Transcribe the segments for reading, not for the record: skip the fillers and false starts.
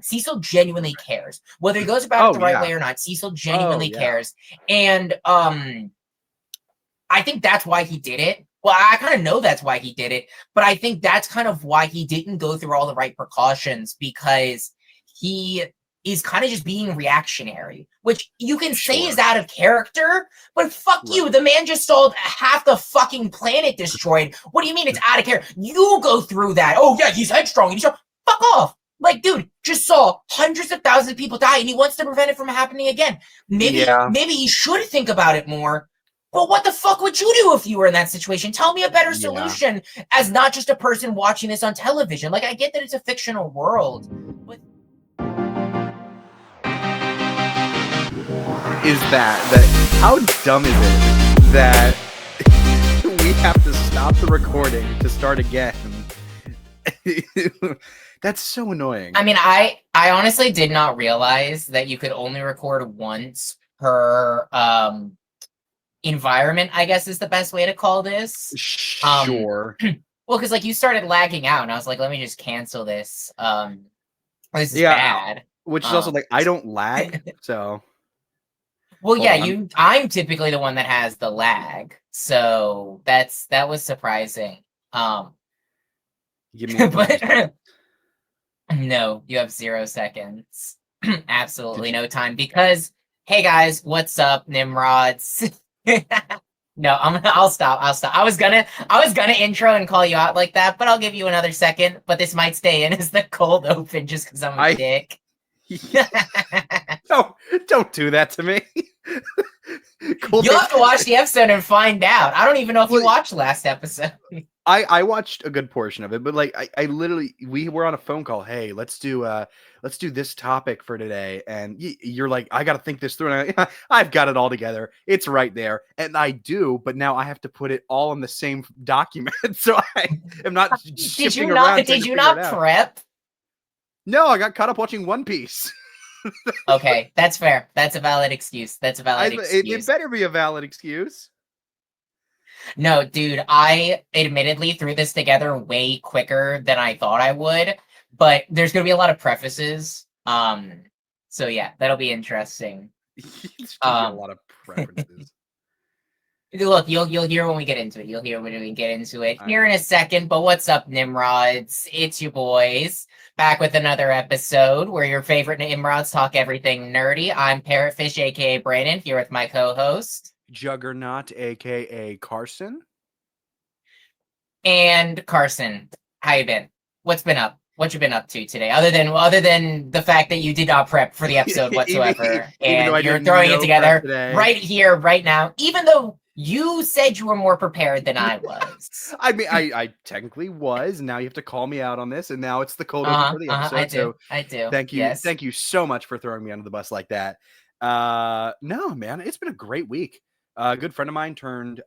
Cecil genuinely cares. Whether he goes about it the right way or not, Cecil genuinely cares. And I think that's why he did it. Well, I kind of know that's why he did it, but I think that's kind of why he didn't go through all the right precautions, because he is kind of just being reactionary, which you can say is out of character, but fuck you. The man just saw half the fucking planet destroyed. What do you mean it's out of character? You go through that. Oh, yeah, he's headstrong. Fuck off. Like, dude, just saw hundreds of thousands of people die, and he wants to prevent it from happening again. Maybe he should think about it more. But what the fuck would you do if you were in that situation? Tell me a better solution as not just a person watching this on television. Like, I get that it's a fictional world, but... Is that how dumb is it that we have to stop the recording to start again? That's so annoying. I mean, I honestly did not realize that you could only record once per environment, I guess is the best way to call this. Sure. Well, because like you started lagging out, and I was like, let me just cancel this. This is bad. Which is also like, I don't lag, so. Well, yeah, I'm typically the one that has the lag, so that was surprising. Give me but no, you have 0 seconds. Absolutely no time, because hey guys, what's up, Nimrods? No, I'll stop. I was gonna intro and call you out like that, but I'll give you another second. But this might stay in as the cold open just because I'm a dick. Don't do that to me. You'll have to watch the episode and find out. I don't even know if you watched last episode. I watched a good portion of it, but like I literally, we were on a phone call. Hey, let's do this topic for today, and you're like, I got to think this through, and I've got it all together. It's right there, and I do, but now I have to put it all in the same document, so I am not. Did you not prep? No, I got caught up watching One Piece. Okay, that's fair. That's a valid excuse. It better be a valid excuse. No, dude, I admittedly threw this together way quicker than I thought I would, but there's going to be a lot of prefaces. So yeah, that'll be interesting. A lot of preferences. Look, you'll hear when we get into it. You'll hear when we get into it here in a second. But what's up, Nimrods? It's your boys back with another episode where your favorite Nimrods talk everything nerdy. I'm Parrotfish, aka Brandon, here with my co-host Juggernaut, aka Carson. And Carson, how you been? What's been up? What you been up to today? Other than the fact that you did not prep for the episode whatsoever, and you're throwing it together right here, right now, even though you said you were more prepared than I was. I mean, I technically was. Now you have to call me out on this, and now it's the cold open for the episode. I do. Thank you. Yes. Thank you so much for throwing me under the bus like that. No, man, it's been a great week. A good friend of mine turned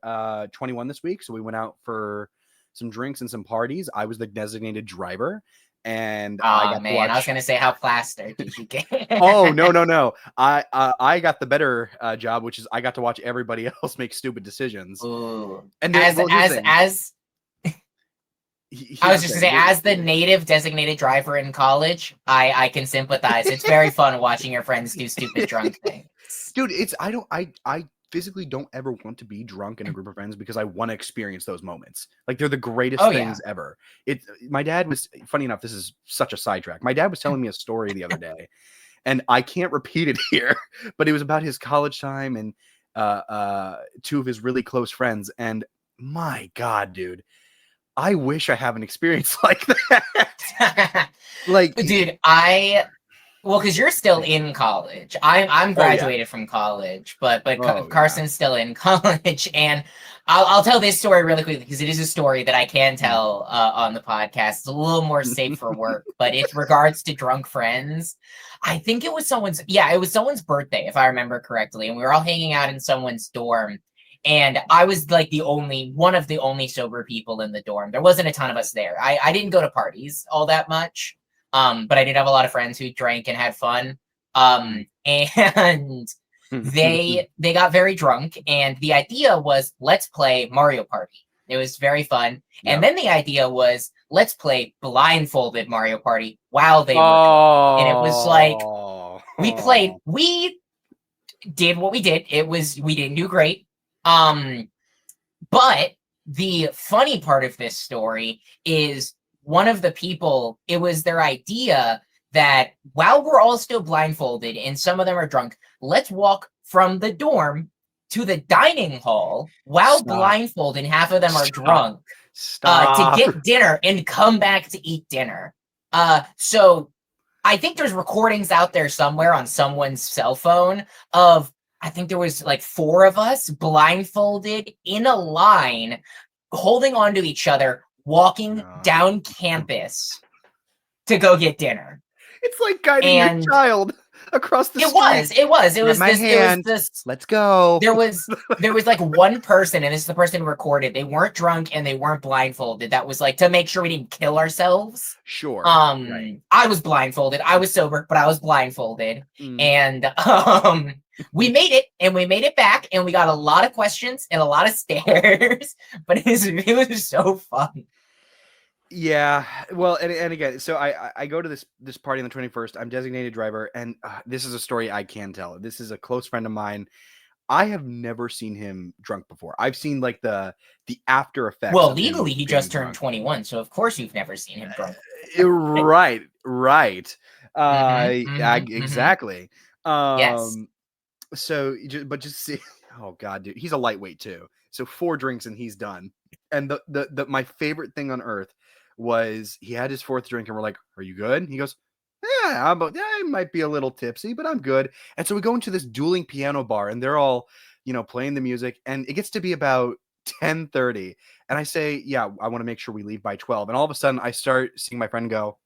21 this week, so we went out for some drinks and some parties. I was the designated driver. And I was gonna say, how plastered did you get? Oh no! I got the better job, which is I got to watch everybody else make stupid decisions. Ooh. And I was just gonna say, as the native designated driver in college, I can sympathize. It's very fun watching your friends do stupid drunk things. Dude, I physically don't ever want to be drunk in a group of friends because I want to experience those moments. Like, they're the greatest things ever. My dad was, funny enough, this is such a sidetrack. My dad was telling me a story the other day, and I can't repeat it here, but it was about his college time and two of his really close friends. And my God, dude, I wish I have an experience like that. Like, dude, well, because you're still in college. I'm graduated from college, but Carson's still in college, and I'll tell this story really quickly because it is a story that I can tell on the podcast. It's a little more safe for work, but in regards to drunk friends, I think it was someone's birthday, if I remember correctly, and we were all hanging out in someone's dorm, and I was like one of the only sober people in the dorm. There wasn't a ton of us there. I didn't go to parties all that much. But I did have a lot of friends who drank and had fun. And they got very drunk, and the idea was, let's play Mario Party. It was very fun. Yep. And then the idea was, let's play blindfolded Mario Party while they were drunk. And it was like, we did what we did. We didn't do great. But the funny part of this story is one of the people, it was their idea that while we're all still blindfolded and some of them are drunk, let's walk from the dorm to the dining hall while blindfolded and half of them are drunk to get dinner and come back to eat dinner. So I think there's recordings out there somewhere on someone's cell phone of, I think there was like 4 of us blindfolded in a line, holding on to each other, walking down campus to go get dinner. It's like guiding your child across the street. It was this. Let's go. There was like one person, and this is the person who recorded. They weren't drunk and they weren't blindfolded. That was like to make sure we didn't kill ourselves. Sure. Right. I was blindfolded. I was sober, but I was blindfolded. And we made it, and we made it back, and we got a lot of questions and a lot of stares. But it was so fun. Yeah, well, and again, so I go to this party on the 21st. I'm designated driver, and this is a story I can tell. This is a close friend of mine. I have never seen him drunk before. I've seen like the after effects. Well, legally, he just turned 21, so of course you've never seen him drunk. Right. Exactly. Yes. So, but just see. Oh God, dude, he's a lightweight too. So 4 drinks and he's done. And the my favorite thing on earth was he had his 4th drink and we're like, "Are you good?" And he goes, "Yeah, I might be a little tipsy, but I'm good." And so we go into this dueling piano bar and they're all, playing the music, and it gets to be about 10:30. And I say, "Yeah, I want to make sure we leave by 12." And all of a sudden I start seeing my friend go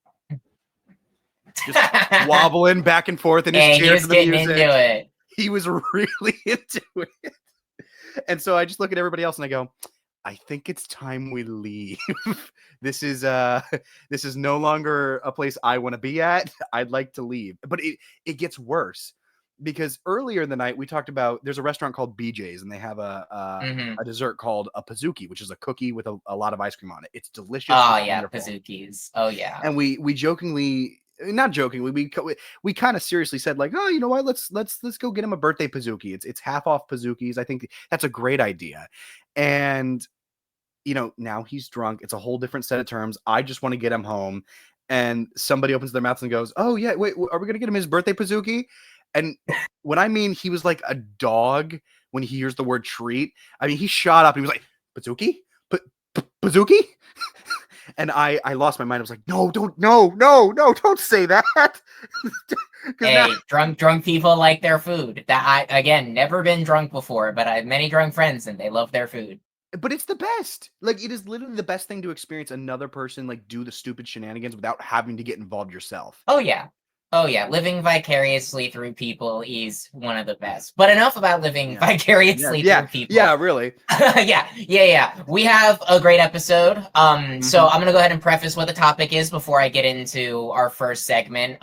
just wobbling back and forth in his chair to the music. Into it. He was really into it. And so I just look at everybody else and I go, "I think it's time we leave. This is no longer a place I want to be at. I'd like to leave." But it gets worse because earlier in the night we talked about there's a restaurant called BJ's and they have a dessert called a pizookie, which is a cookie with a lot of ice cream on it. It's delicious. Oh yeah, pizookies. Oh yeah. And we jokingly, not jokingly, we kind of seriously said like, "Oh, you know what? Let's go get him a birthday pizookie. It's half off pizookies. I think that's a great idea." And now he's drunk. It's a whole different set of terms. I just want to get him home. And somebody opens their mouth and goes, "Oh yeah, wait, are we going to get him his birthday pizookie?" And when I mean, he was like a dog when he hears the word treat. I mean, he shot up and he was like, "Pizookie? Pizookie?" And I lost my mind. I was like, "No, don't say that." Hey, drunk people like their food. That again, never been drunk before, but I have many drunk friends and they love their food. But it's the best. Like, it is literally the best thing to experience another person like do the stupid shenanigans without having to get involved yourself. Oh yeah. Living vicariously through people is one of the best. But enough about living vicariously through people. Yeah, really. Yeah. We have a great episode. So I'm gonna go ahead and preface what the topic is before I get into our first segment.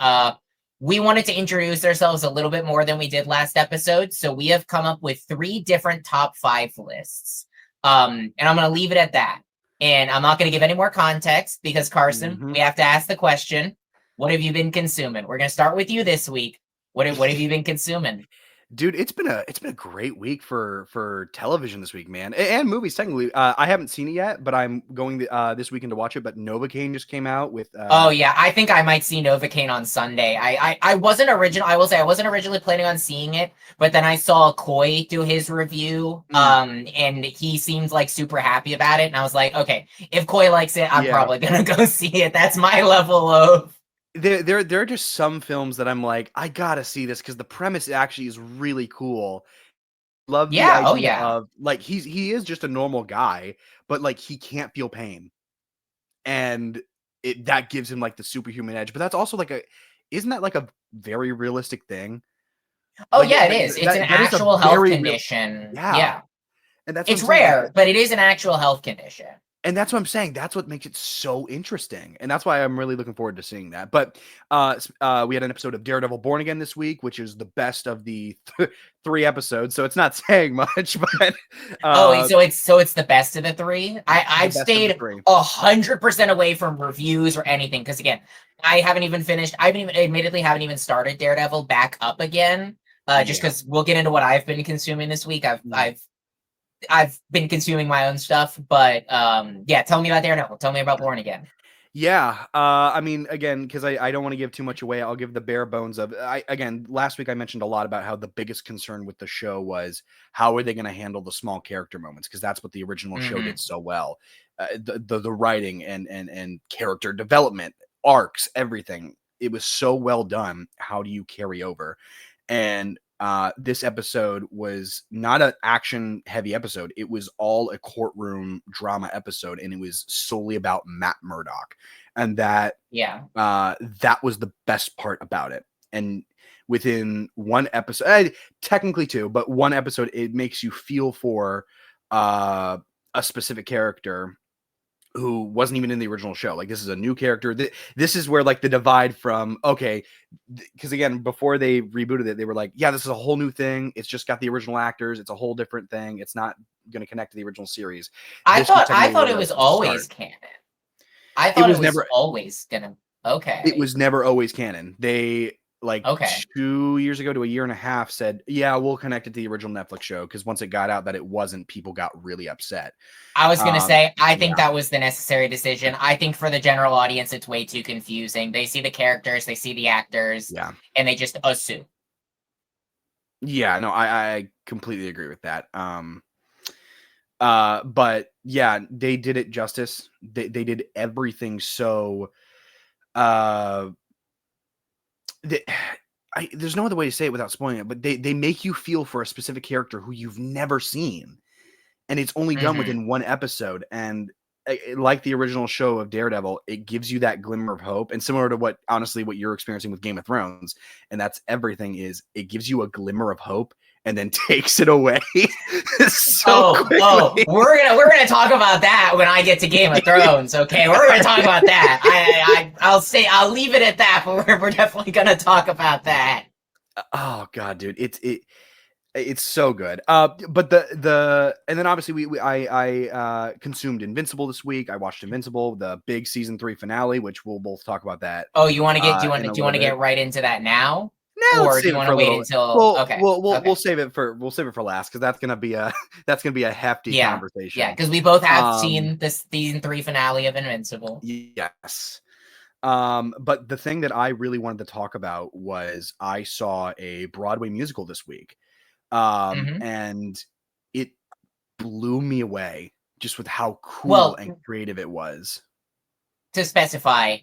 We wanted to introduce ourselves a little bit more than we did last episode. So we have come up with 3 different top 5 lists. And I'm going to leave it at that. And I'm not going to give any more context because, Carson, we have to ask the question, what have you been consuming? We're going to start with you this week. What have you been consuming? Dude, it's been a great week for television this week, man, and movies. Technically, I haven't seen it yet, but I'm going this weekend to watch it. But Novocaine just came out with. Oh yeah, I think I might see Novocaine on Sunday. I wasn't original. I will say I wasn't originally planning on seeing it, but then I saw Coy do his review, and he seems like super happy about it, and I was like, okay, if Coy likes it, I'm probably gonna go see it. That's my level of. There are just some films that I'm like, I gotta see this because the premise actually is really cool. Love the idea of like he is just a normal guy, but like he can't feel pain, and that gives him like the superhuman edge. But that's also like isn't that like a very realistic thing? Oh like, yeah, it is. It's an actual health condition. Yeah. And it's rare, but it is an actual health condition. And that's what I'm saying. That's what makes it so interesting. And that's why I'm really looking forward to seeing that. But we had an episode of Daredevil Born Again this week, which is the best of the 3 episodes. So it's not saying much, but it's the best of the 3. I've stayed 100% away from reviews or anything because again, I haven't even finished. Admittedly haven't even started Daredevil back up again. Just because we'll get into what I've been consuming this week. I've been consuming my own stuff, but yeah, tell me about Daredevil. Tell me about Born Again. Yeah, I mean, again, because I don't want to give too much away, I'll give the bare bones of. Again, last week I mentioned a lot about how the biggest concern with the show was how are they going to handle the small character moments, because that's what the original show did so well. The writing and character development, arcs, everything, it was so well done. How do you carry over? And this episode was not an action heavy episode. It was all a courtroom drama episode, and it was solely about Matt Murdock, and that was the best part about it. And within one episode, technically 2, but one episode, it makes you feel for a specific character who wasn't even in the original show. Like, this is a new character. This is where, like, the divide from, okay, because again, before they rebooted it, they were like, yeah, this is a whole new thing. It's just got the original actors. It's a whole different thing. It's not going to connect to the original series. I thought it was always canon. I thought it was never always gonna. Okay. It was never always canon. They, like, 2 years ago to a year and a half said, yeah, we'll connect it to the original Netflix show, because once it got out that it wasn't, people got really upset. I was going to say, I think that was the necessary decision. I think for the general audience, it's way too confusing. They see the characters, they see the actors, and they just assume. Yeah, no, I completely agree with that. But yeah, they did it justice. They did everything so there's no other way to say it without spoiling it, but they make you feel for a specific character who you've never seen, and it's only done within one episode. And like the original show of Daredevil, it gives you that glimmer of hope, and similar to what you're experiencing with Game of Thrones, and that's everything, is it gives you a glimmer of hope and then takes it away. We're gonna talk about that when I get to Game of Thrones. Okay, we're gonna talk about that. I'll leave it at that, but we're definitely gonna talk about that. Oh god, dude, it's so good. But and then obviously I consumed Invincible this week. I watched Invincible, the big season 3 finale, which we'll both talk about that. Oh, you want to get? Do you want to get right into that now? No, or do you want to wait until? We'll save it for last, because that's gonna be a hefty conversation. Yeah, because we both have seen this season 3 finale of Invincible. Yes. But the thing that I really wanted to talk about was I saw a Broadway musical this week, and it blew me away just with how cool and creative it was. To specify,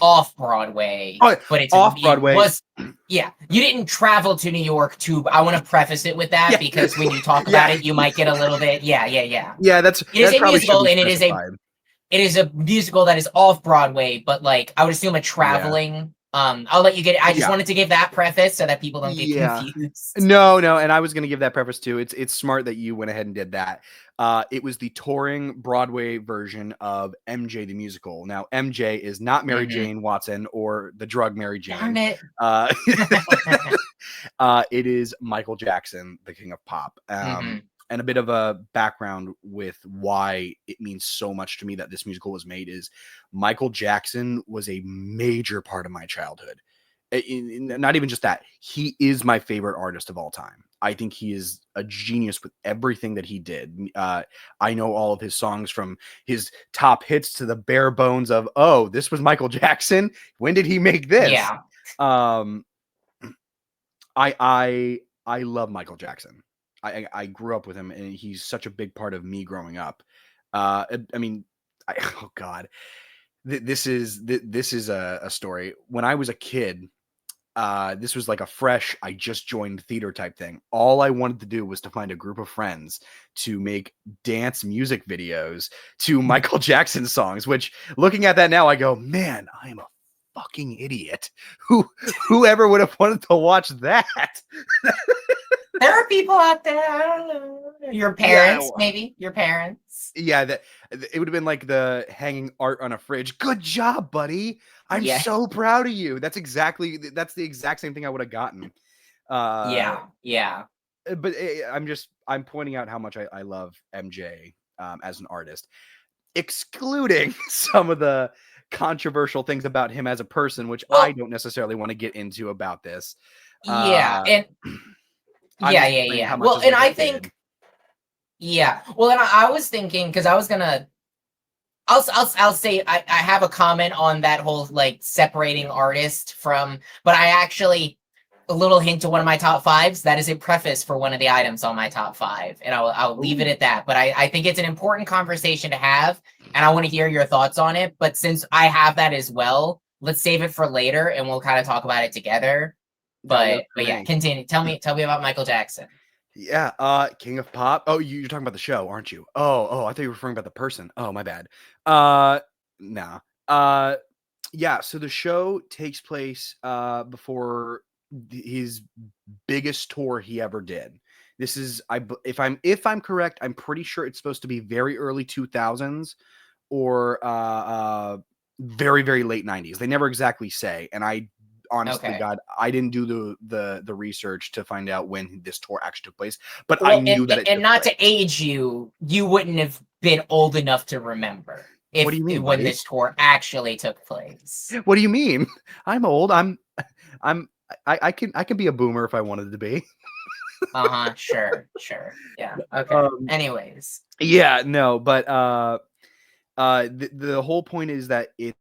off-Broadway, but it's off-Broadway. You didn't travel to New York to. I want to preface it with that, because when you talk about it, you might get a little bit. Yeah, that's it is a musical, and it is a musical that is off-Broadway, but like I would assume a traveling. I'll let you get it. I just wanted to give that preface so that people don't get confused. No, and I was going to give that preface too. It's smart that you went ahead and did that. It was the touring Broadway version of MJ the Musical. Now, MJ is not Mary Jane Watson or the drug Mary Jane. Darn it. It is Michael Jackson, the King of Pop. And a bit of a background with why it means so much to me that this musical was made is Michael Jackson was a major part of my childhood. Not even just that, he is my favorite artist of all time. I think he is a genius with everything that he did. I know all of his songs, from his top hits to the bare bones of, oh, this was Michael Jackson. When did he make this? Yeah. I love Michael Jackson. I grew up with him, and he's such a big part of me growing up. Oh God, this is a story. When I was a kid, this was like a fresh, I just joined theater type thing. All I wanted to do was to find a group of friends to make dance music videos to Michael Jackson songs, which, looking at that now, I go, man, I am a fucking idiot. Whoever would have wanted to watch that? There are people out there. I don't know. Your parents, maybe your parents. Yeah, that it would have been like the hanging art on a fridge. Good job, buddy. I'm so proud of you. That's the exact same thing I would have gotten. Yeah. But I'm pointing out how much I love MJ as an artist, excluding some of the controversial things about him as a person, which I don't necessarily want to get into about this. Yeah, and yeah. Well, and I think, well, and I was thinking, because I was gonna, I'll say I have a comment on that whole like separating artist from, but I actually, a little hint to one of my top fives. That is a preface for one of the items on my top five, and I'll leave it at that. But I think it's an important conversation to have, and I want to hear your thoughts on it. But since I have that as well, let's save it for later, and we'll kind of talk about it together. But yeah, continue. Tell me about Michael Jackson. Yeah, King of Pop. Oh, you're talking about the show, aren't you? Oh, I thought you were referring about the person. Oh, my bad. Nah. Yeah, so the show takes place before his biggest tour he ever did. This is if I'm correct, I'm pretty sure it's supposed to be very early 2000s or very very late 90s. They never exactly say, and I honestly, God, I didn't do the research to find out when this tour actually took place, but I knew that. And not to age you, you wouldn't have been old enough to remember what do you mean, when this tour actually took place. What do you mean? I'm old. I can be a boomer if I wanted to be. Sure. Yeah. Okay. Anyways. Yeah. No. But the whole point is that it.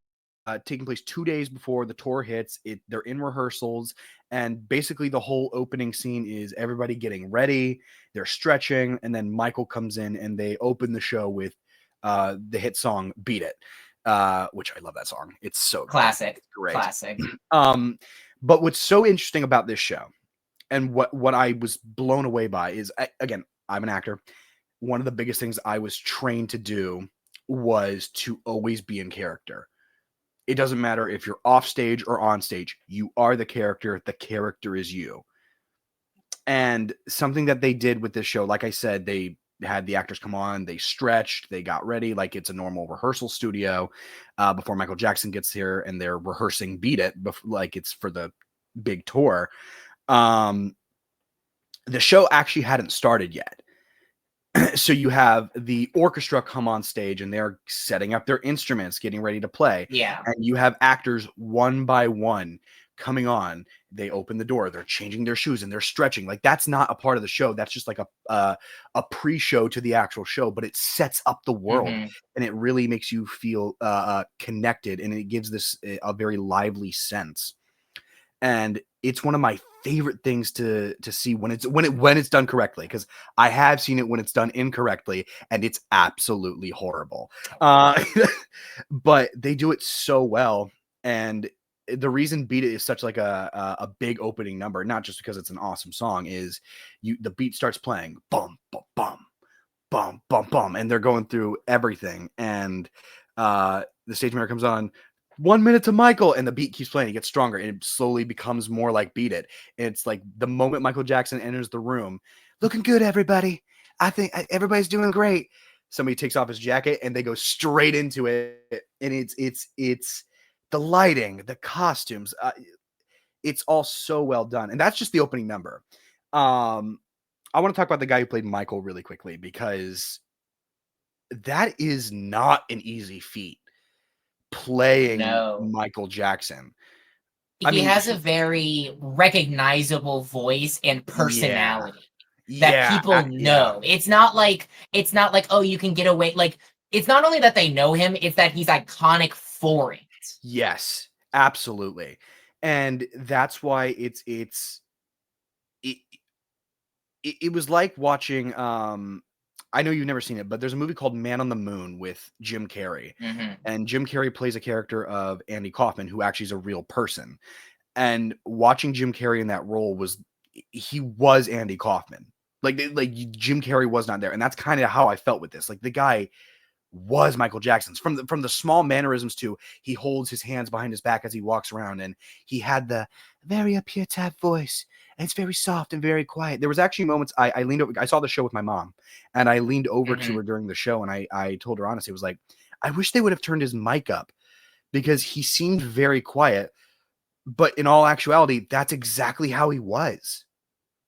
Taking place 2 days before the tour hits. They're in rehearsals, and basically the whole opening scene is everybody getting ready. They're stretching, and then Michael comes in, and they open the show with the hit song "Beat It," which I love that song. It's so classic, great. Classic. But what's so interesting about this show, and what I was blown away by is, again, I'm an actor. One of the biggest things I was trained to do was to always be in character. It doesn't matter if you're off stage or on stage. You are the character. The character is you. And something that they did with this show, like I said, they had the actors come on, they stretched, they got ready like it's a normal rehearsal studio before Michael Jackson gets here, and they're rehearsing Beat It like it's for the big tour. The show actually hadn't started yet. So you have the orchestra come on stage, and they're setting up their instruments, getting ready to play. Yeah. And you have actors one by one coming on. They open the door, they're changing their shoes, and they're stretching. Like, that's not a part of the show. That's just like a pre-show to the actual show, but it sets up the world, and it really makes you feel connected, and it gives this a very lively sense. And it's one of my favorite things to see when it's done correctly, because I have seen it when it's done incorrectly, and it's absolutely horrible. But they do it so well, and the reason "Beat It" is such like a big opening number, not just because it's an awesome song, is the beat starts playing, bum bum bum bum bum bum, and they're going through everything, and the stage manager comes on. 1 minute to Michael, and the beat keeps playing. It gets stronger, and it slowly becomes more like Beat It. And it's like the moment Michael Jackson enters the room, looking good, everybody. I think everybody's doing great. Somebody takes off his jacket, and they go straight into it. And it's the lighting, the costumes. It's all so well done, and that's just the opening number. I want to talk about the guy who played Michael really quickly, because that is not an easy feat. Playing Michael Jackson. He has a very recognizable voice and personality that people know. It's not like, oh, you can get away. Like, it's not only that they know him, it's that he's iconic for it. Yes, absolutely. And that's why it was like watching I know you've never seen it, but there's a movie called Man on the Moon with Jim Carrey. And Jim Carrey plays a character of Andy Kaufman, who actually is a real person. And watching Jim Carrey in that role he was Andy Kaufman. Like Jim Carrey was not there. And that's kind of how I felt with this. Like, the guy was Michael Jackson's, from the small mannerisms to he holds his hands behind his back as he walks around, and he had the very up here type voice, and it's very soft and very quiet. There was actually moments I leaned over. I saw the show with my mom, and I leaned over to her during the show, and I told her honestly, it was like, I wish they would have turned his mic up, because he seemed very quiet, but in all actuality, that's exactly how he was.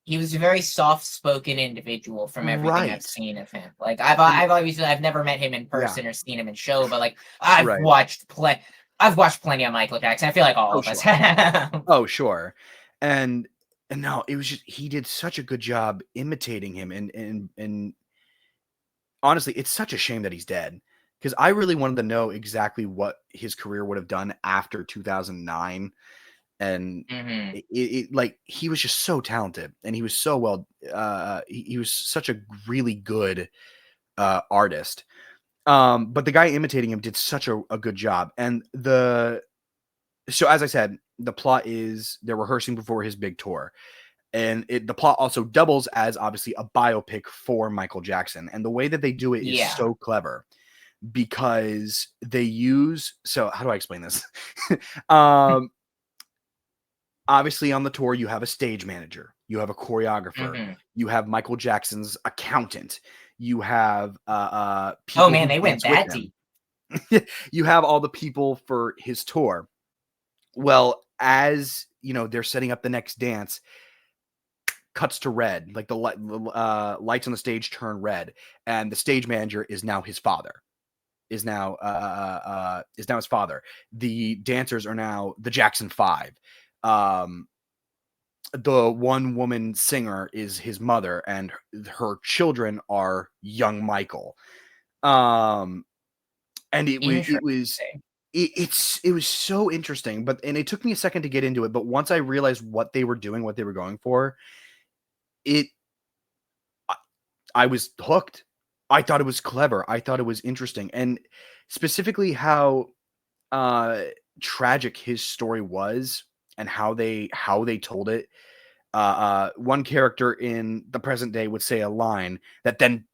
He was a very soft-spoken individual from everything I've Right. seen of him. Like I've never met him in person or seen him in show, but like I've watched plenty of Michael Jackson. I feel like all of us have. Oh, sure. And no, it was just, he did such a good job imitating him, and honestly, it's such a shame that he's dead, because I really wanted to know exactly what his career would have done after 2009. And it like, he was just so talented, and he was so well, he was such a really good artist. But the guy imitating him did such a good job. And so as I said, the plot is they're rehearsing before his big tour. And the plot also doubles as obviously a biopic for Michael Jackson. And the way that they do it is so clever, because they use, so how do I explain this? Obviously on the tour, you have a stage manager, you have a choreographer, you have Michael Jackson's accountant, you have people. Oh man, they went that deep. You have all the people for his tour. Well, as you know, they're setting up the next dance, cuts to red, like the lights on the stage turn red, and the stage manager is now his father. Is now his father. The dancers are now the Jackson 5. The one woman singer is his mother, and her children are young Michael. And it was so interesting, and it took me a second to get into it, but once I realized what they were doing, what they were going for, I was hooked. I thought it was clever. I thought it was interesting, and specifically how tragic his story was, and how they told it. One character in the present day would say a line that then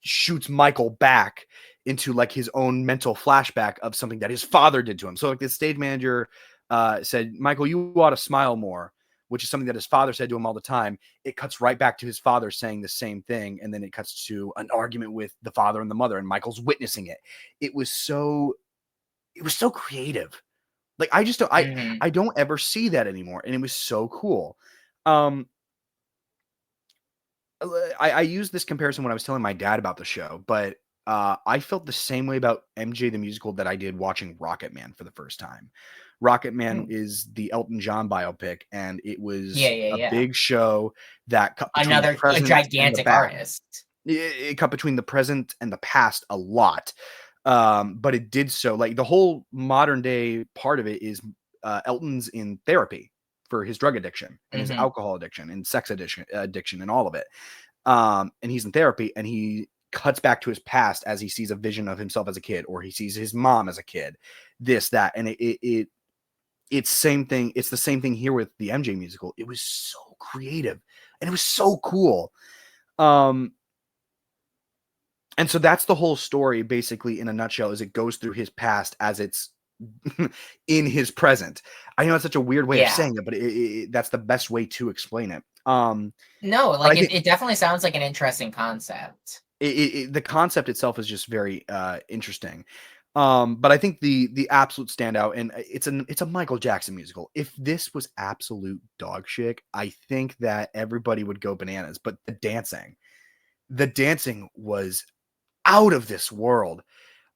shoots Michael back into like his own mental flashback of something that his father did to him. So like the stage manager said, "Michael, you ought to smile more," which is something that his father said to him all the time. It cuts right back to his father saying the same thing, and then it cuts to an argument with the father and the mother, and Michael's witnessing it. It was so creative. Like, I just don't, I don't ever see that anymore, and it was so cool. I used this comparison when I was telling my dad about the show, but I felt the same way about MJ the Musical that I did watching Rocket Man for the first time. Rocket Man is the Elton John biopic, and it was a big show that cut between another the present gigantic artist. It cut between the present and the past a lot. But it did so, like, the whole modern day part of it is Elton's in therapy for his drug addiction and his alcohol addiction and sex addiction and all of it. And he's in therapy, and he cuts back to his past as he sees a vision of himself as a kid, or he sees his mom as a kid, this, that. And it's same thing. It's the same thing here with the MJ musical. It was so creative, and it was so cool. And so that's the whole story, basically, in a nutshell, is it goes through his past as it's in his present. I know it's such a weird way of saying it, but that's the best way to explain it. No, like it definitely sounds like an interesting concept. The concept itself is just very interesting. But I think the absolute standout, and it's a Michael Jackson musical. If this was absolute dog shit, I think that everybody would go bananas. But the dancing was out of this world.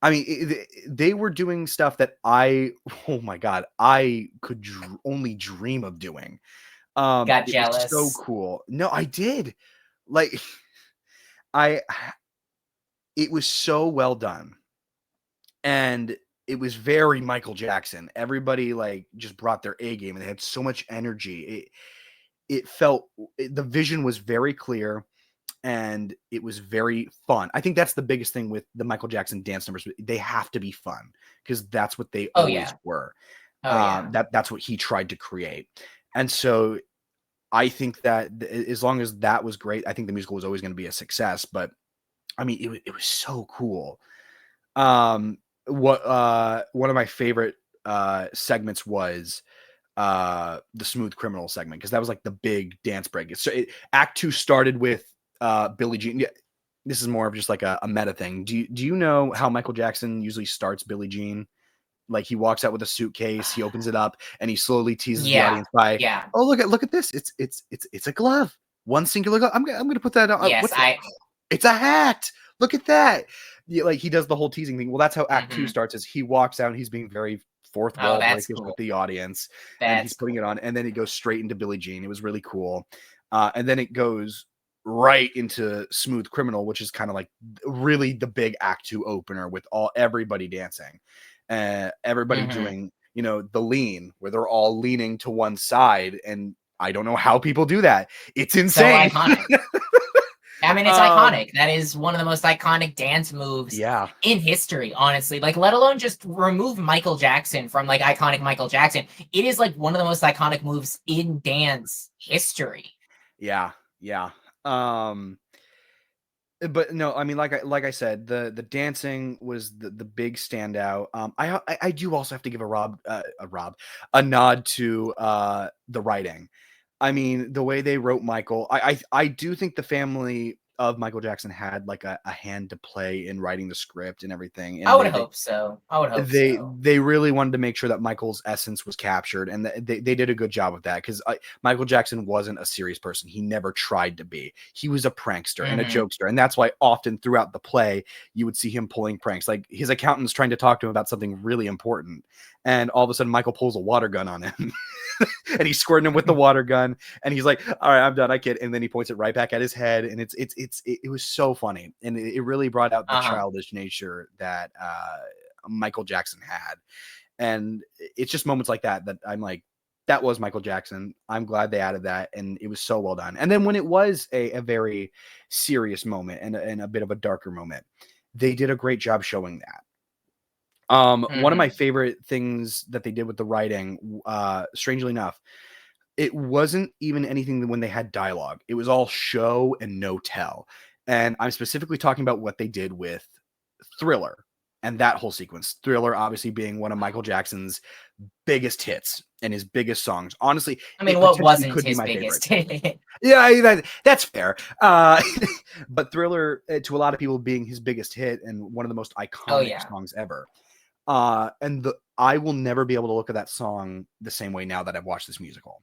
I mean, they were doing stuff that oh my God, I could only dream of doing. Got It jealous. was so cool. No, I did. Like, it was so well done. And it was very Michael Jackson. Everybody like just brought their A game, and they had so much energy. It felt, the vision was very clear, and it was very fun. I think that's the biggest thing with the Michael Jackson dance numbers. They have to be fun, because that's what they always were. That's what he tried to create. And so I think that as long as that was great, I think the musical was always going to be a success. But I mean, it was so cool. One of my favorite segments was the Smooth Criminal segment, because that was like the big dance break. Act 2 started with Billie Jean. Yeah, this is more of just like a meta thing. Do you know how Michael Jackson usually starts Billie Jean? Like, he walks out with a suitcase, he opens it up, and he slowly teases the Yeah, audience by, yeah. "Oh, look at this! It's a glove, one singular glove. I'm gonna put that on. Yes, What's it? It's a hat. Look at that!" Yeah, like, he does the whole teasing thing. Well, that's how Act 2 mhm. starts. Is he walks out and he's being very fourth Oh, wall that's breakers with cool. the audience, and he's That's putting it cool. on, and then he goes straight into Billie Jean. It was really cool, and then it goes right into Smooth Criminal, which is kind of like really the big Act 2 opener with everybody dancing, everybody Mhm. doing, the lean, where they're all leaning to one side, and I don't know how people do that. It's So insane. iconic. I mean, it's um iconic. That is one of the most iconic dance moves yeah. in history, honestly. Like, let alone just remove Michael Jackson from like iconic Michael Jackson. It is like one of the most iconic moves in dance history. Yeah, yeah. Um, but no, I mean, like I said, the dancing was the big standout. I do also have to give a nod to the writing. I mean, the way they wrote Michael, I do think the family of Michael Jackson had like a hand to play in writing the script and everything, I and would hope so. I would hope so. they really wanted to make sure that Michael's essence was captured, and they did a good job of that, because Michael Jackson wasn't a serious person. He never tried to be. He was a prankster and a Mhm. jokester, and that's why often throughout the play you would see him pulling pranks. Like, his accountant's trying to talk to him about something really important, and all of a sudden Michael pulls a water gun on him. And he's squirting him with the water gun, and he's like, "All right, I'm done. I kid." And then he points it right back at his head, and it was so funny, and it really brought out the Uh-huh. childish nature that Michael Jackson had. And it's just moments like that that I'm like, that was Michael Jackson. I'm glad they added that, and it was so well done. And then when it was a very serious moment and a bit of a darker moment, they did a great job showing that. One of my Mhm. favorite things that they did with the writing, strangely enough, it wasn't even anything when they had dialogue. It was all show and no tell. And I'm specifically talking about what they did with Thriller and that whole sequence. Thriller obviously being one of Michael Jackson's biggest hits and his biggest songs. Honestly, I mean, it what potentially wasn't could be his my favorite. biggest hit? Yeah, that's fair. But Thriller, to a lot of people, being his biggest hit and one of the most Oh iconic yeah. songs ever. And I will never be able to look at that song the same way now that I've watched this musical,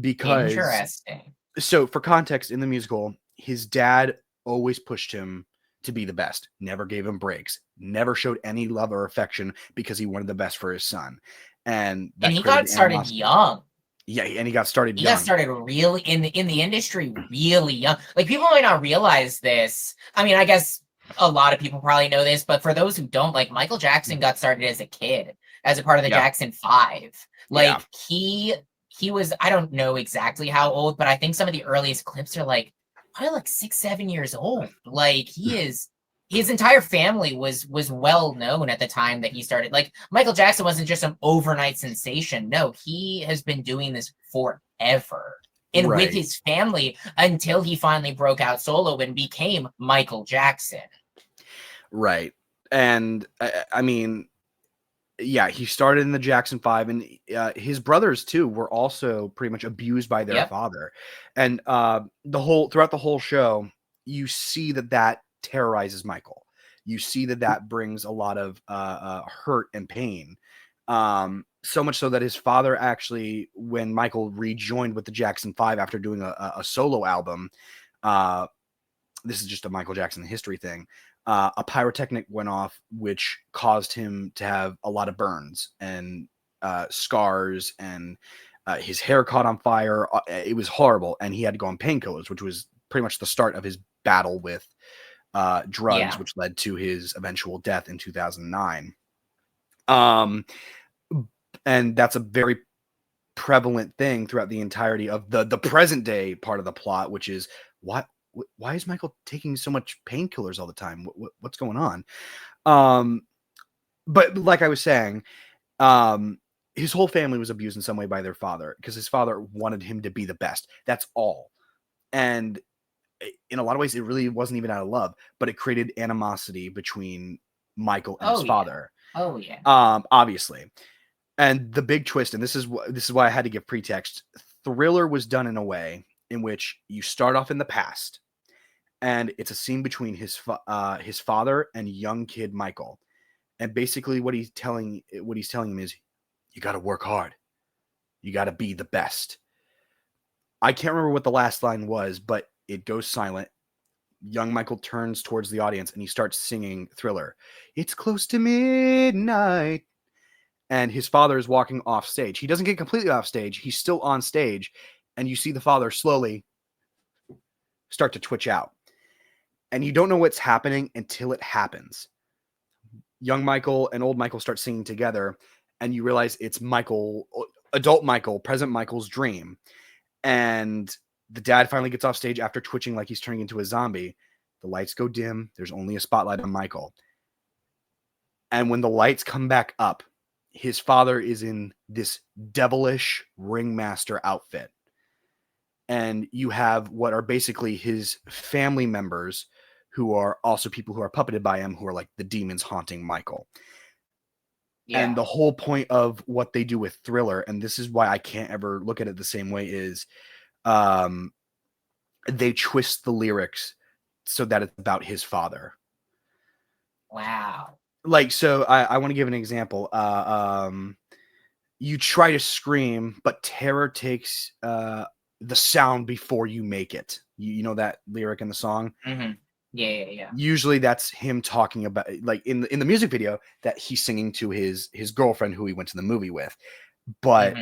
because, Interesting. so for context, in the musical, his dad always pushed him to be the best, never gave him breaks, never showed any love or affection, because he wanted the best for his son. And And that he created got started animosity. young. Yeah, and he got started He got young. started really in the industry really young. Like, people might not realize this. I mean, I guess a lot of people probably know this, but for those who don't, like, Michael Jackson got started as a kid, as a part of the Yeah, Jackson 5. yeah, Like, he was, I don't know exactly how old, but I think some of the earliest clips are like probably like 6, 7 years old. Like, he is, his entire family was well known at the time that he started. Like, Michael Jackson wasn't just some overnight sensation. No, he has been doing this forever. And with right, his family until he finally broke out solo and became Michael Jackson. right. And I mean, yeah, he started in the Jackson 5, and his brothers too were also pretty much abused by their Yep. father. And throughout the whole show, you see that terrorizes Michael. You see that brings a lot of hurt and pain. So much so that his father actually, when Michael rejoined with the Jackson 5 after doing a solo album, uh, this is just a Michael Jackson history thing. A pyrotechnic went off, which caused him to have a lot of burns and scars, and his hair caught on fire. It was horrible, and he had to go on painkillers, which was pretty much the start of his battle with drugs, Yeah. which led to his eventual death in 2009. Um, and that's a very prevalent thing throughout the entirety of the present day part of the plot, which is, why why is Michael taking so much painkillers all the time? What's going on? Um, but like I was saying, his whole family was abused in some way by their father, because his father wanted him to be the best. That's all. And in a lot of ways, it really wasn't even out of love, but it created animosity between Michael and his father. Oh yeah. Obviously. And the big twist, and this is why I had to give pretext. Thriller was done in a way in which you start off in the past, and it's a scene between his father and young kid Michael. And basically what he's telling him is, you got to work hard. You got to be the best. I can't remember what the last line was, but it goes silent. Young Michael turns towards the audience and he starts singing Thriller. It's close to midnight. And his father is walking off stage. He doesn't get completely off stage. He's still on stage. And you see the father slowly start to twitch out. And you don't know what's happening until it happens. Young Michael and old Michael start singing together. And you realize it's Michael, adult Michael, present Michael's dream. And the dad finally gets off stage after twitching like he's turning into a zombie. The lights go dim. There's only a spotlight on Michael. And when the lights come back up, his father is in this devilish ringmaster outfit. And you have what are basically his family members who are also people who are puppeted by him, who are like the demons haunting Michael. Yeah. And the whole point of what they do with Thriller, and this is why I can't ever look at it the same way, is they twist the lyrics so that it's about his father. Wow. Like, so I want to give an example. You try to scream, but terror takes the sound before you make it. You know that lyric in the song? Mm-hmm. Yeah. Usually that's him talking about, like in the music video, that he's singing to his girlfriend who he went to the movie with. But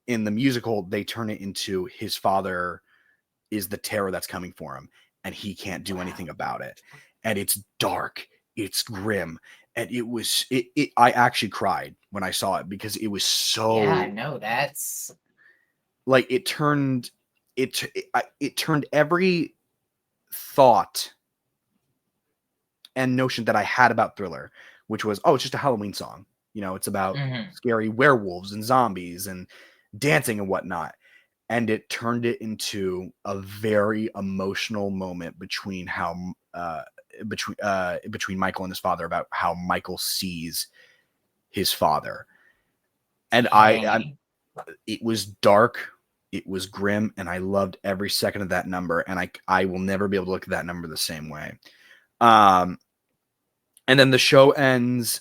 in the musical, they turn it into his father is the terror that's coming for him, and he can't do anything about it. And it's dark, it's grim. And I actually cried when I saw it because it was so. Yeah, no, that's like it turned every thought and notion that I had about Thriller, which was, it's just a Halloween song. You know, it's about scary werewolves and zombies and dancing and whatnot. And it turned it into a very emotional moment between between Michael and his father, about how Michael sees his father. And it was dark, it was grim, and I loved every second of that number. And I will never be able to look at that number the same way. And then the show ends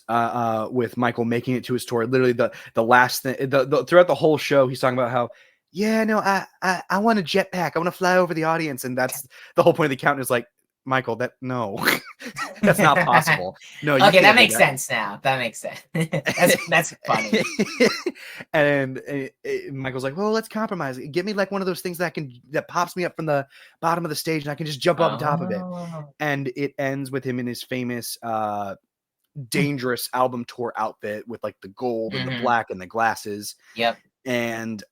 with Michael making it to his tour. Literally the last thing, throughout the whole show, he's talking about how, I want a jetpack. I want to fly over the audience. And that's the whole point of the countdown, is like, Michael, no, that's not possible. No. Okay, that makes sense now. That makes sense. that's funny. And Michael's like, well, let's compromise. Give me like one of those things that pops me up from the bottom of the stage, and I can just jump up on top of it. And it ends with him in his famous Dangerous album tour outfit with like the gold and the black and the glasses. Yep. And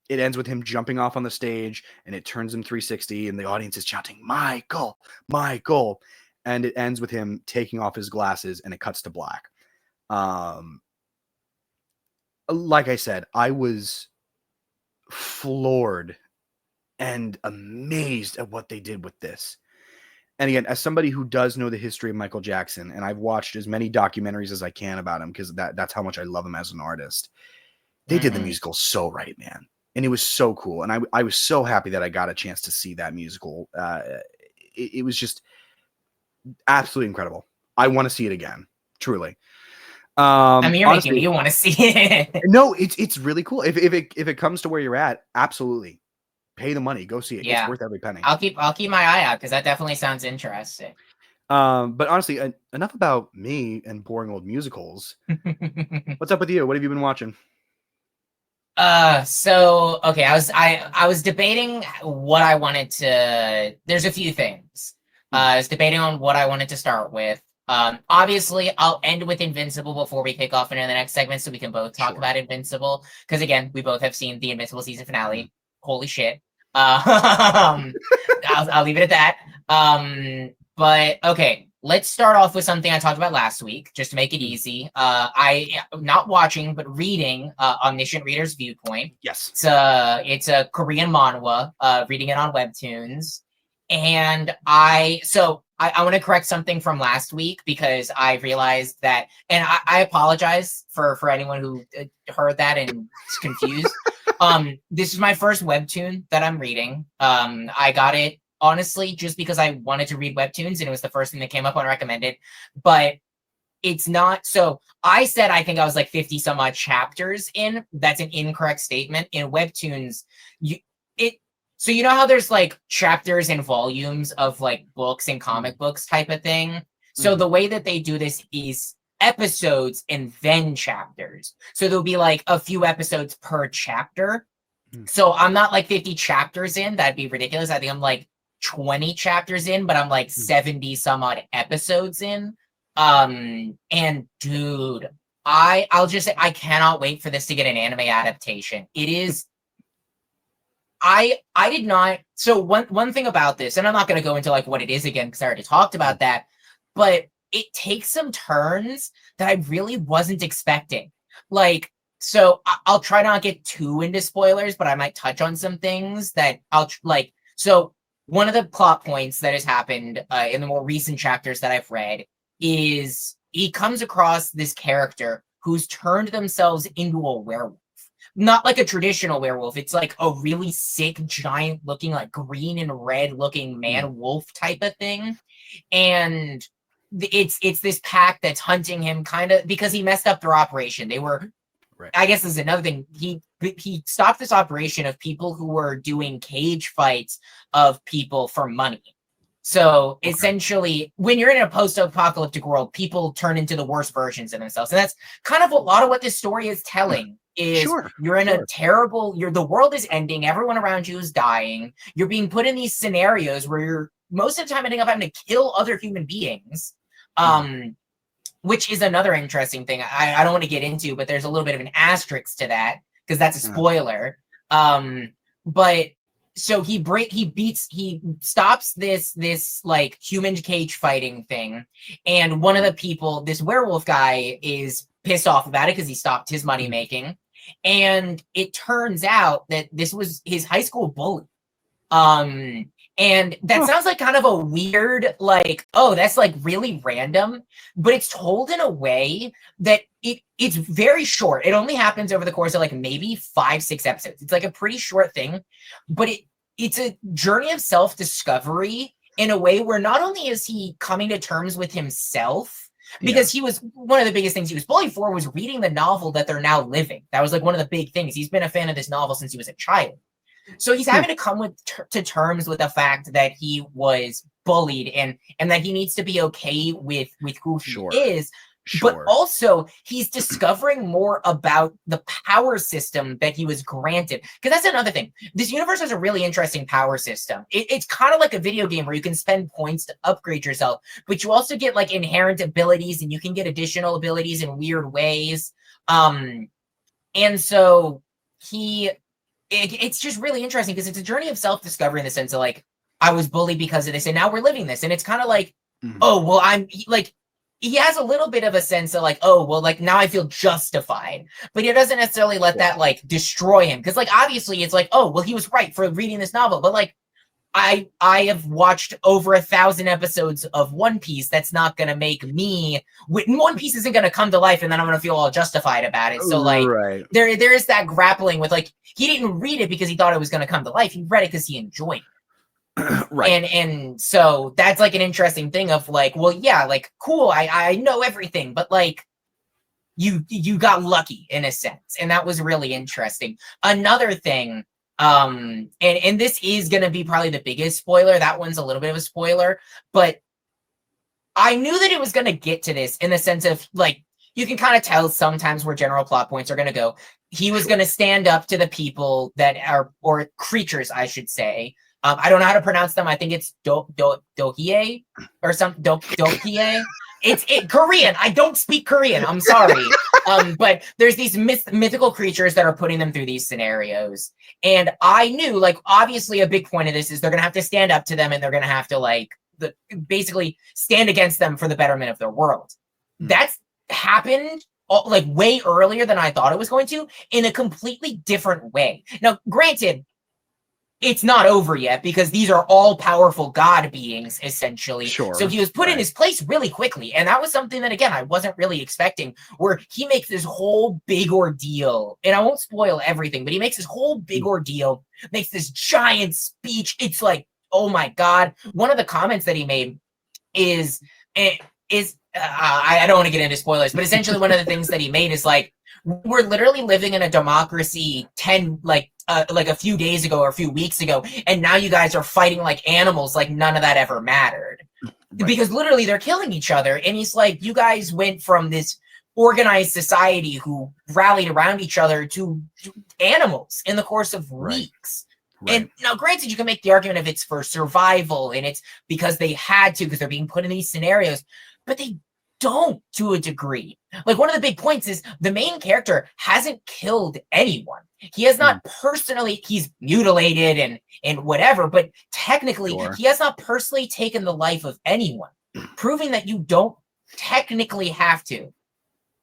it ends with him jumping off on the stage, and it turns him 360, and the audience is chanting, Michael, Michael. And it ends with him taking off his glasses, and it cuts to black. Like I said, I was floored and amazed at what they did with this. And again, as somebody who does know the history of Michael Jackson, and I've watched as many documentaries as I can about him, because that's how much I love him as an artist, they did the musical so right, man. And it was so cool. And I was so happy that I got a chance to see that musical. It was just absolutely incredible. I want to see it again, truly. I mean, you're honestly, making me want to see it. No, it's really cool. If it comes to where you're at, absolutely. Pay the money, go see it. Yeah. It's worth every penny. I'll keep my eye out, because that definitely sounds interesting. But honestly, enough about me and boring old musicals. What's up with you? What have you been watching? So okay, I was debating what I wanted to. There's a few things. I was debating on what I wanted to start with. Obviously, I'll end with Invincible before we kick off into the next segment, so we can both talk about Invincible. Because again, we both have seen the Invincible season finale. Holy shit! I'll leave it at that. But okay, let's start off with something I talked about last week, just to make it easy. I not watching, but reading Omniscient Reader's Viewpoint. Yes. It's a Korean manhwa, reading it on Webtoons. And I want to correct something from last week because I realized that, and I apologize for anyone who heard that and is confused. This is my first webtoon that I'm reading. I got it honestly just because I wanted to read webtoons and it was the first thing that came up on recommended, but it's not. So I said I think I was like 50 some odd chapters in. That's an incorrect statement. In webtoons, so you know how there's like chapters and volumes of like books and comic books type of thing? So the way that they do this is episodes and then chapters. So there'll be like a few episodes per chapter. So I'm not like 50 chapters in. That'd be ridiculous. I think I'm like 20 chapters in, but I'm like 70 some odd episodes in. And dude, I'll just say I cannot wait for this to get an anime adaptation. It is I did not. So one thing about this, and I'm not going to go into like what it is again because I already talked about that, but it takes some turns that I really wasn't expecting. Like, so I'll try not get too into spoilers, but I might touch on some things that I'll like. So one of the plot points that has happened in the more recent chapters that I've read is he comes across this character who's turned themselves into a werewolf. Not like a traditional werewolf. It's like a really sick, giant looking, like green and red looking man wolf type of thing. And it's this pack that's hunting him kind of because he messed up their operation. They were, I guess this is another thing. He stopped this operation of people who were doing cage fights of people for money. So essentially, when you're in a post-apocalyptic world, people turn into the worst versions of themselves. And that's kind of a lot of what this story is telling. Is you're in a terrible, the world is ending, everyone around you is dying, you're being put in these scenarios where you're most of the time ending up having to kill other human beings, which is another interesting thing I don't want to get into, but there's a little bit of an asterisk to that because that's a spoiler. But so he stops this like human cage fighting thing, and one of the people, this werewolf guy, is pissed off about it because he stopped his money making. And it turns out that this was his high school bully. And that sounds like kind of a weird, like, oh, that's like really random, but it's told in a way that it's very short. It only happens over the course of like maybe 5-6 episodes. It's like a pretty short thing, but it's a journey of self-discovery in a way where not only is he coming to terms with himself, because he was, one of the biggest things he was bullied for was reading the novel that they're now living. That was like one of the big things. He's been a fan of this novel since he was a child. So he's having to come to terms with the fact that he was bullied and that he needs to be okay with who he is. But also he's discovering more about the power system that he was granted. Because that's another thing. This universe has a really interesting power system. It's kind of like a video game where you can spend points to upgrade yourself, but you also get like inherent abilities and you can get additional abilities in weird ways. And so it's just really interesting because it's a journey of self-discovery in the sense of like, I was bullied because of this and now we're living this. And it's kind of like, oh, well, I'm like, he has a little bit of a sense of like, oh, well, like now I feel justified, but he doesn't necessarily let that like destroy him. Cause like, obviously it's like, oh, well, he was right for reading this novel, but like, I have watched over 1,000 episodes of One Piece. That's not going to make me, One Piece isn't going to come to life and then I'm going to feel all justified about it. So like there is that grappling with like, he didn't read it because he thought it was going to come to life. He read it because he enjoyed it. And so that's like an interesting thing of like, well, yeah, like cool, I know everything, but like you got lucky in a sense, and that was really interesting. Another thing, and this is gonna be probably the biggest spoiler. That one's a little bit of a spoiler, but I knew that it was gonna get to this in the sense of like you can kind of tell sometimes where general plot points are gonna go. He was gonna stand up to the people that are, or creatures, I should say. I don't know how to pronounce them. I think it's Dohye or some Dohye. It's Korean. I don't speak Korean. I'm sorry. But there's these mythical creatures that are putting them through these scenarios. And I knew, like, obviously a big point of this is they're going to have to stand up to them and they're going to have to, like, basically stand against them for the betterment of their world. That's happened like way earlier than I thought it was going to in a completely different way. Now, granted, it's not over yet because these are all powerful god beings, essentially. Sure. So he was put in his place really quickly. And that was something that, again, I wasn't really expecting, where he makes this whole big ordeal. And I won't spoil everything, but he makes this whole big ordeal, makes this giant speech. It's like, oh my God. One of the comments that he made is I don't want to get into spoilers, but essentially one of the things that he made is like, we're literally living in a democracy a few days ago or a few weeks ago, and now you guys are fighting like animals, like none of that ever mattered. Right. Because literally they're killing each other. And he's like, you guys went from this organized society who rallied around each other to animals in the course of weeks. Right. And now, granted, you can make the argument if it's for survival and it's because they had to, because they're being put in these scenarios, but they don't to a degree. Like, one of the big points is the main character hasn't killed anyone. He has not personally, he's mutilated and whatever, but technically he has not personally taken the life of anyone, proving that you don't technically have to.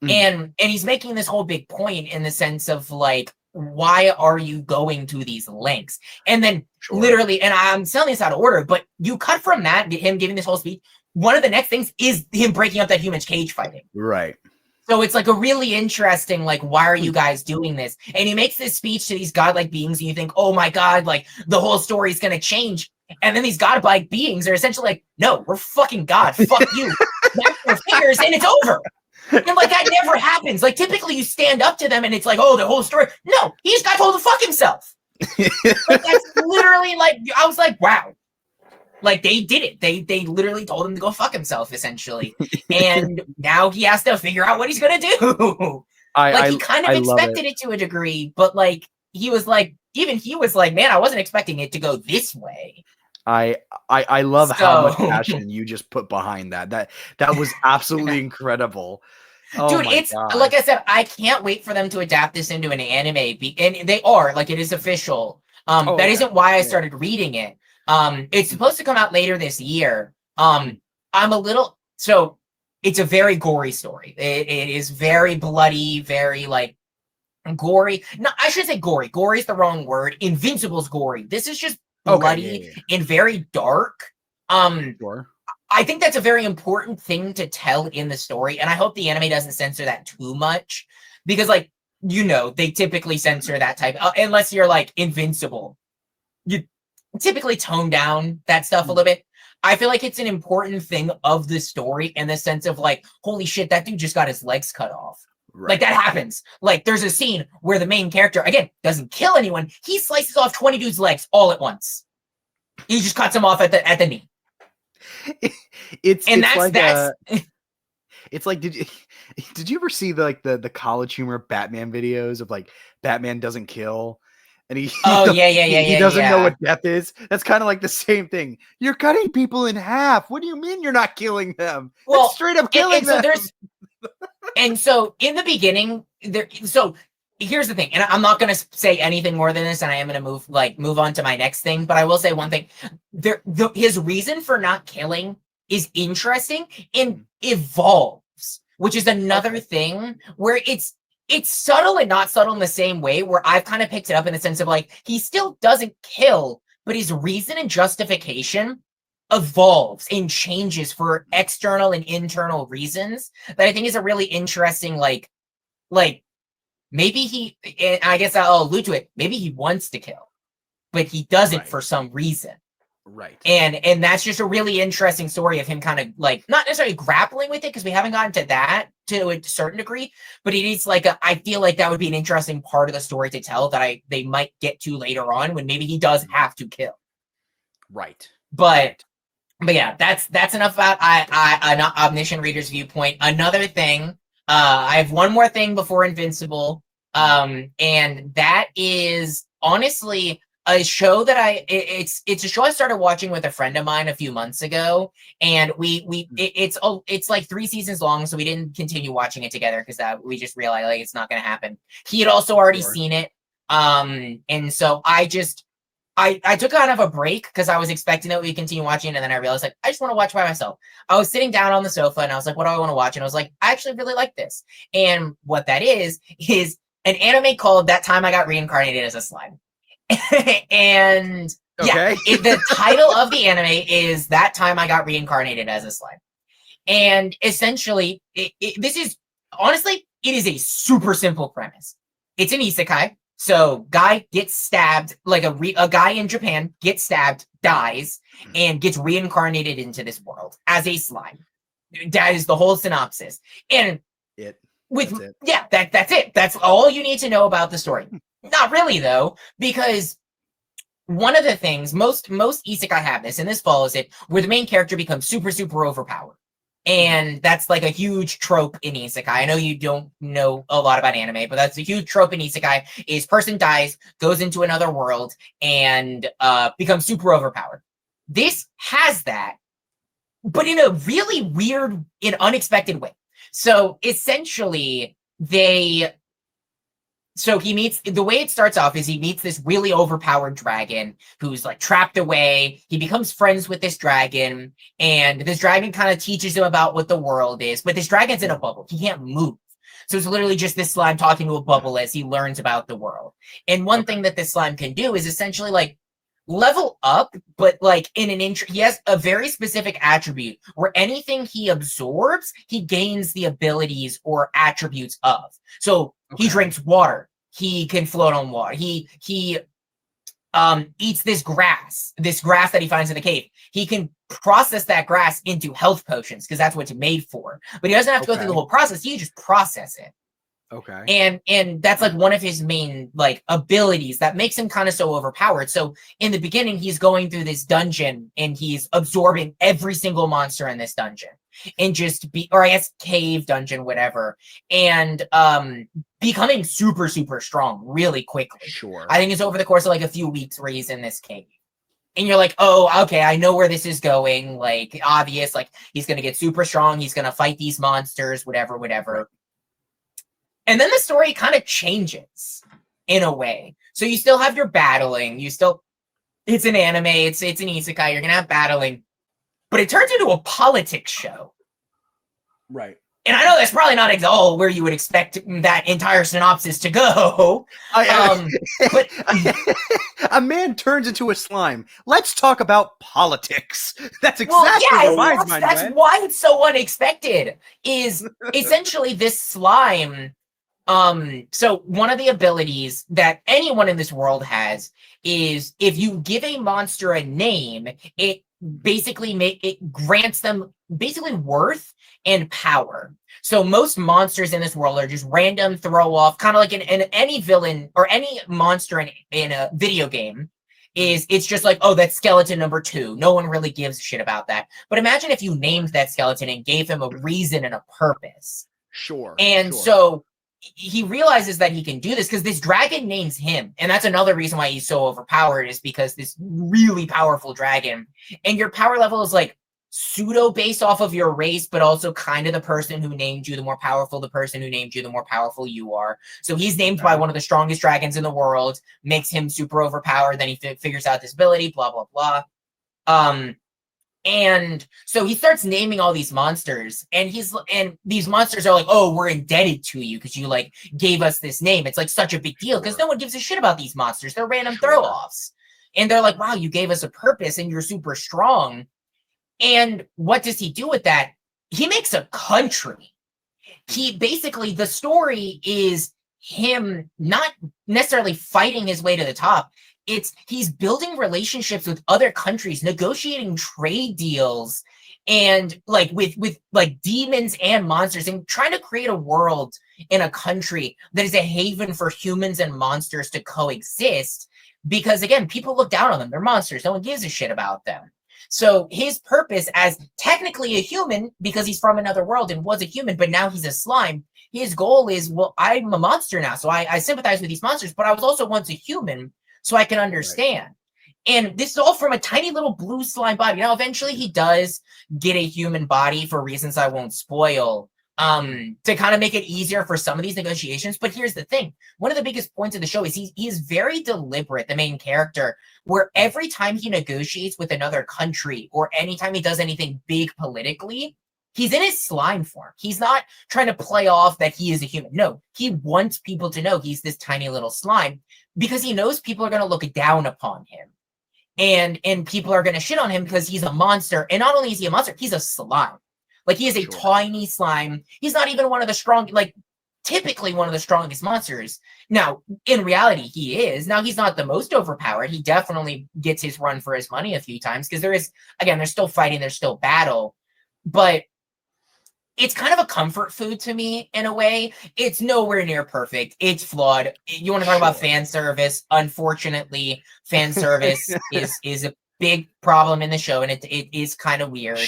And he's making this whole big point in the sense of like, why are you going to these lengths? And then literally, and I'm telling this out of order, but you cut from that, him giving this whole speech, one of the next things is him breaking up that human cage fighting. Right. So it's like a really interesting, like, why are you guys doing this? And he makes this speech to these godlike beings, and you think, oh my God, like, the whole story is going to change. And then these godlike beings are essentially like, no, we're fucking God. Fuck you. Snap your fingers, and it's over. And like, that never happens. Like, typically you stand up to them, and it's like, oh, the whole story. No, he just got told to fuck himself. Like, that's literally like, I was like, wow. Like, they did it. They literally told him to go fuck himself, essentially. And now he has to figure out what he's going to do. He kind of expected it to a degree, but like, he was like, even he was like, man, I wasn't expecting it to go this way. I love how much passion you just put behind that. That was absolutely incredible. Oh, dude, it's God. Like I said, I can't wait for them to adapt this into an anime. And they are, like, it is official. That isn't why I started reading it. It's supposed to come out later this year. So it's a very gory story. It is very bloody, very like gory. No, I shouldn't say gory. Gory is the wrong word. Invincible's gory. This is just bloody and very dark. I think that's a very important thing to tell in the story, and I hope the anime doesn't censor that too much, because, like, you know, they typically censor that type, unless you're like Invincible. You typically tone down that stuff a little bit. I feel like it's an important thing of the story in the sense of like, holy shit, that dude just got his legs cut off. Right. Like, that happens. Like, there's a scene where the main character, again, doesn't kill anyone. He slices off 20 dudes' legs all at once. He just cuts them off at the knee. It's like, did you ever see the college humor Batman videos of like Batman doesn't kill? And he doesn't know what death is. That's kind of like the same thing. You're cutting people in half. What do you mean you're not killing them? Well, that's straight up killing them. And so in the beginning, so here's the thing, and I'm not going to say anything more than this, and I am going to move on to my next thing, but I will say one thing. His reason for not killing is interesting and evolves, which is another thing where it's subtle and not subtle in the same way, where I've kind of picked it up in the sense of like, he still doesn't kill, but his reason and justification evolves and changes for external and internal reasons that I think is a really interesting, like maybe I guess I'll allude to it, maybe he wants to kill, but he doesn't for some reason. Right. And that's just a really interesting story of him kind of like, not necessarily grappling with it, because we haven't gotten to that to a certain degree, but it is like, I feel like that would be an interesting part of the story to tell that they might get to later on when maybe he does have to kill. Right. But yeah, that's enough about an Omniscient Reader's Viewpoint. Another thing, I have one more thing before Invincible, and that is honestly a show that it's a show I started watching with a friend of mine a few months ago, and it's like 3 seasons long, so we didn't continue watching it together because we just realized like it's not going to happen. He had also already seen it, and so I took kind of a break because I was expecting that we'd continue watching, and then I realized like I just want to watch by myself. I was sitting down on the sofa and I was like, what do I want to watch? And I was like, I actually really like this. And what that is an anime called That Time I Got Reincarnated as a Slime. And Okay. yeah, the title of the anime is That Time I Got Reincarnated as a Slime. And essentially, this is, honestly, it is a super simple premise. It's an isekai. So guy gets stabbed, like a guy in Japan gets stabbed, dies, and gets reincarnated into this world as a slime. That is the whole synopsis. And that's it. That's all you need to know about the story. Not really, though, because one of the things most isekai have this, and this follows it, where the main character becomes super, super overpowered. And that's like a huge trope in isekai. I know you don't know a lot about anime, but that's a huge trope in isekai, is person dies, goes into another world, and becomes super overpowered. This has that, but in a really weird and unexpected way. So essentially, he meets, the way it starts off is he meets this really overpowered dragon who's like trapped away. He becomes friends with this dragon, and this dragon kind of teaches him about what the world is. But this dragon's in a bubble. He can't move. So it's literally just this slime talking to a bubble as he learns about the world. And one thing that this slime can do is essentially like level up, but like in an he has a very specific attribute where anything he absorbs, he gains the abilities or attributes of. So he drinks water. He can float on water. He eats this grass that he finds in the cave. He can process that grass into health potions because that's what it's made for. But he doesn't have to go through the whole process. He just process it. Okay. And that's like one of his main like abilities that makes him kind of so overpowered. So in the beginning, he's going through this dungeon and he's absorbing every single monster in this dungeon and or I guess cave, dungeon, whatever, and becoming super, super strong really quickly. Sure. I think it's over the course of like a few weeks where he's in this cave. And you're like, oh, okay, I know where this is going. Like, obvious, like he's gonna get super strong, he's gonna fight these monsters, whatever. Right. And then the story kind of changes in a way. So you still have your battling. It's an anime. It's an isekai. You're going to have battling. But it turns into a politics show. Right. And I know that's probably not all where you would expect that entire synopsis to go. But a man turns into a slime. Let's talk about politics. That's exactly what my mind That's went. why it's so unexpected. Is essentially this slime. So one of the abilities that anyone in this world has is if you give a monster a name, it basically it grants them basically worth and power. So most monsters in this world are just random throw off, kind of like in any villain or any monster in a video game. It's just like, oh, that's skeleton number 2. No one really gives a shit about that. But imagine if you named that skeleton and gave him a reason and a purpose. Sure. And so he realizes that he can do this because this dragon names him. And that's another reason why he's so overpowered, is because this really powerful dragon, and your power level is like pseudo based off of your race, but also kind of the person who named you, the more powerful the person who named you, the more powerful you are. So he's named by one of the strongest dragons in the world, makes him super overpowered. Then he figures out this ability, blah, blah, blah. And so he starts naming all these monsters, and these monsters are like, oh, we're indebted to you because you like gave us this name. It's like such a big deal because no one gives a shit about these monsters. They're random throw-offs. And they're like, wow, you gave us a purpose and you're super strong. And what does he do with that? He makes a country. He basically, the story is him not necessarily fighting his way to the top. He's building relationships with other countries, negotiating trade deals, and like with like demons and monsters, and trying to create a world in a country that is a haven for humans and monsters to coexist. Because again, people look down on them. They're monsters. No one gives a shit about them. So his purpose as technically a human, because he's from another world and was a human, but now he's a slime, his goal is, well, I'm a monster now. So I sympathize with these monsters, but I was also once a human. So I can understand. Right. And this is all from a tiny little blue slime body. Now, eventually he does get a human body for reasons I won't spoil, to kind of make it easier for some of these negotiations. But here's the thing. One of the biggest points of the show is he is very deliberate, the main character, where every time he negotiates with another country or anytime he does anything big politically, he's in his slime form. He's not trying to play off that he is a human. No, he wants people to know he's this tiny little slime because he knows people are going to look down upon him. And people are going to shit on him because he's a monster. And not only is he a monster, he's a slime. Like, he is a tiny slime. He's not even one of the strong, like, typically one of the strongest monsters. Now, in reality, he is. Now, he's not the most overpowered. He definitely gets his run for his money a few times because there is, again, there's still fighting, there's still battle. But it's kind of a comfort food to me in a way. It's nowhere near perfect. It's flawed. You want to talk about fan service? Unfortunately, fan service is a big problem in the show, and it is kind of weird.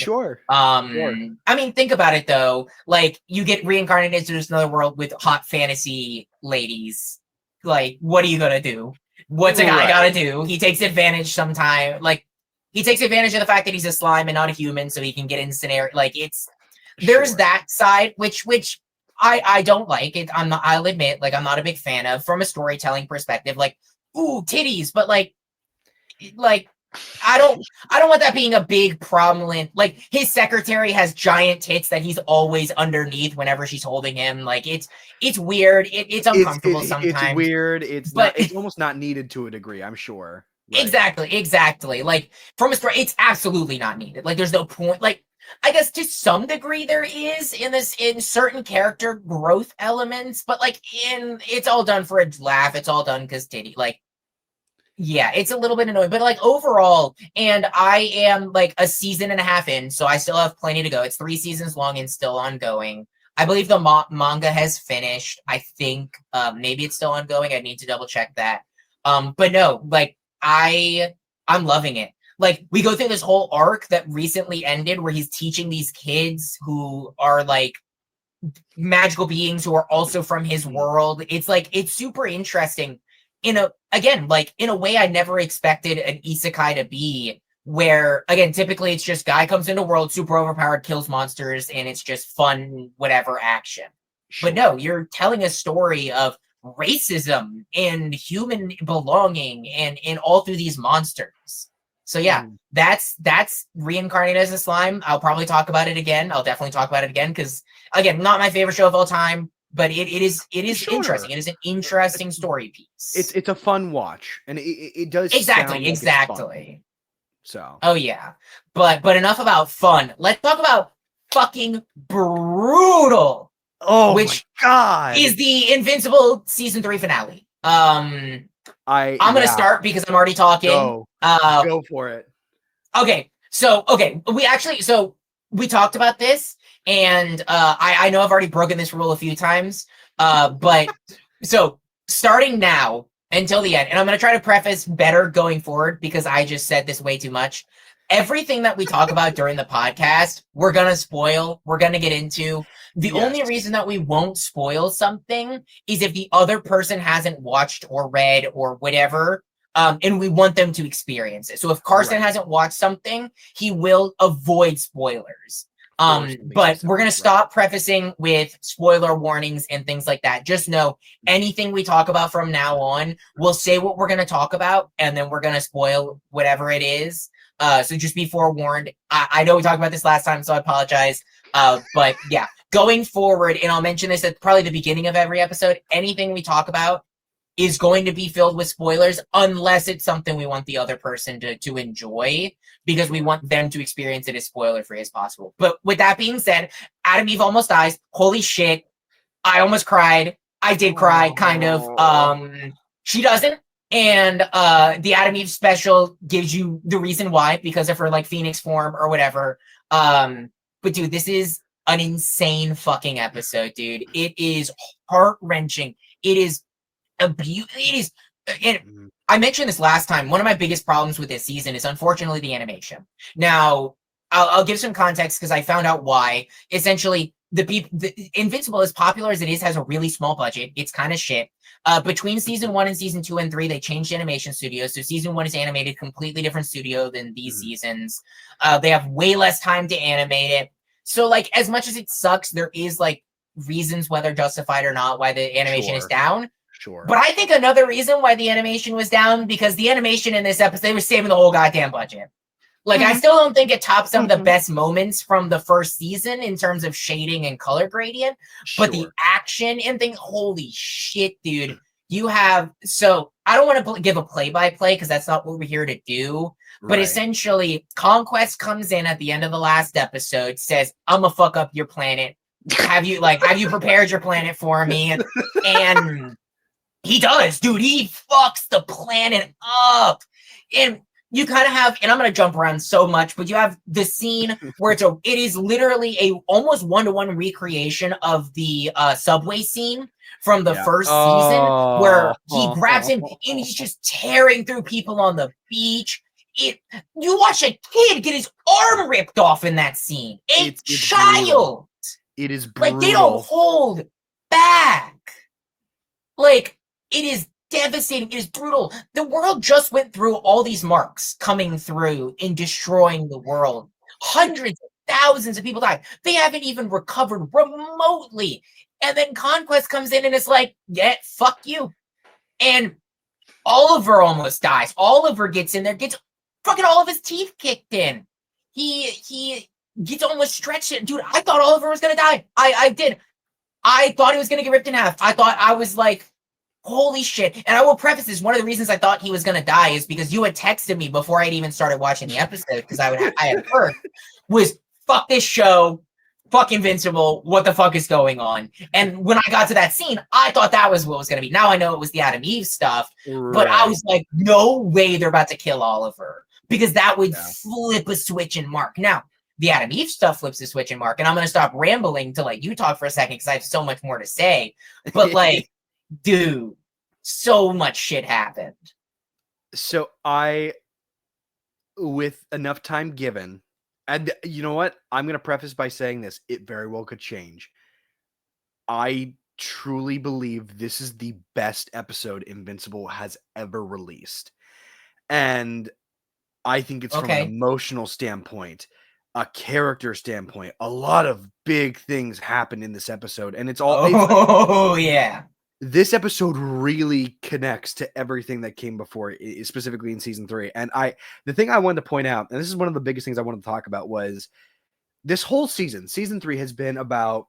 I mean, think about it though. Like, you get reincarnated to this another world with hot fantasy ladies. Like, what are you gonna do? What's a guy gotta do? He takes advantage sometime. Like, he takes advantage of the fact that he's a slime and not a human, so he can get in scenario. Like, it's there's that side which I don't like it. I'll admit, like, I'm not a big fan of from a storytelling perspective. Like, ooh, titties, but like I don't want that being a big problem. Like, his secretary has giant tits that he's always underneath whenever she's holding him. Like, it's weird. It's uncomfortable sometimes. It's weird. It's almost not needed to a degree, I'm sure. Right. Exactly. Like, from a story, it's absolutely not needed. Like, there's no point. Like, I guess to some degree there is in certain character growth elements, but like it's all done for a laugh. It's all done because titty. Like, yeah, it's a little bit annoying, but like overall, and I am like a season and a half in, so I still have plenty to go. It's 3 seasons long and still ongoing. I believe the manga has finished. I think maybe it's still ongoing. I need to double check that. But no, like I'm loving it. Like, we go through this whole arc that recently ended where he's teaching these kids who are like magical beings who are also from his world. It's like, it's super interesting in a way I never expected an isekai to be, where again, typically it's just guy comes into world, super overpowered, kills monsters, and it's just fun, whatever action. But no, you're telling a story of racism and human belonging and all through these monsters. So yeah, that's Reincarnated as a Slime. I'll probably talk about it again. I'll definitely talk about it again because, again, not my favorite show of all time, but it is interesting. It is an interesting story piece. It's a fun watch, and it does exactly. So oh yeah, but enough about fun. Let's talk about fucking brutal. Oh, which my God is the Invincible season 3 finale. I'm gonna start because I'm already talking. Go for it. Okay, we talked about this, and I know I've already broken this rule a few times. But so starting now until the end, and I'm gonna try to preface better going forward because I just said this way too much. Everything that we talk about during the podcast, we're gonna spoil. We're gonna get into. The only reason that we won't spoil something is if the other person hasn't watched or read or whatever, and we want them to experience it. So if Carson hasn't watched something, he will avoid spoilers. But we're going to stop prefacing with spoiler warnings and things like that. Just know anything we talk about from now on, we'll say what we're going to talk about, and then we're going to spoil whatever it is. So just be forewarned. I know we talked about this last time, so I apologize. But yeah, going forward, and I'll mention this at probably the beginning of every episode, anything we talk about is going to be filled with spoilers unless it's something we want the other person to enjoy, because we want them to experience it as spoiler-free as possible. But with that being said, Adam Eve almost dies. Holy shit. I almost cried. I did cry, kind of. She doesn't. And the Adam Eve special gives you the reason why, because of her like Phoenix form or whatever. But dude, this is an insane fucking episode, dude. It is heart-wrenching. It is a beauty. It is. And I mentioned this last time. One of my biggest problems with this season is unfortunately the animation. Now, I'll give some context because I found out why. Essentially, the Invincible, as popular as it is, has a really small budget. It's kind of shit. Between season 1 and season 2 and 3, they changed animation studios. So season 1 is animated completely different studio than these seasons. They have way less time to animate it. So, like, as much as it sucks, there is like reasons, whether justified or not, why the animation is down. Sure. But I think another reason why the animation was down, because the animation in this episode, they were saving the whole goddamn budget. Like, I still don't think it tops some of the best moments from the first season in terms of shading and color gradient, but the action and thing, holy shit, dude. You have, so I don't want to give a play-by-play because that's not what we're here to do, but essentially, Conquest comes in at the end of the last episode, says, I'm gonna fuck up your planet. Have you prepared your planet for me? And he does, dude. He fucks the planet up. And you kind of have, and I'm going to jump around so much, but you have the scene where it is literally a almost one-to-one recreation of the subway scene from the first season, where he grabs him and he's just tearing through people on the beach. You watch a kid get his arm ripped off in that scene. It's child. Brutal. It is brutal. Like, they don't hold back. Like, it is devastating. It is brutal. The world just went through all these marks coming through and destroying the world. Hundreds of thousands of people died. They haven't even recovered remotely. And then Conquest comes in and it's like, yeah, fuck you. And Oliver almost dies. Oliver gets in there, gets fucking all of his teeth kicked in. He gets almost stretched. Dude, I thought Oliver was going to die. I did. I thought he was going to get ripped in half. I was like, holy shit. And I will preface this, one of the reasons I thought he was going to die is because you had texted me before I'd even started watching the episode, because I had heard, was fuck this show, fuck Invincible, what the fuck is going on? And when I got to that scene, I thought that was what was going to be. Now I know it was the Adam Eve stuff, but I was like, no way they're about to kill Oliver, because that would flip a switch in Mark. Now, the Adam Eve stuff flips the switch in Mark, and I'm going to stop rambling to let you talk for a second because I have so much more to say. But like, dude, so much shit happened. So with enough time given, and you know what? I'm going to preface by saying this. It very well could change. I truly believe this is the best episode Invincible has ever released. And I think it's from an emotional standpoint, a character standpoint. A lot of big things happen in this episode. And it's all... yeah. This episode really connects to everything that came before, specifically in season 3. And the thing I wanted to point out, and this is one of the biggest things I wanted to talk about, was this whole season 3 has been about,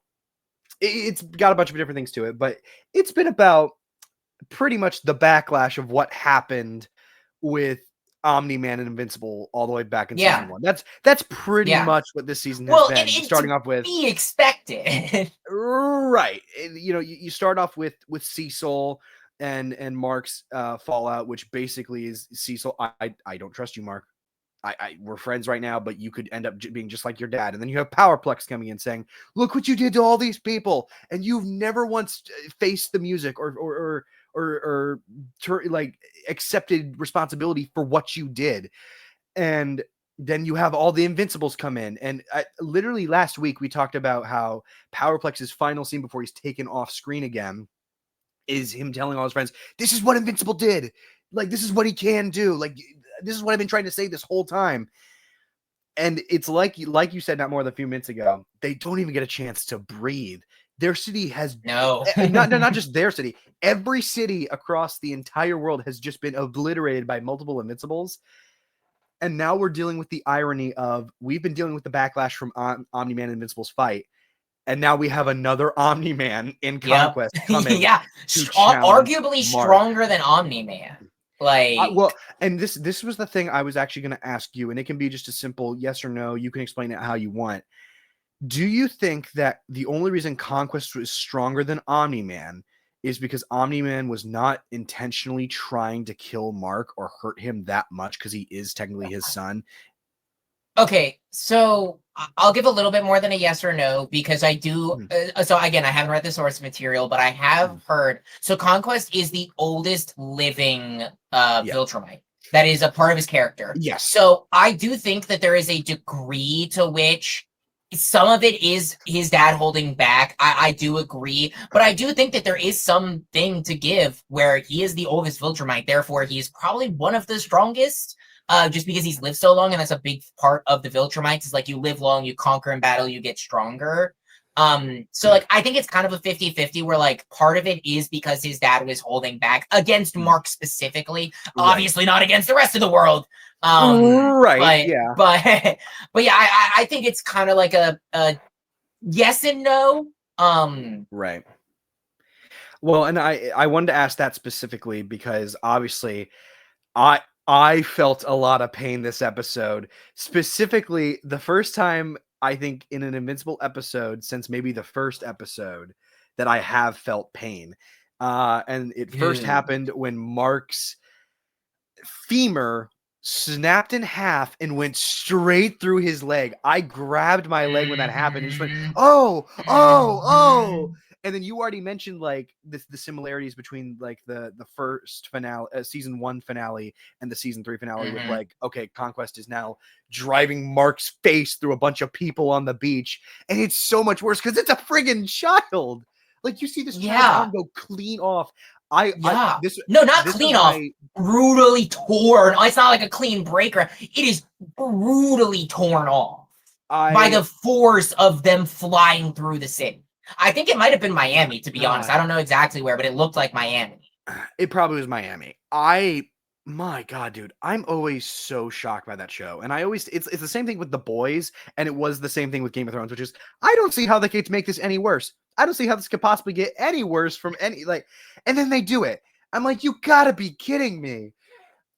it's got a bunch of different things to it, but it's been about pretty much the backlash of what happened with Omni-Man and Invincible all the way back in season 1. That's pretty much what this season has been. Starting off with, be expected. Right. You know, you start off with Cecil and Mark's fallout, which basically is Cecil, I don't trust you, Mark. We're friends right now, but you could end up being just like your dad. And then you have Powerplex coming in saying, look what you did to all these people, and you've never once faced the music or like accepted responsibility for what you did. And then you have all the Invincibles come in. And literally last week, we talked about how Powerplex's final scene before he's taken off screen again is him telling all his friends, this is what Invincible did. Like, this is what he can do. Like, this is what I've been trying to say this whole time. And it's like you said not more than a few minutes ago, they don't even get a chance to breathe. Their city has not just their city. Every city across the entire world has just been obliterated by multiple Invincibles. And now we're dealing with the irony of, we've been dealing with the backlash from Omni-Man and Invincible's fight. And now we have another Omni-Man in Conquest coming. Arguably stronger than Omni-Man. Like, and this was the thing I was actually going to ask you, and it can be just a simple yes or no. You can explain it how you want. Do you think that the only reason Conquest was stronger than Omni-Man is because Omni-Man was not intentionally trying to kill Mark or hurt him that much because he is technically his son? Okay, so I'll give a little bit more than a yes or no, because I do. So again, I haven't read the source material, but I have heard. So Conquest is the oldest living Viltrumite. That is a part of his character. Yes. So I do think that there is a degree to which some of it is his dad holding back. I do agree, but I do think that there is something to give where he is the oldest Viltrumite. Therefore, he is probably one of the strongest. Just because he's lived so long, and that's a big part of the Viltrumites, is like, you live long, you conquer in battle, you get stronger. So like I think it's kind of a 50-50 where like part of it is because his dad was holding back against Mark specifically, obviously not against the rest of the world. Right. Yeah. But yeah, I think it's kind of like a yes and no. Right. Well, and I wanted to ask that specifically because obviously I felt a lot of pain this episode. Specifically, the first time I think in an Invincible episode since maybe the first episode that I have felt pain. And it first happened when Mark's femur snapped in half and went straight through his leg. I grabbed my leg when that happened and just went, oh. And then you already mentioned like the similarities between like the first finale, season 1 finale and the season 3 finale with like, okay, Conquest is now driving Mark's face through a bunch of people on the beach. And it's so much worse because it's a friggin' child. Like you see this child's arm go clean off. Not clean off, brutally torn. It's not like a clean breaker. It is brutally torn off by the force of them flying through the city. I think it might have been Miami, to be honest. I don't know exactly where, but it looked like Miami. It probably was Miami. My God, dude, I'm always so shocked by that show. And it's the same thing with The Boys, and it was the same thing with Game of Thrones, which is, I don't see how they could make this any worse. I don't see how this could possibly get any worse from any, like, and then they do it. I'm like, you gotta be kidding me.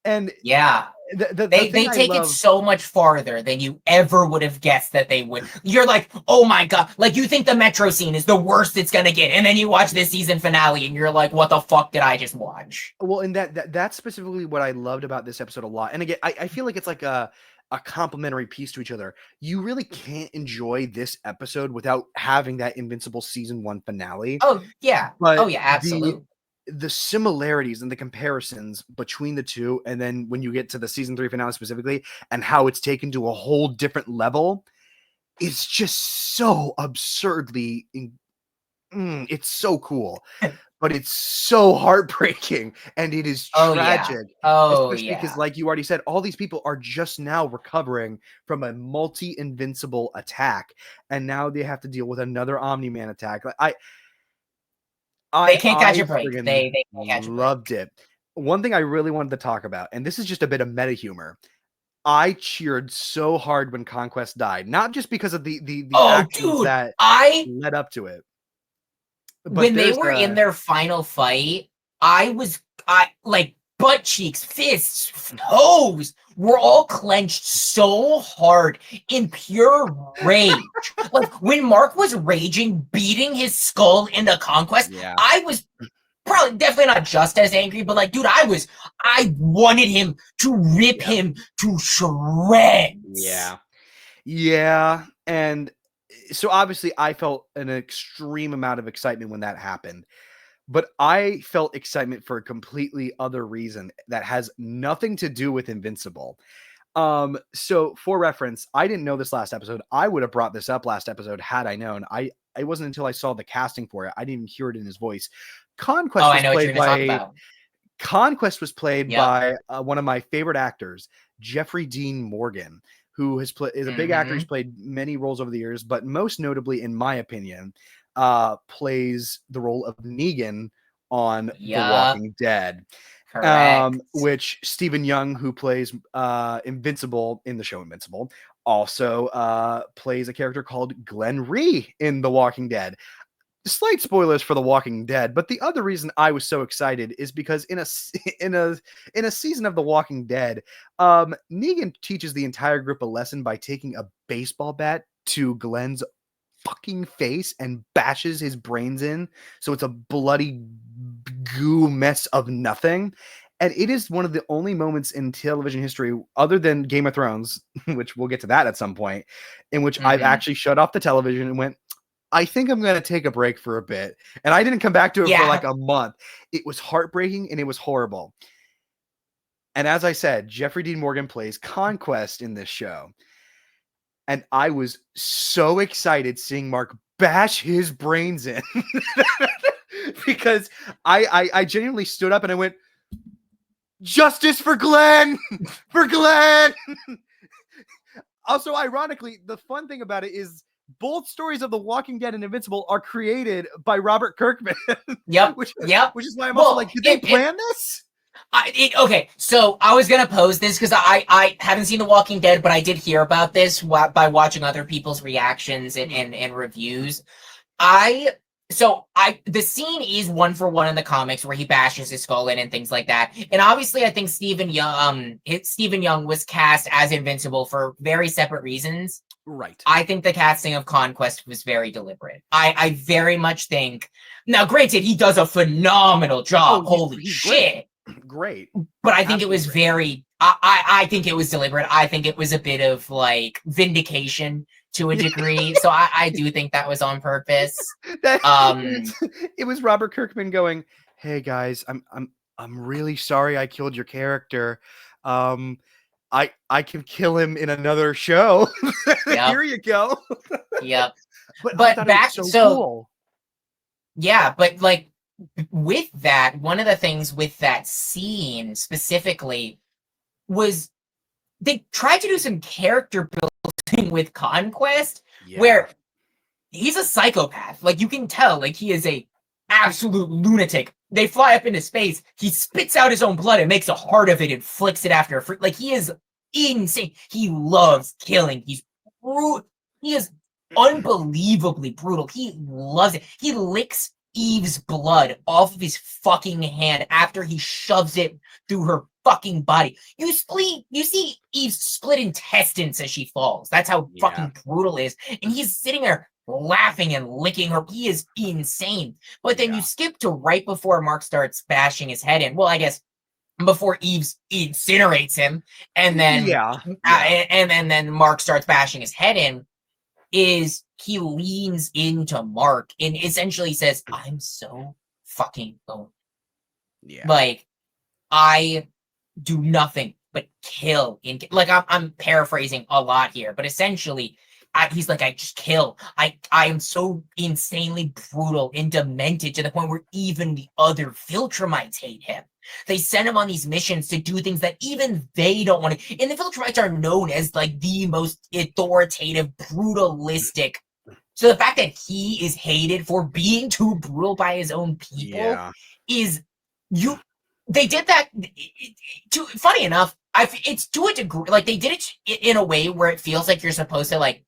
And yeah, they take it so much farther than you ever would have guessed that they would. You're like, oh my God, like you think the metro scene is the worst it's gonna get, and then you watch this season finale and you're like, what the fuck did I just watch? Well, and that's specifically what I loved about this episode a lot. And again, I feel like it's like a complementary piece to each other. You really can't enjoy this episode without having that Invincible season 1 finale. Oh yeah, but absolutely. The similarities and the comparisons between the two, and then when you get to the season 3 finale specifically, and how it's taken to a whole different level, it's just so absurdly. It's so cool. But it's so heartbreaking and it is tragic. Especially because, like you already said, all these people are just now recovering from a multi-invincible attack, and now they have to deal with another Omni-Man attack. They can't catch a break. They can't catch a break. Loved it. One thing I really wanted to talk about, and this is just a bit of meta humor. I cheered so hard when Conquest died, not just because of the actions that led up to it. But when they were in their final fight, I like butt cheeks, fists, toes were all clenched so hard in pure rage. Like when Mark was raging, beating his skull into Conquest, I was definitely not just as angry, but like, dude, I wanted him to rip him to shreds. Yeah. And so obviously I felt an extreme amount of excitement when that happened, but I felt excitement for a completely other reason that has nothing to do with Invincible. So for reference, I didn't know this last episode. I would have brought this up last episode had I known. It wasn't until I saw the casting for it. I didn't even hear it in his voice. Conquest was played by one of my favorite actors, Jeffrey Dean Morgan, who is a big actor. He's played many roles over the years, but most notably, in my opinion, plays the role of Negan on The Walking Dead. Which Stephen Young, who plays Invincible in the show Invincible, also plays a character called Glenn Rhee in The Walking Dead. Slight spoilers for The Walking Dead, but the other reason I was so excited is because in a season of The Walking Dead, Negan teaches the entire group a lesson by taking a baseball bat to Glenn's fucking face and bashes his brains in, so it's a bloody goo mess of nothing. And it is one of the only moments in television history, other than Game of Thrones, which we'll get to that at some point, in which I've actually shut off the television and went, I think I'm going to take a break for a bit. And I didn't come back to it for like a month. It was heartbreaking and it was horrible. And as I said, Jeffrey Dean Morgan plays Conquest in this show. And I was so excited seeing Mark bash his brains in because I genuinely stood up and I went, justice for Glenn, for Glenn. Also, ironically, the fun thing about it is both stories of The Walking Dead and Invincible are created by Robert Kirkman. Yep. which Yep. is why I'm also like, did they plan this? Okay, so I was gonna pose this because I haven't seen The Walking Dead, but I did hear about this by watching other people's reactions and reviews. The scene is one for one in the comics where he bashes his skull in and things like that. And obviously I think Stephen Young was cast as Invincible for very separate reasons. Right. I think the casting of Conquest was very deliberate. I very much think, now granted, he does a phenomenal job. Holy shit. Great. But I think it was very I think it was deliberate. I think it was a bit of like vindication to a degree. So I do think that was on purpose. It was Robert Kirkman going, "Hey guys, I'm really sorry I killed your character. I can kill him in another show. Yep. Here you go." Yep. But back so cool. Yeah, but like with that, one of the things with that scene specifically was they tried to do some character building with Conquest, where he's a psychopath. Like you can tell, like he is a absolute lunatic. They fly up into space. He spits out his own blood and makes a heart of it and flicks it after a freak. Like he is insane. He loves killing. He is unbelievably brutal. He loves it. He licks Eve's blood off of his fucking hand after he shoves it through her fucking body. You see Eve's split intestines as she falls. That's how fucking brutal it is. And he's sitting there laughing and licking her. He is insane. But then you skip to right before Mark starts bashing his head in. Well, I guess before Eve incinerates him, and then and then Mark starts bashing his head in. Is he leans into Mark and essentially says, "I'm so fucking lonely. Like, I do nothing but kill." Like, I'm paraphrasing a lot here, but essentially, he's like, "I just kill. I am so insanely brutal and demented to the point where even the other Viltrumites hate him. They send him on these missions to do things that even they don't want to." And the Viltrumites are known as like the most authoritative, brutalistic. So the fact that he is hated for being too brutal by his own people is they did that funny enough, it's to a degree, like they did it in a way where it feels like you're supposed to like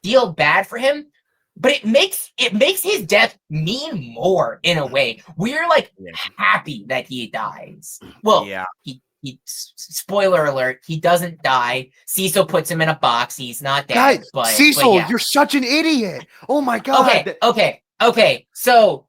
feel bad for him, but it makes his death mean more in a way. We're like happy that he dies. Well, he spoiler alert, he doesn't die. Cecil puts him in a box. He's not dead. Guys, Cecil, you're such an idiot. Oh my god. Okay. So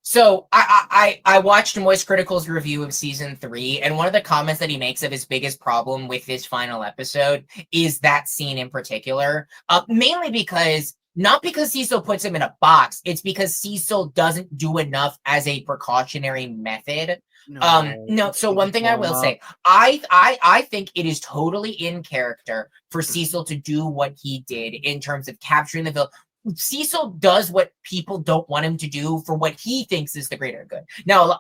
I watched Moist Critical's review of season 3, and one of the comments that he makes of his biggest problem with this final episode is that scene in particular. Mainly because not because Cecil puts him in a box, it's because Cecil doesn't do enough as a precautionary method. No. So one thing I will say, I think it is totally in character for Cecil to do what he did in terms of capturing the villain. Cecil does what people don't want him to do for what he thinks is the greater good. Now,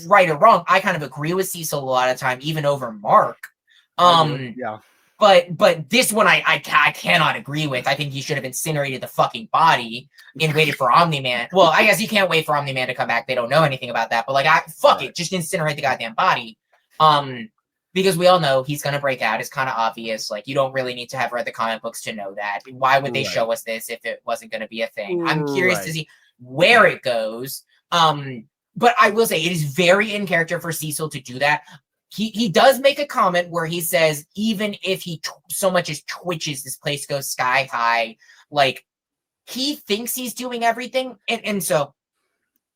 right or wrong, I kind of agree with Cecil a lot of time, even over Mark. But this one I cannot agree with. I think he should have incinerated the fucking body and waited for Omni-Man. Well, I guess you can't wait for Omni-Man to come back. They don't know anything about that. But like, fuck it, just incinerate the goddamn body. Because we all know he's gonna break out. It's kind of obvious. Like, you don't really need to have read the comic books to know that. Why would they show us this if it wasn't gonna be a thing? I'm curious to see where it goes. But I will say it is very in character for Cecil to do that. He does make a comment where he says, even if he so much as twitches, this place goes sky high. Like, he thinks he's doing everything. And so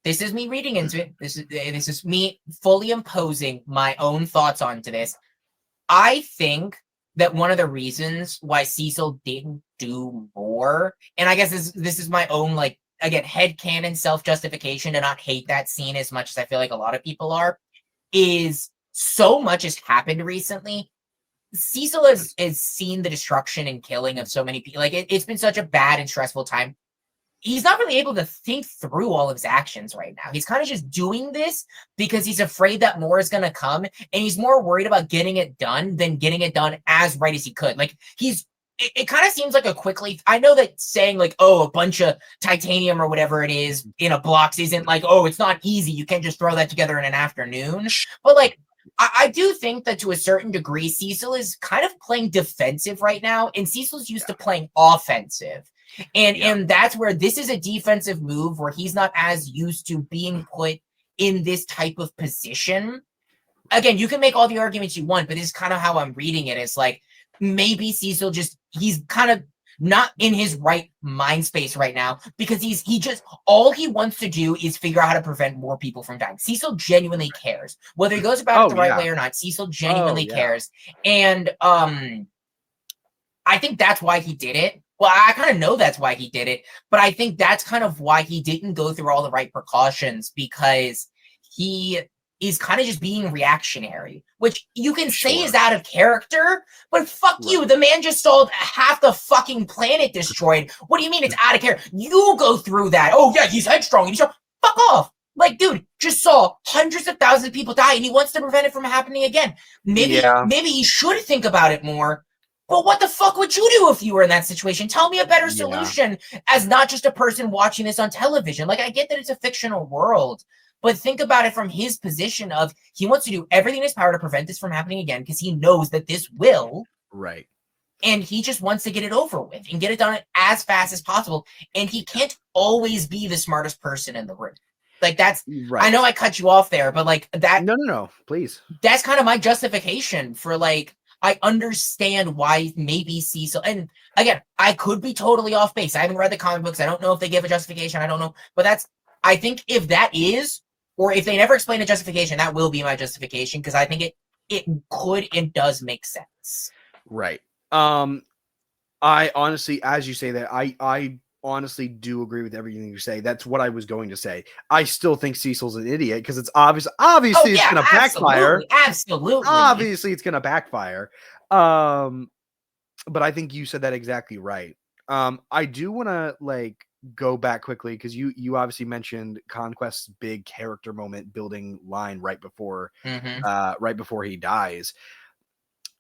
this is me reading into it. This is me fully imposing my own thoughts onto this. I think that one of the reasons why Cecil didn't do more, and I guess this is my own, like, again, headcanon self-justification to not hate that scene as much as I feel like a lot of people are, is so much has happened recently. Cecil has seen the destruction and killing of so many people. Like, it's been such a bad and stressful time. He's not really able to think through all of his actions right now. He's kind of just doing this because he's afraid that more is going to come, and he's more worried about getting it done than getting it done as right as he could. Like, he's it kind of seems like a quickly. I know that saying like, oh, a bunch of titanium or whatever it is in a box isn't like, oh, it's not easy. You can't just throw that together in an afternoon. But like, I do think that to a certain degree, Cecil is kind of playing defensive right now, and Cecil's used to playing offensive. And that's where this is a defensive move where he's not as used to being put in this type of position. Again, you can make all the arguments you want, but this is kind of how I'm reading it. It's like maybe Cecil he's kind of not in his right mind space right now because he just all he wants to do is figure out how to prevent more people from dying. Cecil genuinely cares. Whether he goes about it the right way or not, Cecil genuinely cares. And I think that's why he did it. Well, I kind of know that's why he did it, but I think that's kind of why he didn't go through all the right precautions because he is kind of just being reactionary, which you can say is out of character, but fuck you. The man just saw half the fucking planet destroyed. What do you mean it's out of character? You go through that. Oh, yeah, he's headstrong. Fuck off. Like, dude, just saw hundreds of thousands of people die, and he wants to prevent it from happening again. Maybe he should think about it more. But what the fuck would you do if you were in that situation? Tell me a better solution as not just a person watching this on television. Like, I get that it's a fictional world, but think about it from his position of he wants to do everything in his power to prevent this from happening again because he knows that this will. Right. And he just wants to get it over with and get it done as fast as possible. And he can't always be the smartest person in the room. Like, that's right. I know I cut you off there, but like that. No, please. That's kind of my justification for like, I understand why maybe Cecil, and again, I could be totally off base. I haven't read the comic books. I don't know if they give a justification. I don't know. But I think if that is, or if they never explain a justification, that will be my justification because I think it could and does make sense. Right. I honestly, as you say that, I honestly do agree with everything you say. That's what I was going to say. I still think Cecil's an idiot because it's obviously it's going to backfire. Absolutely. Obviously it's going to backfire. But I think you said that exactly right. I do want to like go back quickly because you obviously mentioned Conquest's big character moment building line right before he dies.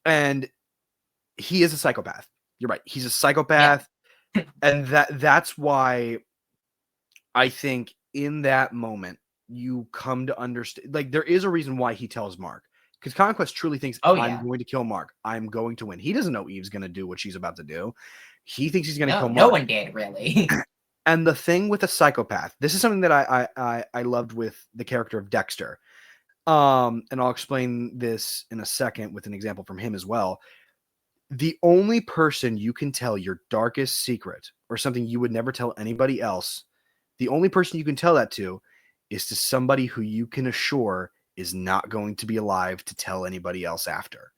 And he is a psychopath. You're right. He's a psychopath. Yeah. And that's why I think in that moment you come to understand, like, there is a reason why he tells Mark, because Conquest truly thinks I'm going to kill Mark. I'm going to win. He doesn't know Eve's going to do what she's about to do. He thinks he's going to kill Mark. No one did, really. And the thing with a psychopath, this is something that I loved with the character of Dexter. And I'll explain this in a second with an example from him as well. The only person you can tell your darkest secret or something you would never tell anybody else, the only person you can tell that to is to somebody who you can assure is not going to be alive to tell anybody else after.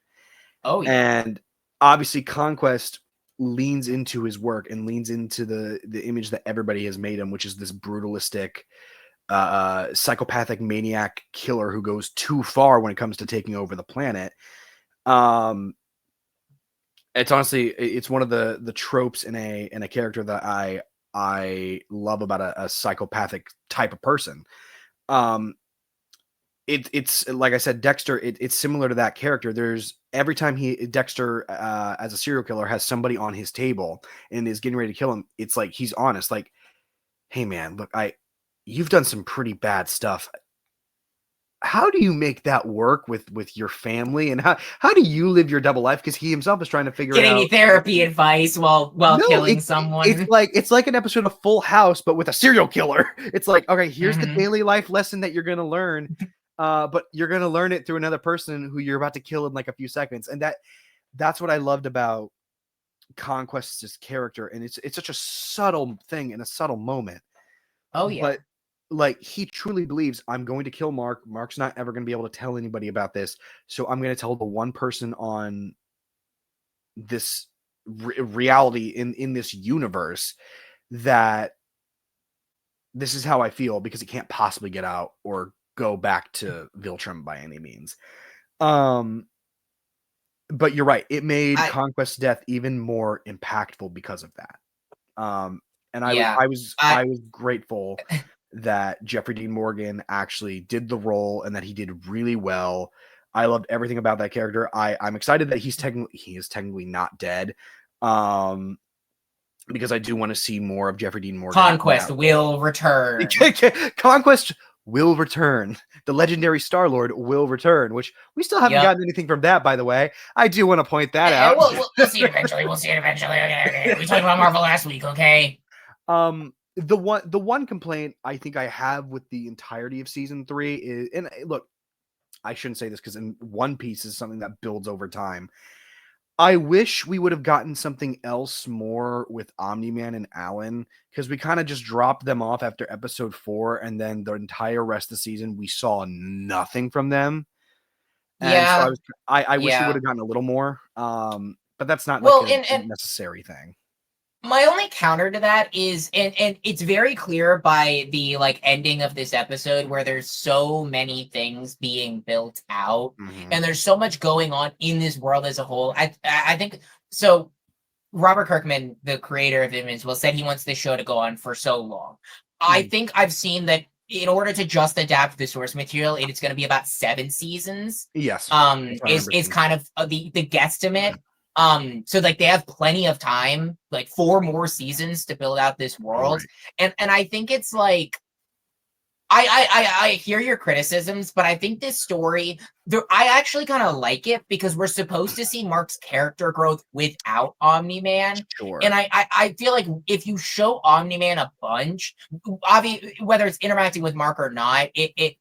Oh, yeah. And obviously Conquest leans into his work and leans into the image that everybody has made him, which is this brutalistic, psychopathic maniac killer who goes too far when it comes to taking over the planet. It's honestly, it's one of the tropes in a character that I love about a psychopathic type of person. It's like I said, Dexter, it's similar to that character. There's every time Dexter as a serial killer has somebody on his table and is getting ready to kill him, it's like he's honest, like, hey man, look, you've done some pretty bad stuff. How do you make that work with your family, and how do you live your double life? Because he himself is trying to figure getting out therapy advice while killing someone. It's like an episode of Full House, but with a serial killer. It's like, okay, here's the daily life lesson that you're gonna learn, but you're gonna learn it through another person who you're about to kill in like a few seconds, and that's what I loved about Conquest's character, and it's such a subtle thing in a subtle moment. Oh yeah, but like he truly believes I'm going to kill Mark. Mark's not ever going to be able to tell anybody about this. So I'm going to tell the one person on this reality in this universe that this is how I feel, because it can't possibly get out or go back to Viltrum by any means. But you're right. It made Conquest's death even more impactful because of that. And I was grateful that Jeffrey Dean Morgan actually did the role and that he did really well. I loved everything about that character. I'm excited that he is technically not dead. Because I do want to see more of Jeffrey Dean Morgan. Conquest will return. Conquest will return. The legendary Star-Lord will return, which we still haven't gotten anything from that, by the way. I do want to point that out. We'll see it eventually. Okay. We talked about Marvel last week, okay? The one complaint I think I have with the entirety of season 3 is, and look, I shouldn't say this because in One Piece is something that builds over time. I wish we would have gotten something else more with Omni-Man and Alan, because we kind of just dropped them off after episode 4, and then the entire rest of the season we saw nothing from them. And so I wish we would have gotten a little more. But that's not a necessary thing. My only counter to that is, and it's very clear by the ending of this episode where there's so many things being built out, and there's so much going on in this world as a whole. I think so. Robert Kirkman, the creator of Invincible, said he wants this show to go on for so long. I think I've seen that in order to just adapt the source material, it's going to be about 7 seasons. Yes, is kind of the guesstimate. So they have plenty of time, 4 more seasons to build out this world. Right. And I think it's I hear your criticisms, but I think this story, I actually kind of like it because we're supposed to see Mark's character growth without Omni-Man. Sure. And I feel like if you show Omni-Man a bunch, obviously, whether it's interacting with Mark or not, it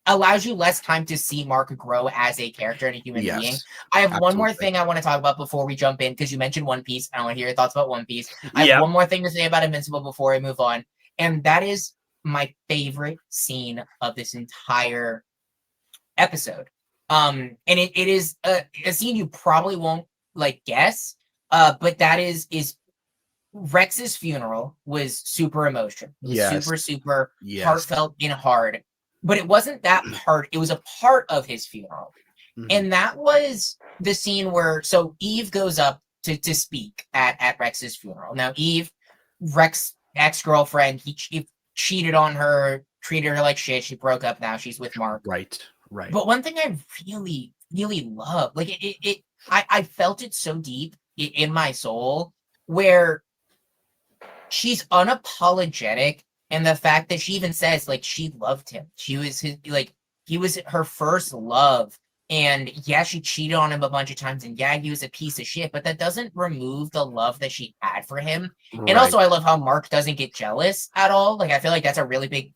allows you less time to see Mark grow as a character and a human being. I have one more thing I want to talk about before we jump in, because you mentioned One Piece. I want to hear your thoughts about One Piece. I have one more thing to say about Invincible before I move on, and that is my favorite scene of this entire episode. And it is a scene you probably won't guess, but that is Rex's funeral was super emotional. It was super heartfelt and hard. But it wasn't that part. It was a part of his funeral. And that was the scene where, so Eve goes up to speak at Rex's funeral. Now, Eve, Rex's ex-girlfriend, he cheated on her, treated her like shit. She broke up. Now she's with Mark. Right. But one thing I really, really love, I felt it so deep in my soul, where she's unapologetic. And the fact that she even says, she loved him. She was his, he was her first love. And yeah, she cheated on him a bunch of times. And yeah, he was a piece of shit. But that doesn't remove the love that she had for him. Right. And also, I love how Mark doesn't get jealous at all. I feel like that's a really big,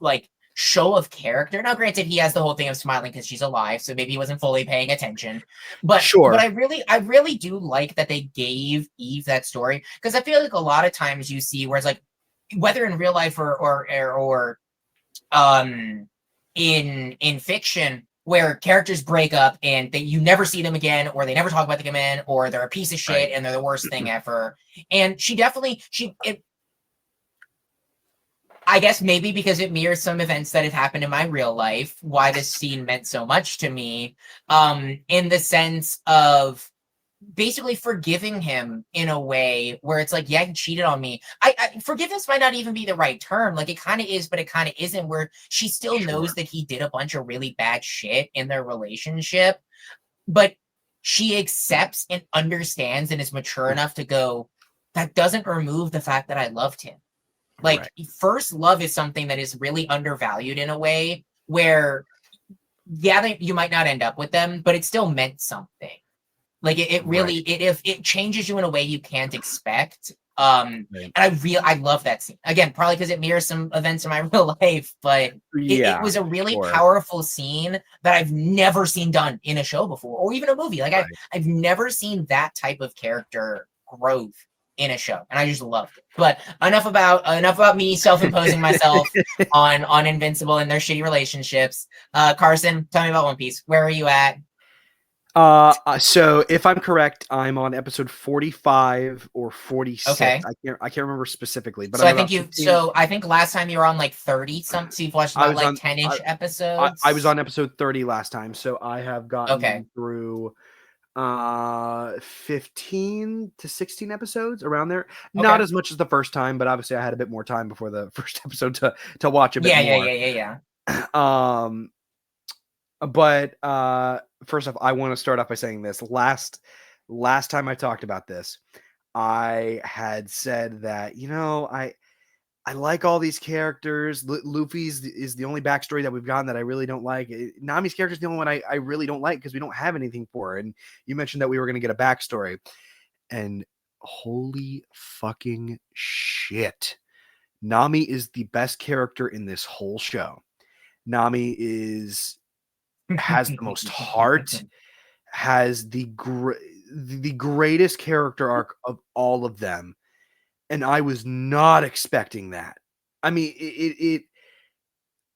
show of character. Now, granted, he has the whole thing of smiling because she's alive. So maybe he wasn't fully paying attention. But sure. But I really do like that they gave Eve that story. Because I feel like a lot of times you see where it's whether in real life or in fiction, where characters break up and you never see them again, or they never talk about them again, or they're a piece of shit and they're the worst thing ever. And I guess maybe because it mirrors some events that have happened in my real life, why this scene meant so much to me, in the sense of basically forgiving him in a way where it's yeah, he cheated on me. Forgiveness might not even be the right term. It kind of is, but it kind of isn't, where she still knows that he did a bunch of really bad shit in their relationship, but she accepts and understands and is mature enough to go, that doesn't remove the fact that I loved him. First love is something that is really undervalued in a way where, yeah, you might not end up with them, but it still meant something. It really, it changes you in a way you can't expect. And I love that scene. Again, probably because it mirrors some events in my real life, but it was a really powerful scene that I've never seen done in a show before, or even a movie. I've never seen that type of character growth in a show, and I just loved it. But enough about me self-imposing myself on Invincible and their shitty relationships. Carson, tell me about One Piece. Where are you at? So if I'm correct, I'm on episode 45 or 46. Okay. I can't remember specifically, but so I think last time you were on 30 something. So you've watched about 10-ish episodes. I was on episode 30 last time, so I have gotten through 15 to 16 episodes around there. Not as much as the first time, but obviously I had a bit more time before the first episode to watch a bit more. Yeah. But first off, I want to start off by saying this. Last time I talked about this, I had said that, I like all these characters. Luffy's is the only backstory that we've gotten that I really don't like. Nami's character is the only one I really don't like because we don't have anything for her. And you mentioned that we were going to get a backstory. And holy fucking shit. Nami is the best character in this whole show. Nami has the most heart, has the greatest character arc of all of them. And I was not expecting that. I mean,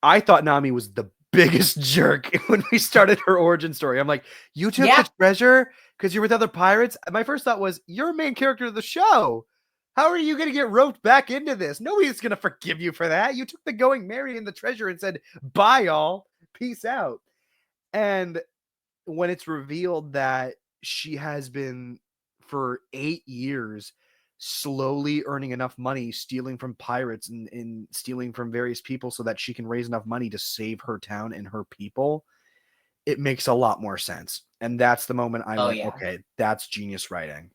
I thought Nami was the biggest jerk when we started her origin story. I'm like, you took the treasure because you're with other pirates? My first thought was, you're a main character of the show. How are you going to get roped back into this? Nobody's going to forgive you for that. You took the going merry and the treasure and said, bye, y'all. Peace out. And when it's revealed that she has been, for 8 years, slowly earning enough money, stealing from pirates and stealing from various people so that she can raise enough money to save her town and her people, it makes a lot more sense. And that's the moment I went, okay, that's genius writing.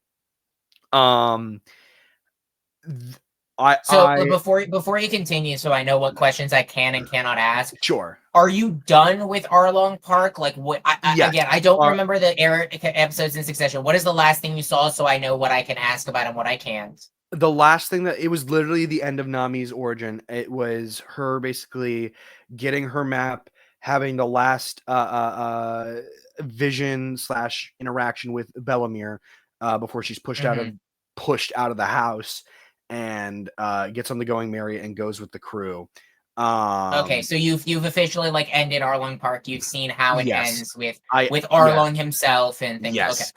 Before you continue, so I know what questions I can and cannot ask. Sure. Are you done with Arlong Park? Like, what? Yes. Again, I don't remember the episodes in succession. What is the last thing you saw, so I know what I can ask about and what I can't? The last thing it was literally the end of Nami's origin. It was her basically getting her map, having the last vision / interaction with Bellamere before she's pushed out of the house, and gets on the going merry and goes with the crew. Okay, so you've officially like ended Arlong Park. You've seen how it ends with Arlong himself and things. Yes.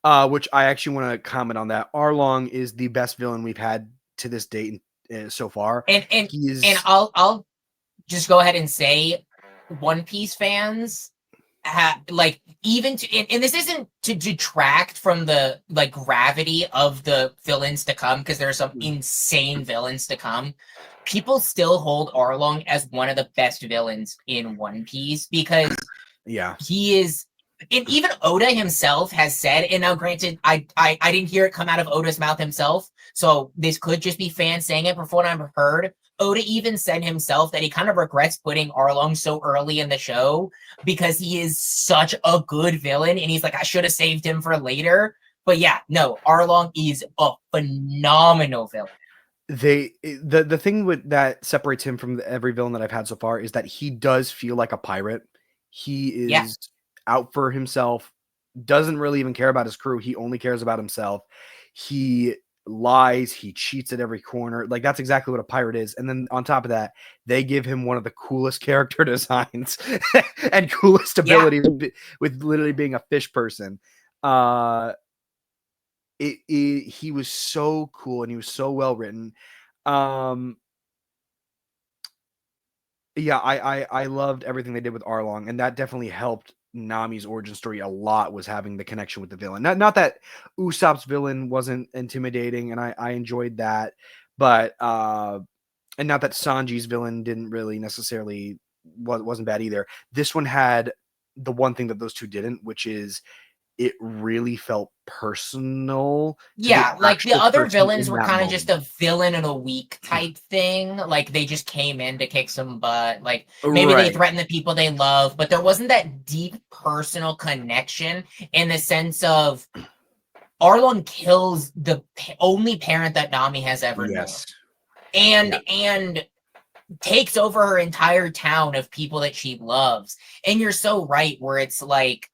Okay. Which I actually want to comment on that. Arlong is the best villain we've had to this date so far. And I'll just go ahead and say, One Piece fans like, even and this isn't to detract from the like gravity of the villains to come, because there's some insane villains to come. People still hold Arlong as one of the best villains in One Piece because he is. And even Oda himself has said, and now granted, I didn't hear it come out of Oda's mouth himself, so this could just be fans saying it. But from what I've heard, Oda even said himself that he kind of regrets putting Arlong so early in the show because he is such a good villain, and he's like, I should have saved him for later. But yeah, no, Arlong is a phenomenal villain. The thing that separates him from every villain that I've had so far is that he does feel like a pirate. He is out for himself, doesn't really even care about his crew. He only cares about himself. He lies, he cheats at every corner. Like, that's exactly what a pirate is. And then on top of that, they give him one of the coolest character designs and coolest abilities with literally being a fish person. He was so cool and he was so well written. I loved everything they did with Arlong, and that definitely helped Nami's origin story a lot, was having the connection with the villain. Not that Usopp's villain wasn't intimidating, and I enjoyed that, but and not that Sanji's villain didn't really necessarily wasn't bad either. This one had the one thing that those two didn't, which is it really felt personal. Yeah, like the other villains were kind of just a villain in a week type thing. Like, they just came in to kick some butt. Like, maybe they threatened the people they love, but there wasn't that deep personal connection in the sense of Arlong kills the only parent that Nami has ever known. And takes over her entire town of people that she loves. And you're so right, where it's like,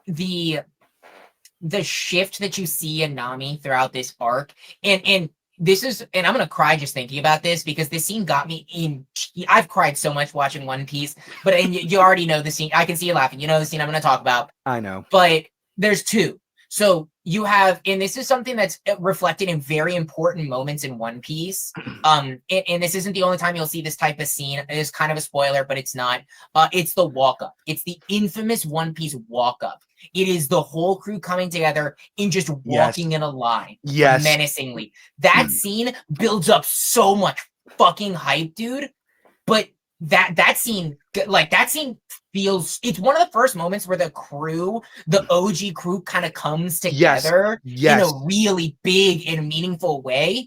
the shift that you see in Nami throughout this arc, and this is, and I'm gonna cry just thinking about this, because this scene got me in. I've cried so much watching One Piece, but and you already know the scene. I can see you laughing. You know the scene I'm gonna talk about. I know, but there's two. So you have, and this is something that's reflected in very important moments in One Piece. And this isn't the only time you'll see this type of scene. It is kind of a spoiler, but it's not. It's the walk up. It's the infamous One Piece walk up. It is the whole crew coming together and just walking in a line, menacingly. That scene builds up so much fucking hype, dude. But that scene like that scene feels, it's one of the first moments where the crew, the OG crew, kind of comes together in a really big and meaningful way.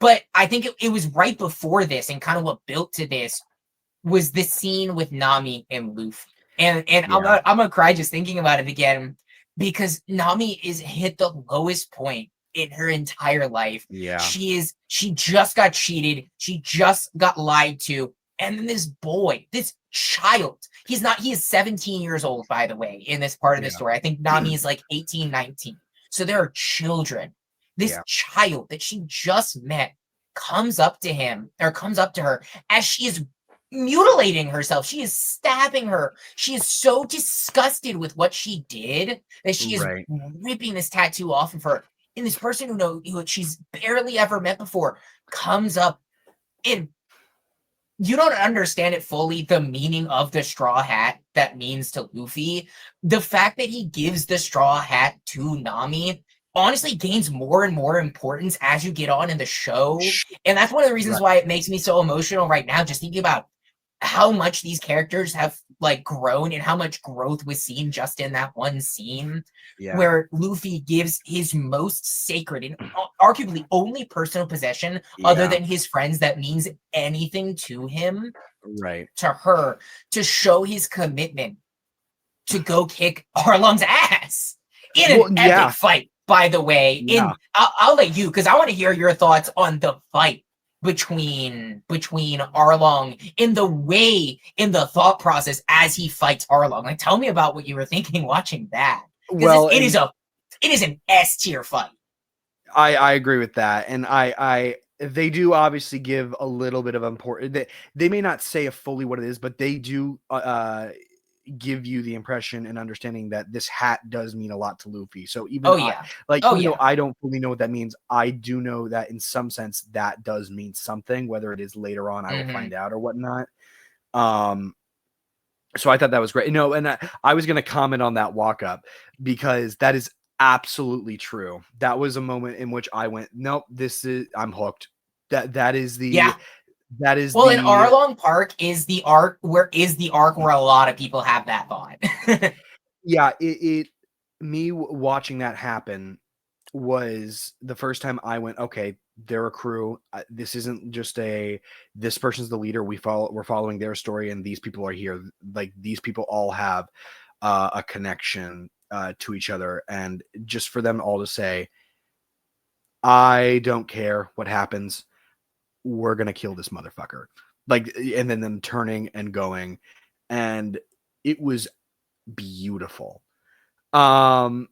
But I think it was right before this, and kind of what built to this was the scene with Nami and Luffy. And I'm gonna cry just thinking about it again, because Nami is hit the lowest point in her entire life. Yeah. She just got cheated, she just got lied to, and then this boy, this child, he is 17 years old, by the way, in this part of the story. I think Nami is like 18, 19. So there are children. This child that she just met comes up to her as she is mutilating herself. She is stabbing her. She is so disgusted with what she did that she is ripping this tattoo off of her. And this person who she's barely ever met before comes up, and you don't understand it fully, the meaning of the straw hat that means to Luffy. The fact that he gives the straw hat to Nami honestly gains more and more importance as you get on in the show. And that's one of the reasons why it makes me so emotional right now, just thinking about how much these characters have like grown and how much growth was seen just in that one scene where Luffy gives his most sacred and arguably only personal possession other than his friends that means anything to him, to her, to show his commitment to go kick Arlong's ass in an epic fight, by the way. I'll let you, because I want to hear your thoughts on the fight between Arlong, in the thought process as he fights Arlong. Like, tell me about what you were thinking watching that. Well, it is an S tier fight. I agree with that, and they do obviously give a little bit of importance. They may not say fully what it is, but they do give you the impression and understanding that this hat does mean a lot to Luffy. So even though I don't fully know what that means, I do know that in some sense that does mean something. Whether it is later on, I will find out or whatnot. So I thought that was great. No, and I was going to comment on that walk up, because that is absolutely true. That was a moment in which I went, nope, I'm hooked. That is the in Arlong Park is the arc where a lot of people have that thought. Me watching that happen was the first time I went, okay, they're a crew. This isn't just this person's the leader. We're following their story, and these people are here. Like, these people all have a connection to each other, and just for them all to say, I don't care what happens, we're gonna kill this motherfucker. Like, and then them turning and going, and it was beautiful. In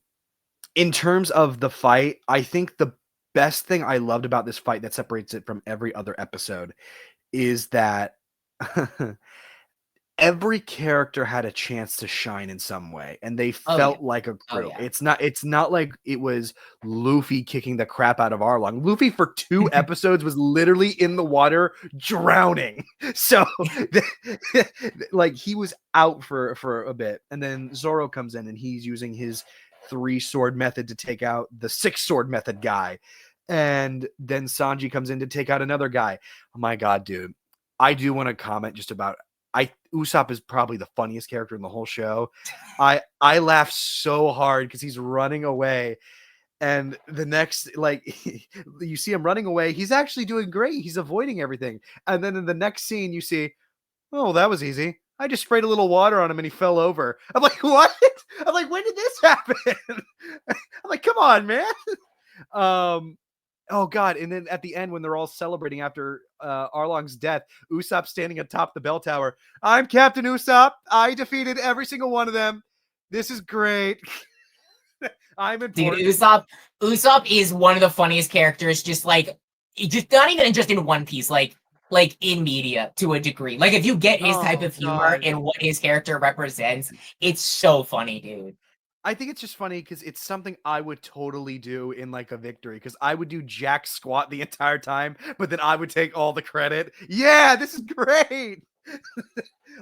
terms of the fight, I think the best thing I loved about this fight that separates it from every other episode is that every character had a chance to shine in some way, and they felt like a crew. It's not like it was Luffy kicking the crap out of Arlong. Luffy for 2 episodes was literally in the water drowning. So like, he was out for a bit, and then Zoro comes in and he's using his 3-sword method to take out the 6-sword method guy, and then Sanji comes in to take out another guy. Oh my god, dude. I do want to comment just about Usopp is probably the funniest character in the whole show. I laugh so hard because he's running away, and the next, like, you see him running away, he's actually doing great. He's avoiding everything, and then in the next scene you see, oh, that was easy. I just sprayed a little water on him and he fell over. I'm like, what? I'm like, when did this happen? I'm like, come on, man. Oh god! And then at the end, when they're all celebrating after Arlong's death, Usopp standing atop the bell tower. I'm Captain Usopp. I defeated every single one of them. This is great. I'm important. Dude, Usopp is one of the funniest characters. Just not even just in One Piece. Like in media to a degree. Like, if you get his type of humor and what his character represents, it's so funny, dude. I think it's just funny because it's something I would totally do in like a victory, because I would do jack squat the entire time, but then I would take all the credit. Yeah, this is great.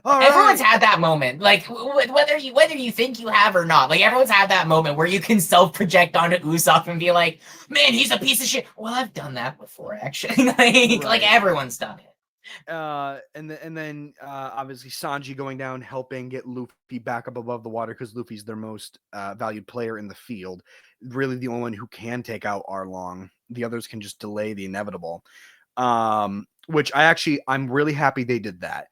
Everyone's had that moment, like whether you think you have or not. Like, everyone's had that moment where you can self-project onto Usopp and be like, "Man, he's a piece of shit." Well, I've done that before, actually. Like everyone's done it. And then obviously Sanji going down, helping get Luffy back up above the water because Luffy's their most valued player in the field. Really, the only one who can take out Arlong. The others can just delay the inevitable. Which I'm really happy they did that,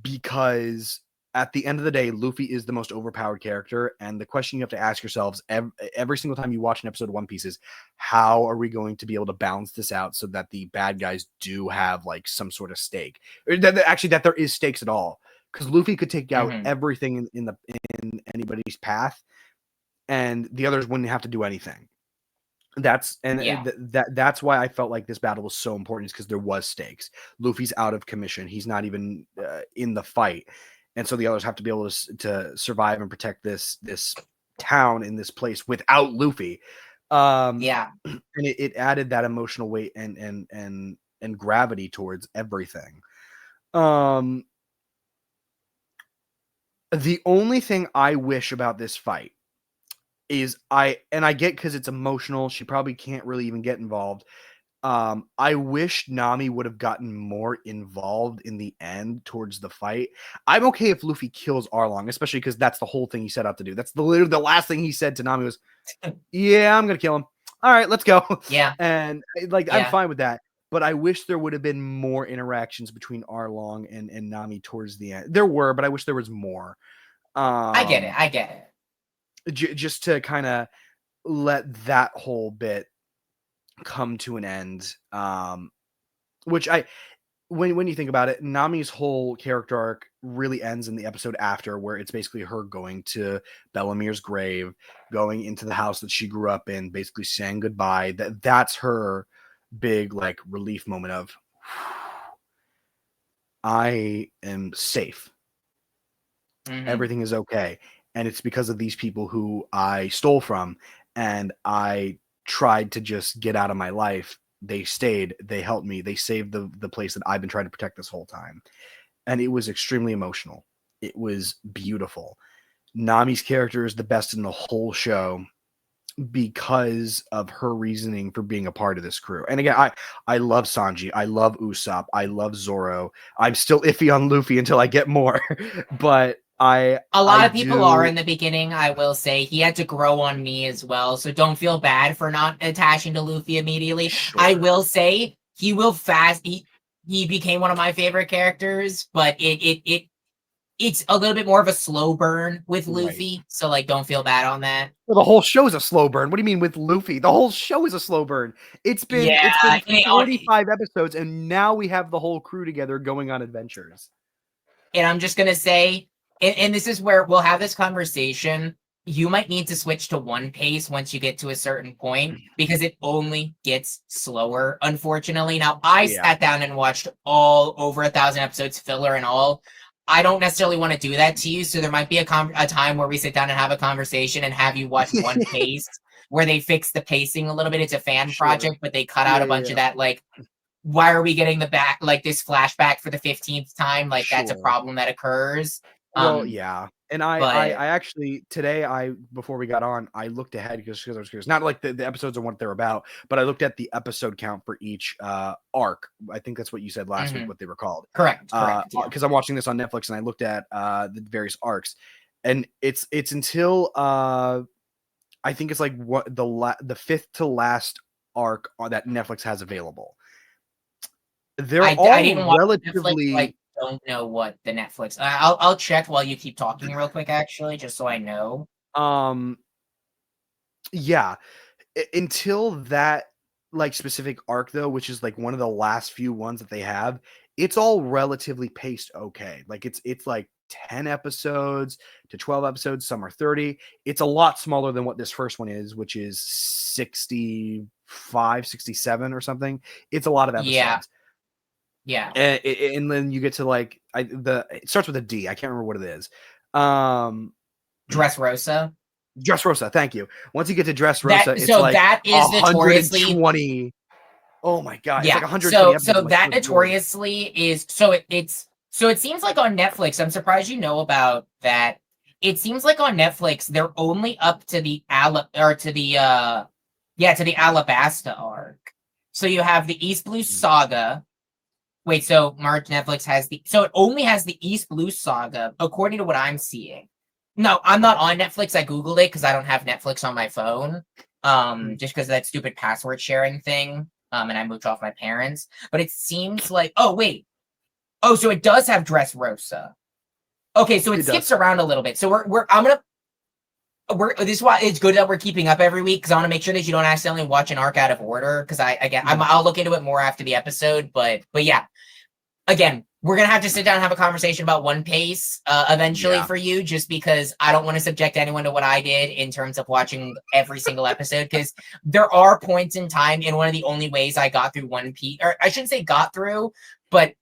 because at the end of the day, Luffy is the most overpowered character, and the question you have to ask yourselves every single time you watch an episode of One Piece is, how are we going to be able to balance this out so that the bad guys do have like some sort of stake, or that there is stakes at all? Because Luffy could take out everything in anybody's path, and the others wouldn't have to do anything. That's why I felt like this battle was so important, is because there was stakes. Luffy's out of commission; he's not even in the fight, and so the others have to be able to survive and protect this town in this place without Luffy. And it added that emotional weight and gravity towards everything. The only thing I wish about this fight is I get, because it's emotional, she probably can't really even get involved. I wish Nami would have gotten more involved in the end towards the fight. I'm okay if Luffy kills Arlong, especially because that's the whole thing he set out to do. That's literally the last thing he said to Nami was, yeah, I'm gonna kill him. All right, let's go. Yeah. And I'm fine with that. But I wish there would have been more interactions between Arlong and Nami towards the end. There were, but I wish there was more. I get it. Just to kind of let that whole bit come to an end, which when you think about it, Nami's whole character arc really ends in the episode after, where it's basically her going to Bellemir's grave, going into the house that she grew up in, basically saying goodbye. That's her big like relief moment of, I am safe. Everything is okay. And it's because of these people who I stole from, and I tried to just get out of my life. They stayed, they helped me, they saved the place that I've been trying to protect this whole time. And it was extremely emotional. It was beautiful. Nami's character is the best in the whole show because of her reasoning for being a part of this crew. And again, I love Sanji, I love Usopp, I love Zoro. I'm still iffy on Luffy until I get more. But a lot of people are in the beginning. I will say he had to grow on me as well, so don't feel bad for not attaching to Luffy immediately. Sure. I will say he became one of my favorite characters, but it's a little bit more of a slow burn with Luffy, right. So like don't feel bad on that. Well, the whole show is a slow burn. What do you mean with Luffy? The whole show is a slow burn. It's been 45 episodes, and now we have the whole crew together going on adventures. And I'm just gonna say, and this is where we'll have this conversation. You might need to switch to One Pace once you get to a certain point, because it only gets slower, unfortunately. Now, I sat down and watched all over 1,000 episodes, filler and all. I don't necessarily want to do that to you, so there might be a time where we sit down and have a conversation and have you watch One Pace, where they fix the pacing a little bit. It's a fan project, but they cut out a bunch of that, like, why are we getting this flashback for the 15th time? Like, that's a problem that occurs. Well, yeah. And I actually, today, before we got on, I looked ahead because I was curious. Not like the episodes and what they're about, but I looked at the episode count for each arc. I think that's what you said last week, what they were called. Correct. Because I'm watching this on Netflix, and I looked at the various arcs, and it's until I think it's like what the fifth to last arc that Netflix has available. They're all relatively. I don't know what the Netflix. I'll check while you keep talking real quick, actually, just so I know. Yeah, until that like specific arc though, which is like one of the last few ones that they have, it's all relatively paced okay. Like it's like 10 episodes to 12 episodes. Some are 30. It's a lot smaller than what this first one is, which is 65, 67 or something. It's a lot of episodes. Yeah. And then you get to like it starts with a D. I can't remember what it is. Dressrosa. Dressrosa, thank you. Once you get to Dressrosa, it's like that is 120. Oh my god! Yeah. It's like 120 so that notoriously is it seems like on Netflix. I'm surprised you know about that. It seems like on Netflix they're only up to the Alabasta arc. So you have the East Blue Saga. Wait, so March Netflix has so it only has the East Blue Saga, according to what I'm seeing. No, I'm not on Netflix. I Googled it because I don't have Netflix on my phone. Just because of that stupid password sharing thing. And I moved off my parents. But it seems like wait. Oh, so it does have Dressrosa. Okay, so it skips around a little bit. So this is why it's good that we're keeping up every week, because I want to make sure that you don't accidentally watch an arc out of order. Because I'll look into it more after the episode. But yeah, again, we're gonna have to sit down and have a conversation about One Piece eventually for you, just because I don't want to subject anyone to what I did in terms of watching every single episode. Because there are points in time, and one of the only ways I got through One Piece, or I shouldn't say got through, but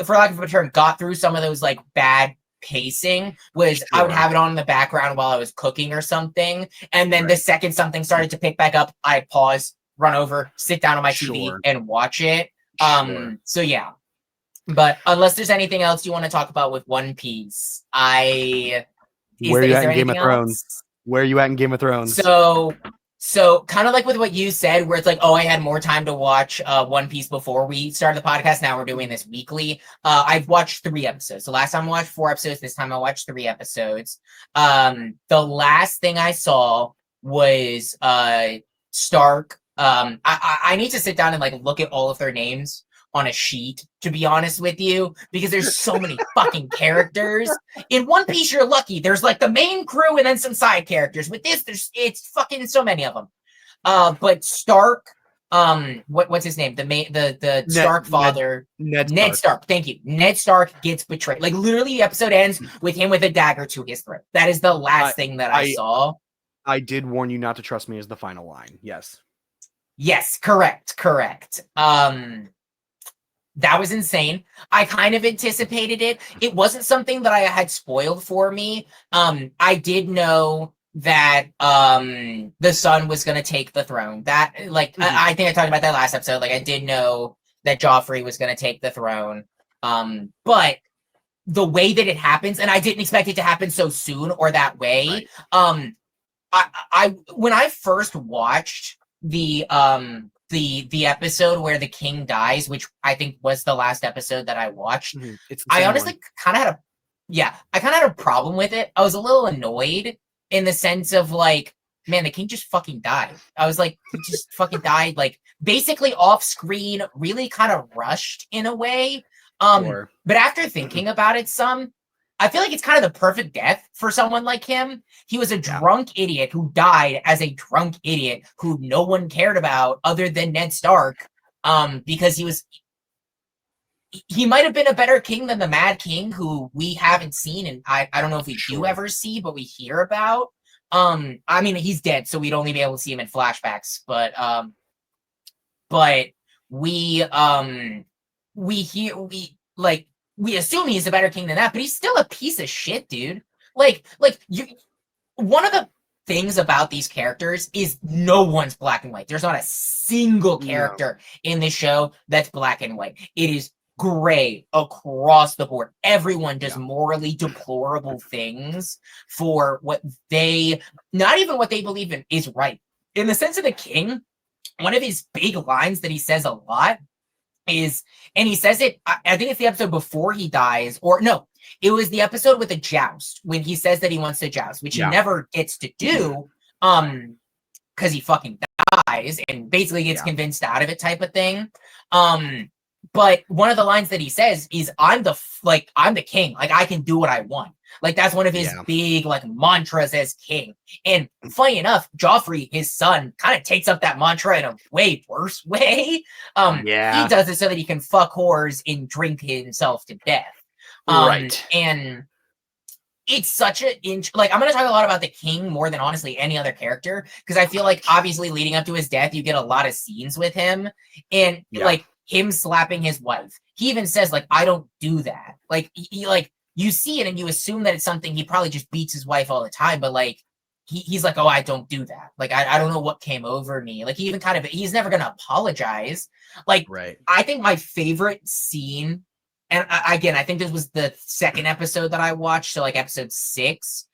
for lack of a term, got through some of those like bad pacing was I would have it on in the background while I was cooking or something, and then the second something started to pick back up, I'd pause, run over, sit down on my TV and watch it. So yeah. But unless there's anything else you want to talk about with One Piece, where are you at in Game of Thrones? Where are you at in Game of Thrones? So kind of like with what you said, where it's like, I had more time to watch One Piece before we started the podcast. Now we're doing this weekly. I've watched 3 episodes. So last time I watched 4 episodes. This time I watched 3 episodes. The last thing I saw was Stark. I need to sit down and like look at all of their names on a sheet, to be honest with you, because there's so many fucking characters. In One Piece, you're lucky. There's like the main crew and then some side characters. With this, it's fucking so many of them. But Stark, what's his name? The Stark father, Ned Stark. Thank you. Ned Stark gets betrayed. Like literally, the episode ends with him with a dagger to his throat. That is the last thing that I saw. I did warn you not to trust me as the final line. Yes. Yes, correct. That was insane. I kind of anticipated it. It wasn't something that I had spoiled for me. I did know that the son was going to take the throne. That I think I talked about that last episode. Like I did know that Joffrey was going to take the throne. But the way that it happens, and I didn't expect it to happen so soon or that way. Right. I when I first watched the episode where the king dies, which I think was the last episode that I watched, I honestly kind of had a problem with it. I was a little annoyed in the sense of like, man, the king just fucking died. I was like, he just fucking died, like basically off screen, really kind of rushed in a way. But after thinking about it some, I feel like it's kind of the perfect death for someone like him. He was a drunk idiot who died as a drunk idiot who no one cared about other than Ned Stark, because he might have been a better king than the Mad King, who we haven't seen, and I don't know if we do ever see, but we hear about. I mean, he's dead, so we'd only be able to see him in flashbacks, but we assume he's a better king than that, but he's still a piece of shit, dude. One of the things about these characters is no one's black and white. There's not a single character in this show that's black and white. It is gray across the board. Everyone does morally deplorable things for what not even what they believe in is right. In the sense of the king, one of his big lines that he says a lot is, and he says it, I think it's the episode before he dies, or no, it was the episode with the joust, when he says that he wants to joust, which he never gets to do, because he fucking dies and basically gets convinced out of it type of thing. But one of the lines that he says is, I'm the king, like I can do what I want. Like that's one of his big like mantras as king. And funny enough, Joffrey, his son, kind of takes up that mantra in a way worse way. He does it so that he can fuck whores and drink himself to death. And it's such a like, I'm going to talk a lot about the king more than honestly any other character, because I feel like obviously leading up to his death, you get a lot of scenes with him, and like him slapping his wife. He even says like, I don't do that. Like he like, you see it and you assume that it's something he probably just beats his wife all the time, but like he's like, oh, I don't do that. Like I don't know what came over me. Like he even kind of, he's never gonna apologize. Like I think my favorite scene, and again, I think this was the second episode that I watched, so like episode 6,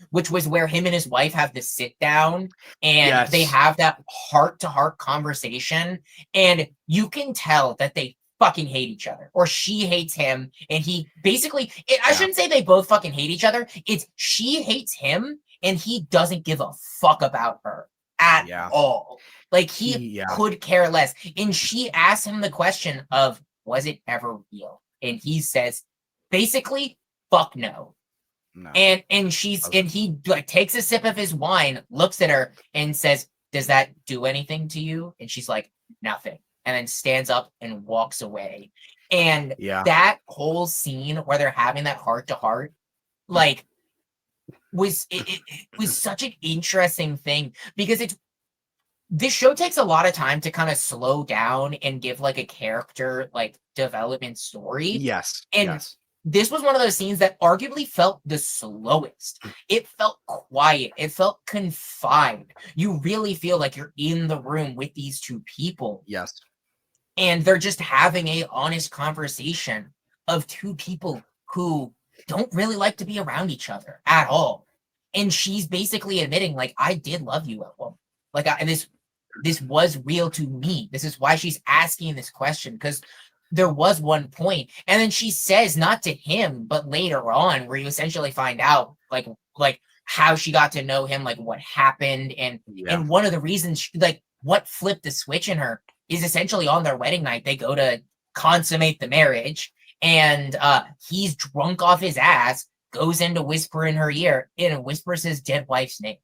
which was where him and his wife have to sit down and they have that heart-to-heart conversation, and you can tell that they fucking hate each other, or she hates him, and he basically, I shouldn't say they both fucking hate each other. It's she hates him, and he doesn't give a fuck about her at all. Like, he could care less. And she asks him the question of, was it ever real? And he says, basically, fuck no. No. And he like takes a sip of his wine, looks at her, and says, does that do anything to you? And she's like, nothing. And then stands up and walks away. And that whole scene where they're having that heart to heart, like, it was such an interesting thing, because this show takes a lot of time to kind of slow down and give like a character like development story. Yes. And this was one of those scenes that arguably felt the slowest. It felt quiet. It felt confined. You really feel like you're in the room with these two people. Yes. And they're just having a honest conversation of two people who don't really like to be around each other at all. And she's basically admitting, like, I did love you at one. Like, this was real to me. This is why she's asking this question, because there was one point, and then she says, not to him, but later on, where you essentially find out like how she got to know him, like what happened, and one of the reasons, like what flipped the switch in her is essentially on their wedding night, they go to consummate the marriage, and he's drunk off his ass, goes in to whisper in her ear, and whispers his dead wife's name.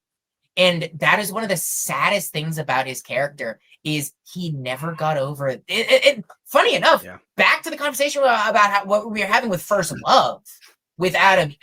And that is one of the saddest things about his character, is he never got over it. And funny enough, back to the conversation about what we were having with First Love, with Adam,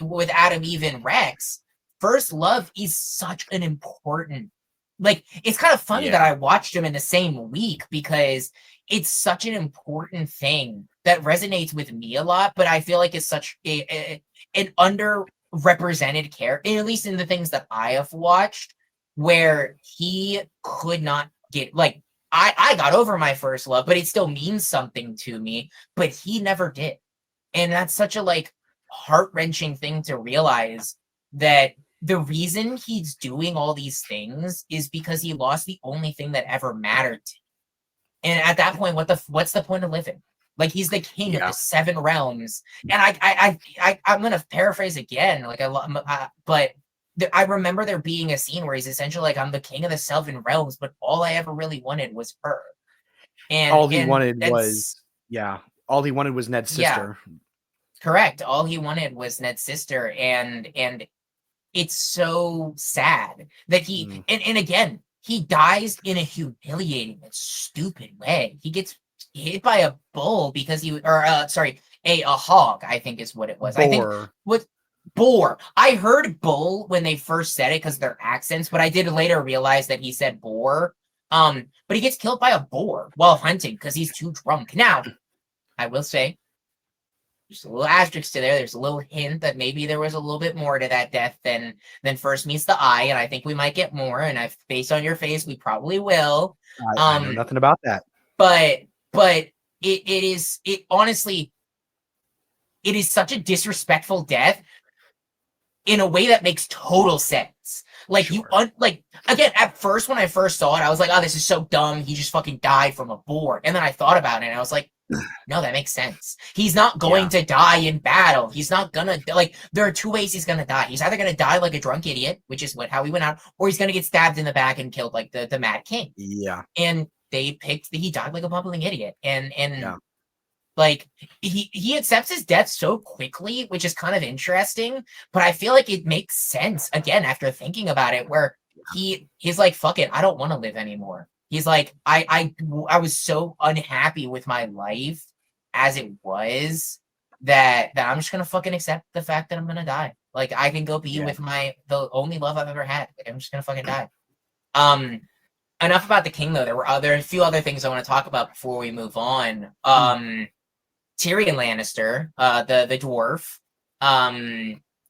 Eve, and Rex. First Love is such an important, like, it's kind of funny that I watched them in the same week, because it's such an important thing that resonates with me a lot, but I feel like it's such an underrepresented character, at least in the things that I have watched, where he could not get, like, I got over my first love, but it still means something to me, but he never did. And that's such a, like, heart-wrenching thing to realize, that the reason he's doing all these things is because he lost the only thing that ever mattered to him. And at that point, what's the point of living? Like, he's the king of the 7 realms. And I'm gonna paraphrase again, like, but I remember there being a scene where he's essentially like, I'm the king of the 7 realms, but all I ever really wanted was her. And all he wanted was Ned's sister. Yeah, correct. All he wanted was Ned's sister, and it's so sad that he and again, he dies in a humiliating and stupid way. He gets hit by a bull because a hog, I think is what it was. Boar. I think what boar. I heard bull when they first said it because of their accents, but I did later realize that he said boar. But he gets killed by a boar while hunting because he's too drunk. Now, I will say, there's a little asterisk to there. There's a little hint that maybe there was a little bit more to that death than first meets the eye, and I think we might get more. And based on your face, we probably will. I know nothing about that. But it honestly, it is such a disrespectful death in a way that makes total sense. Like, sure. Again, at first, when I first saw it, I was like, oh, this is so dumb. He just fucking died from a boar. And then I thought about it, and I was like, no, that makes sense. He's not going to die in battle. He's not gonna, like, there are 2 ways he's gonna die. He's either gonna die like a drunk idiot, which is how he went out, or he's gonna get stabbed in the back and killed like the Mad King. Yeah. And they picked, he died like a bumbling idiot. And like, he accepts his death so quickly, which is kind of interesting, but I feel like it makes sense, again, after thinking about it, where he's like, fuck it, I don't want to live anymore. He's like, I was so unhappy with my life as it was that I'm just gonna fucking accept the fact that I'm gonna die. Like, I can go be with the only love I've ever had. Like, I'm just gonna fucking die. Enough about the king, though. There were a few other things I want to talk about before we move on. Tyrion Lannister, the dwarf,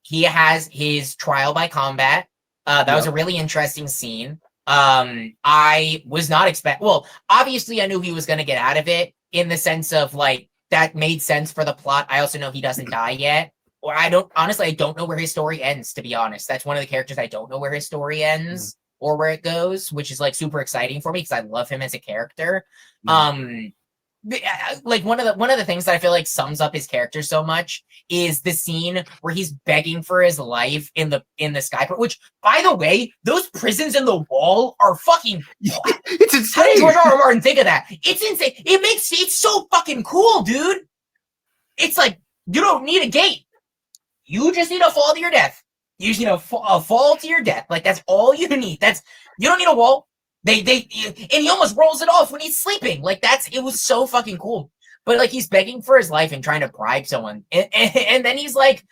he has his trial by combat. That was a really interesting scene. I was not well, obviously I knew he was going to get out of it, in the sense of, like, that made sense for the plot. I also know he doesn't die yet. Or I don't know where his story ends, to be honest. That's one of the characters I don't know where his story ends or where it goes, which is, like, super exciting for me because I love him as a character. like one of the things that I feel like sums up his character so much is the scene where he's begging for his life in the sky, which, by the way, those prisons in the wall are fucking it's insane. How did George R. R. Martin think of that? It's insane. It's so fucking cool, dude. It's like, you don't need a gate. You just need to fall to your death. You just need a fall to your death. Like, that's all you need. You don't need a wall. And he almost rolls it off when he's sleeping. Like, it was so fucking cool. But like, he's begging for his life and trying to bribe someone. And then he's like,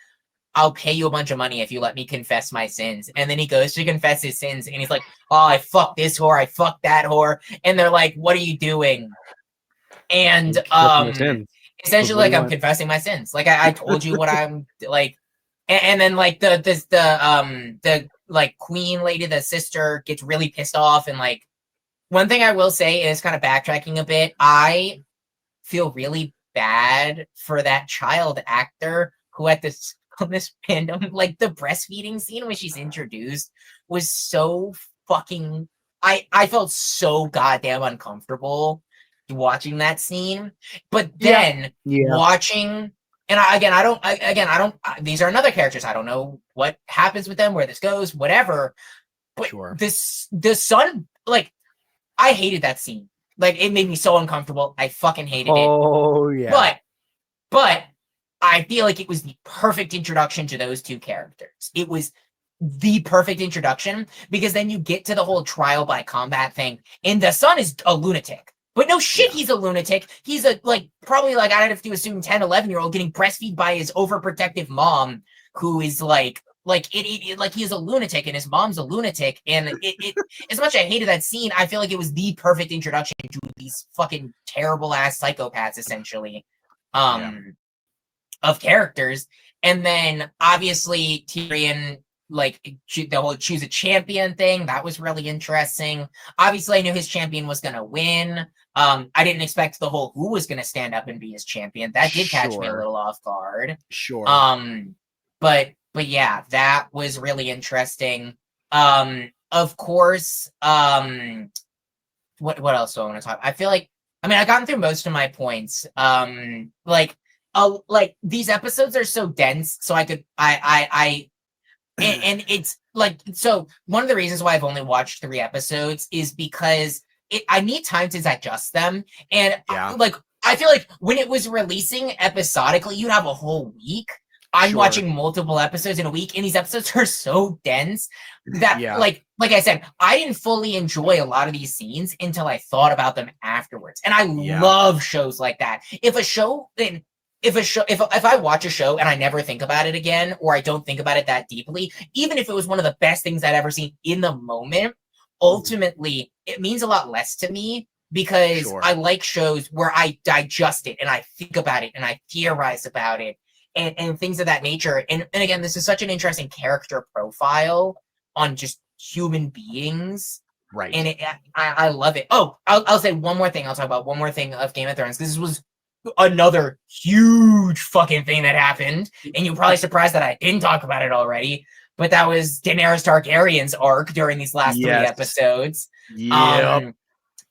I'll pay you a bunch of money if you let me confess my sins. And then he goes to confess his sins. And he's like, oh, I fucked this whore. I fucked that whore. And they're like, what are you doing? And essentially, like, I'm confessing my sins. Like, I told you what I'm like. And then like the like queen lady, the sister, gets really pissed off. And like, one thing I will say is, kind of backtracking a bit, I feel really bad for that child actor who on this fandom, like, the breastfeeding scene when she's introduced was so fucking, I felt so goddamn uncomfortable watching that scene. But then watching, and I don't, these are another characters. I don't know what happens with them, where this goes, whatever. But the son, like, I hated that scene. Like, it made me so uncomfortable. I fucking hated it. Oh, yeah. But I feel like it was the perfect introduction to those two characters. It was the perfect introduction, because then you get to the whole trial by combat thing, and the son is a lunatic. But no shit, he's a lunatic. He's a, like, probably, like, I'd have to assume 10, 11-year-old getting breastfed by his overprotective mom, who is like he's a lunatic, and his mom's a lunatic. And it as much as I hated that scene, I feel like it was the perfect introduction to these fucking terrible ass psychopaths, essentially, of characters. And then obviously Tyrion, like, the whole choose a champion thing, that was really interesting. Obviously, I knew his champion was gonna win. I didn't expect the whole who was gonna stand up and be his champion. That did catch me a little off guard. But yeah, that was really interesting. Of course, what else do I want to talk? I feel like, I mean, I've gotten through most of my points. Like these episodes are so dense, so and it's like, so one of the reasons why I've only watched 3 episodes is because I need time to digest them. And like, I feel like when it was releasing episodically, you'd have a whole week. I'm watching multiple episodes in a week, and these episodes are so dense that, like I said, I didn't fully enjoy a lot of these scenes until I thought about them afterwards. And I love shows like that. If I watch a show and I never think about it again, or I don't think about it that deeply, even if it was one of the best things I'd ever seen in the moment, ultimately it means a lot less to me, because I like shows where I digest it and I think about it and I theorize about it and things of that nature. And again, this is such an interesting character profile on just human beings. Right. And I love it. Oh, I'll say one more thing. I'll talk about one more thing of Game of Thrones. This was another huge fucking thing that happened, and you're probably surprised that I didn't talk about it already, but that was Daenerys Targaryen's arc during these last 3 episodes.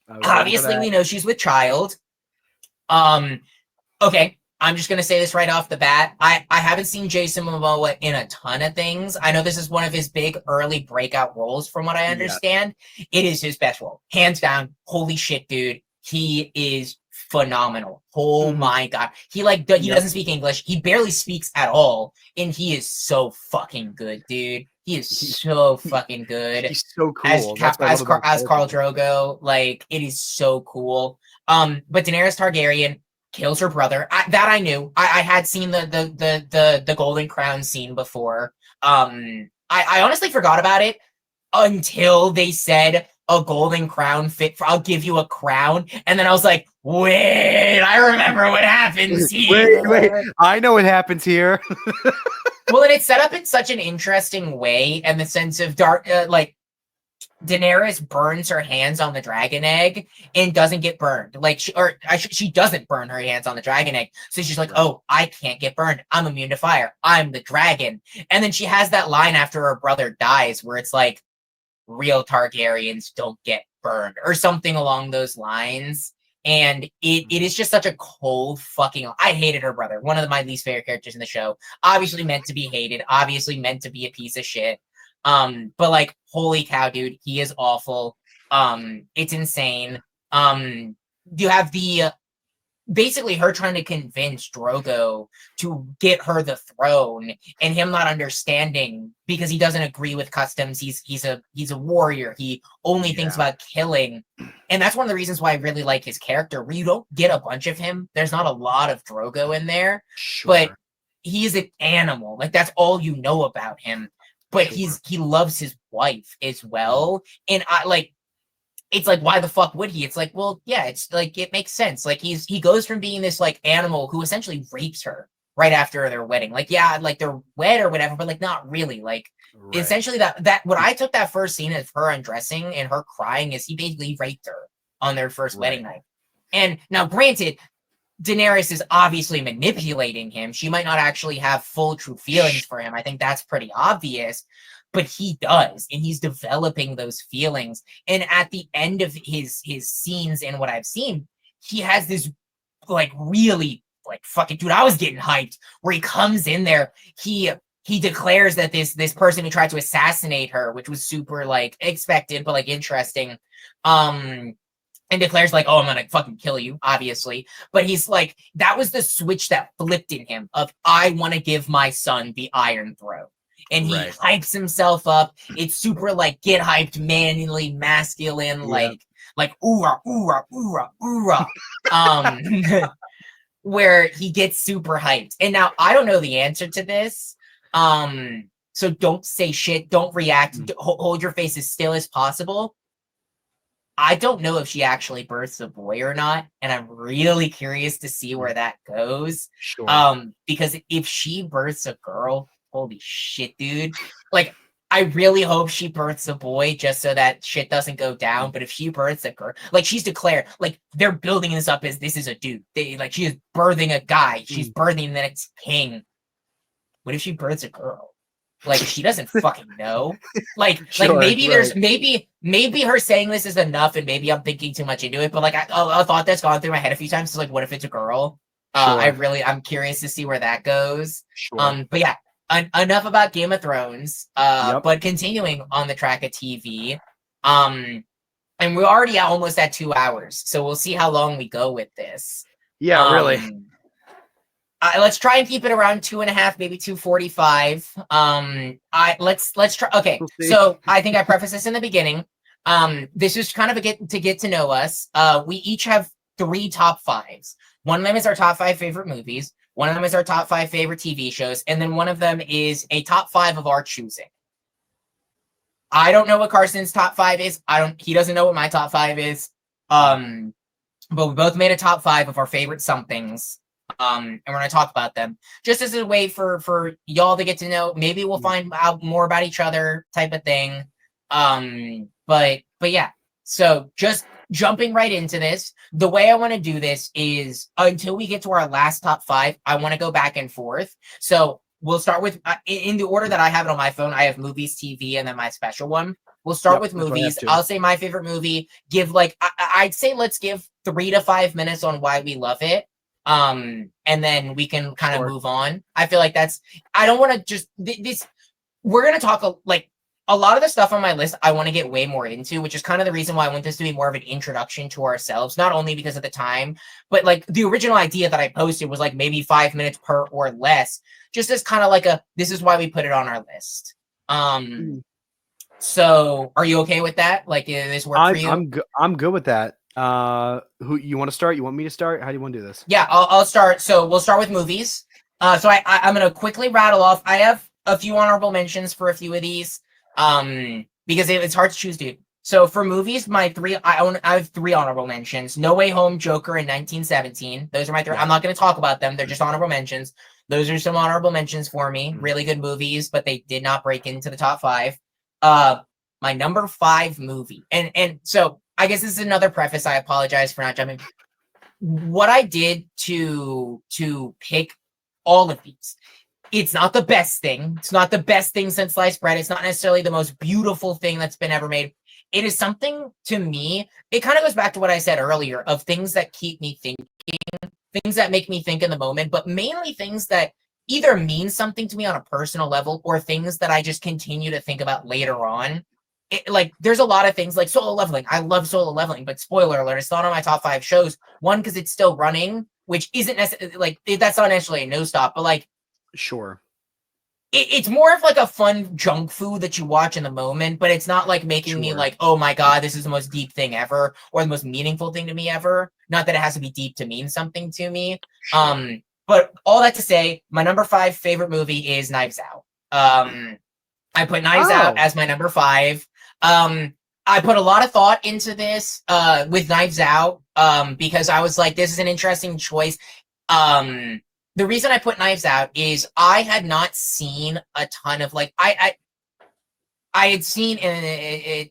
Obviously, we know she's with child. Okay, I'm just gonna say this right off the bat. I haven't seen Jason Momoa in a ton of things. I know this is one of his big early breakout roles, from what I understand. It is his best role, hands down. Holy shit, dude, he is phenomenal. Oh my god, he doesn't speak English, he barely speaks at all, and he is so fucking good, dude. He is so fucking good. He's so cool as Khal Drogo. Like, it is so cool. But Daenerys Targaryen kills her brother. I knew. I had seen the Golden Crown scene before. I honestly forgot about it until they said a golden crown fit for, I'll give you a crown. And then I was like, wait, I remember what happens here. Wait, I know what happens here. Well, and it's set up in such an interesting way, and the sense of like, Daenerys burns her hands on the dragon egg and doesn't get burned. Like, she doesn't burn her hands on the dragon egg. So she's like, oh, I can't get burned. I'm immune to fire. I'm the dragon. And then she has that line after her brother dies where it's like, real Targaryens don't get burned, or something along those lines. And it is just such a cold fucking. I hated her brother. One of my least favorite characters in the show. Obviously meant to be hated. Obviously meant to be a piece of shit. But like, holy cow, dude, he is awful. It's insane. You have the basically her trying to convince Drogo to get her the throne, and him not understanding because he doesn't agree with customs. He's a warrior. He only thinks about killing. And that's one of the reasons why I really like his character, where you don't get a bunch of him. There's not a lot of Drogo in there, but he's an animal. Like, that's all you know about him. But he loves his wife as well. And it's like, why the fuck would he? It's like, well, yeah, it's like, it makes sense. Like, he goes from being this like animal who essentially rapes her right after their wedding. Like, yeah, like they're wed or whatever, but like not really. Like, essentially that what I took that first scene of her undressing and her crying is he basically raped her on their first wedding night. And now, granted, Daenerys is obviously manipulating him. She might not actually have full true feelings for him. I think that's pretty obvious. But he does, and he's developing those feelings. And at the end of his scenes and what I've seen, he has this like really like fucking dude. I was getting hyped where he comes in there. He declares that this person who tried to assassinate her, which was super like expected but like interesting, and declares like, oh, I'm gonna fucking kill you, obviously. But he's like, that was the switch that flipped in him of, I want to give my son the Iron Throne. And he hypes himself up. It's super like get hyped, manly, masculine, like oorah, oorah, oorah, oorah. Where he gets super hyped. And now I don't know the answer to this. So don't say shit, don't react, hold your face as still as possible. I don't know if she actually births a boy or not, and I'm really curious to see where that goes. Because if she births a girl, holy shit, dude. Like, I really hope she births a boy just so that shit doesn't go down. But if she births a girl, like, she's declared, like, they're building this up as this is a dude. She is birthing a guy. She's birthing the next king. What if she births a girl? Like, she doesn't fucking know. Like maybe there's maybe her saying this is enough, and maybe I'm thinking too much into it. But like, a thought that's gone through my head a few times is like, what if it's a girl? I'm curious to see where that goes. But yeah. Enough about Game of Thrones, but continuing on the track of TV, and we're already almost at 2 hours, so we'll see how long we go with this. Yeah, really. Let's try and keep it around 2.5, maybe 2:45. Let's try. Okay, so I think I prefaced this in the beginning. This is kind of a get to know us. We each have 3 top 5s. One of them is our top 5 favorite movies. One of them is our top 5 favorite TV shows, and then one of them is a top 5 of our choosing. I don't know what Carson's top 5 is. He doesn't know what my top 5 is. But we both made a top 5 of our favorite somethings. And we're gonna talk about them just as a way for y'all to get to know. Maybe we'll find out more about each other, type of thing. But yeah. So just jumping right into this, the way I want to do this is until we get to our last top 5, I want to go back and forth. So we'll start with, in the order that I have it on my phone, I have movies, TV, and then my special one. We'll start with movies. I'll say my favorite movie. Give I'd say let's give 3 to 5 minutes on why we love it. And then we can kind of move on. I feel like I don't want to just, we're going to talk a lot of the stuff on my list I want to get way more into, which is kind of the reason why I want this to be more of an introduction to ourselves, not only because of the time, but like the original idea that I posted was like maybe 5 minutes per or less, just as kind of like this is why we put it on our list. So are you okay with that? Like, is this work for you? I'm good with that. Who you want to start? You want me to start? How do you want to do this? Yeah, I'll start. So we'll start with movies. So I'm going to quickly rattle off. I have a few honorable mentions for a few of these. Because it's hard to choose, dude. So for movies, I have 3 honorable mentions. No Way Home, Joker, and 1917. Those are my 3. I'm not going to talk about them. They're just honorable mentions. Those are some honorable mentions for me. Really good movies, but they did not break into the top 5. My number 5 movie, and so I guess this is another preface. I apologize for not jumping. What I did to pick all of these. It's not the best thing. It's not the best thing since sliced bread. It's not necessarily the most beautiful thing that's been ever made. it is something to me. It kind of goes back to what I said earlier of things that keep me thinking, things that make me think in the moment, but mainly things that either mean something to me on a personal level or things that I just continue to think about later on. Like, there's a lot of things like Solo Leveling. I love Solo Leveling, but spoiler alert, it's not on my top 5 shows. One, because it's still running, which isn't necessarily like that's not necessarily a no stop, but like, sure. It's more of like a fun junk food that you watch in the moment, but it's not like making me like, oh my god, this is the most deep thing ever or the most meaningful thing to me ever. Not that it has to be deep to mean something to me. Sure. But all that to say, my number 5 favorite movie is Knives Out. I put Knives Out as my number 5. I put a lot of thought into this with Knives Out because I was like, this is an interesting choice. The reason I put Knives Out is I had not seen a ton of like I had seen I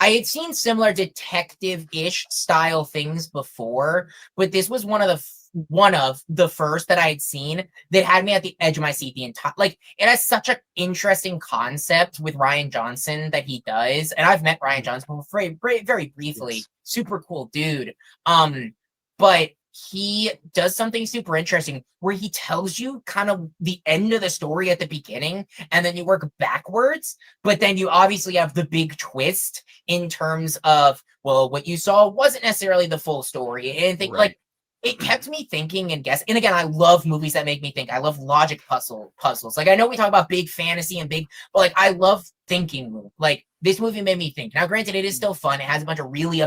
had seen similar detective-ish style things before, but this was one of the first that I had seen that had me at the edge of my seat the entire. Like, it has such an interesting concept with Ryan Johnson that he does, and I've met Ryan Johnson very, very briefly. Yes. Super cool dude. But he does something super interesting where he tells you kind of the end of the story at the beginning, and then you work backwards, but then you obviously have the big twist in terms of, well, what you saw wasn't necessarily the full story. And think like it kept me thinking and guessing. And again, I love movies that make me think. I love logic puzzles. Like, I know we talk about big fantasy and big, but like, I love thinking. Like, this movie made me think. Now, granted, it is still fun. It has a bunch of really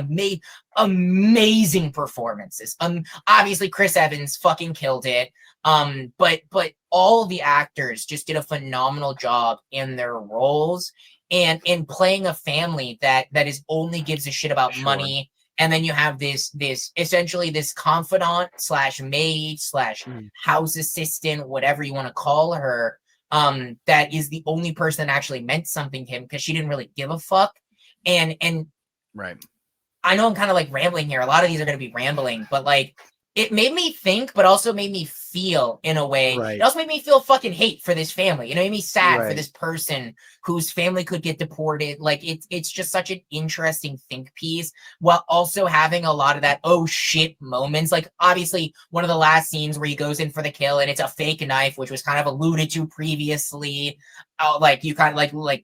amazing performances. Obviously, Chris Evans fucking killed it. But all of the actors just did a phenomenal job in their roles and in playing a family that is only gives a shit about money. And then you have this essentially this confidant slash maid slash house assistant, whatever you want to call her, that is the only person that actually meant something to him because she didn't really give a fuck. And right. I know I'm kind of like rambling here. A lot of these are going to be rambling, but like, it made me think, but also made me feel in a way. Right. It also made me feel fucking hate for this family. You know, it made me sad for this person whose family could get deported. Like, it's just such an interesting think piece while also having a lot of that, oh shit moments. Like, obviously, one of the last scenes where he goes in for the kill and it's a fake knife, which was kind of alluded to previously. Like, you kind of like,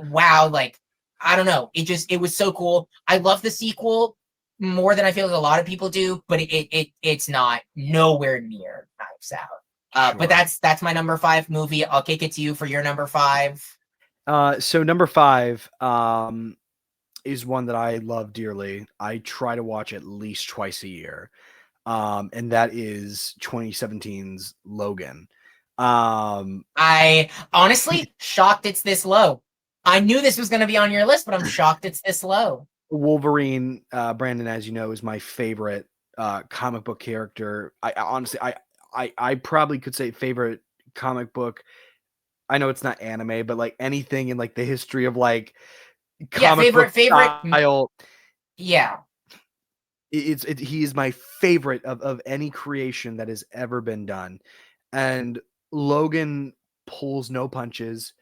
wow, like, I don't know. It was so cool. I love the sequel more than I feel like a lot of people do, but it's not nowhere near Knives Out. But that's my number 5 movie. I'll kick it to you for your number 5. So number 5 is one that I love dearly. I try to watch at least twice a year. And that is 2017's Logan. I honestly shocked it's this low. I knew this was going to be on your list, but I'm shocked it's this low. Wolverine, Brandon, as you know, is my favorite comic book character. I honestly, I probably could say favorite comic book. I know it's not anime, but like anything in like the history of like comic book style. Yeah, he is my favorite of any creation that has ever been done, and Logan pulls no punches.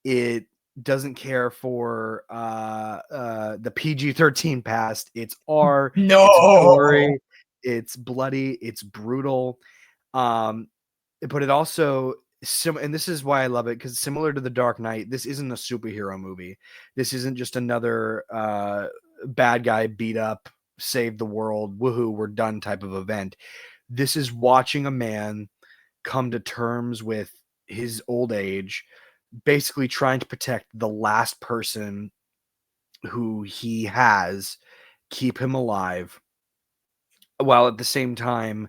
It doesn't care for the PG-13 past. It's R. No, it's gory, it's bloody, it's brutal. But it also and this is why I love it, because similar to The Dark Knight, this isn't a superhero movie. This isn't just another bad guy beat up, save the world, woohoo, we're done type of event. This is watching a man come to terms with his old age, basically trying to protect the last person who he has, keep him alive, while at the same time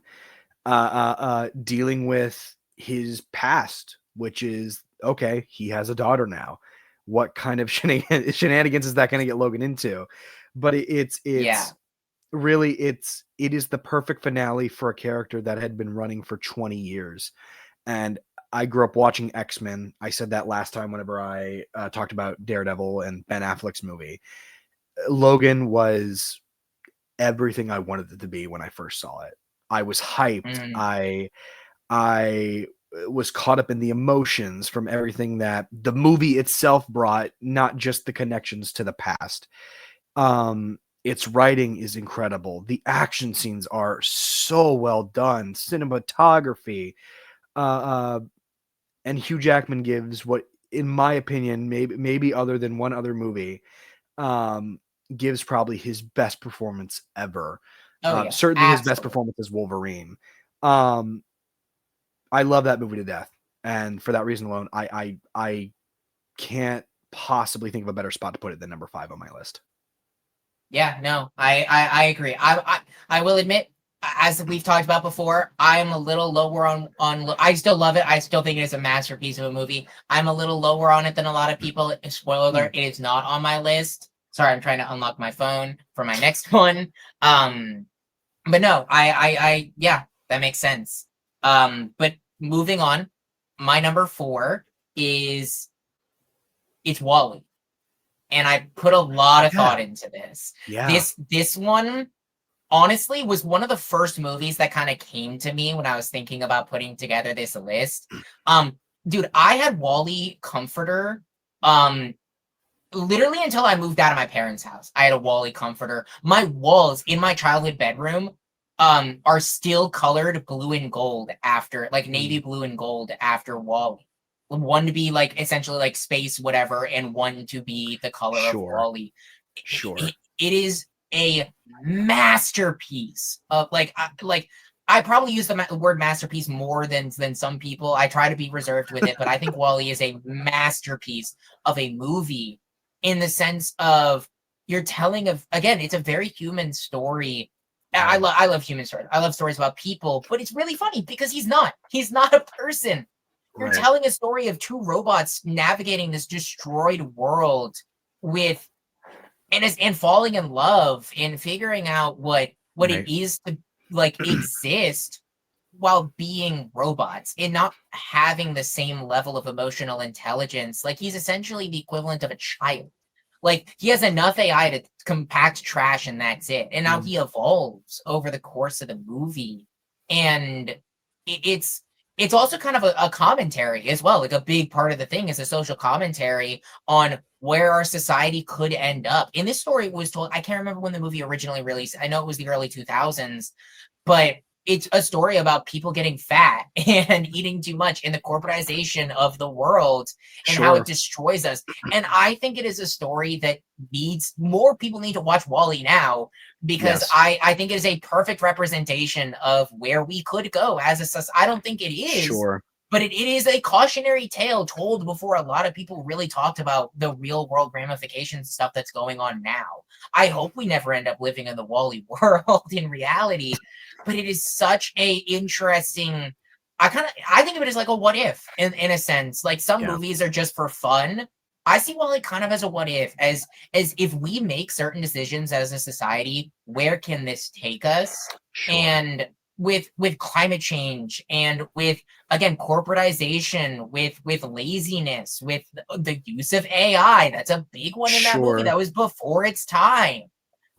dealing with his past, which is, okay, he has a daughter now. What kind of shenanigans is that going to get Logan into? But it's really, it is the perfect finale for a character that had been running for 20 years. And I grew up watching X-Men. I said that last time whenever I talked about Daredevil and Ben Affleck's movie. Logan was everything I wanted it to be when I first saw it. I was hyped. I was caught up in the emotions from everything that the movie itself brought, not just the connections to the past. Its writing is incredible. The action scenes are so well done. Cinematography, and Hugh Jackman gives what, in my opinion, maybe other than one other movie, gives probably his best performance ever. Oh yeah, Certainly his best absolutely. performance as Wolverine. I love that movie to death, and for that reason alone, I can't possibly think of a better spot to put it than number 5 on my list. Yeah, no, I agree. I will admit, as we've talked about before, I'm a little lower on. I still love it. I still think it is a masterpiece of a movie. I'm a little lower on it than a lot of people. Spoiler alert: it is not on my list. Sorry, I'm trying to unlock my phone for my next one. But no, yeah, that makes sense. But moving on, my number 4 is it's Wall-E. And I put a lot of thought into this. Yeah. This one honestly was one of the first movies that kind of came to me when I was thinking about putting together this list. Dude, I had Wall-E comforter literally until I moved out of my parents' house. I had a Wall-E comforter. My walls in my childhood bedroom are still colored blue and gold after, like, navy blue and gold after Wall-E. One to be like essentially like space whatever, and one to be the color of Wall-E. Sure. It is a masterpiece of like I probably use the word masterpiece more than some people. I try to be reserved with it, but I think Wall-E is a masterpiece of a movie in the sense of you're telling of, again, it's a very human story. I love human stories. I love stories about people, but it's really funny because he's not a person. You're telling a story of 2 robots navigating this destroyed world with and falling in love and figuring out what it is to like exist while being robots and not having the same level of emotional intelligence. Like, he's essentially the equivalent of a child. Like, he has enough AI to compact trash and that's it. And now he evolves over the course of the movie. And it's also kind of a commentary as well. Like, a big part of the thing is a social commentary on where our society could end up. And this story was told, I can't remember when the movie originally released. I know it was the early 2000s, but it's a story about people getting fat and eating too much and the corporatization of the world and how it destroys us. And I think it is a story that more people need to watch Wall-E now, because I think it is a perfect representation of where we could go as a society. I don't think it is, but it is a cautionary tale told before a lot of people really talked about the real world ramifications stuff that's going on now. I hope we never end up living in the Wall-E world in reality, but it is such a interesting. I think of it as like a what if in a sense. Like, some movies are just for fun. I see Wall-E kind of as a what if, as if we make certain decisions as a society, where can this take us? And with climate change and with, again, corporatization, with laziness, with the use of AI, that's a big one in that movie that was before its time.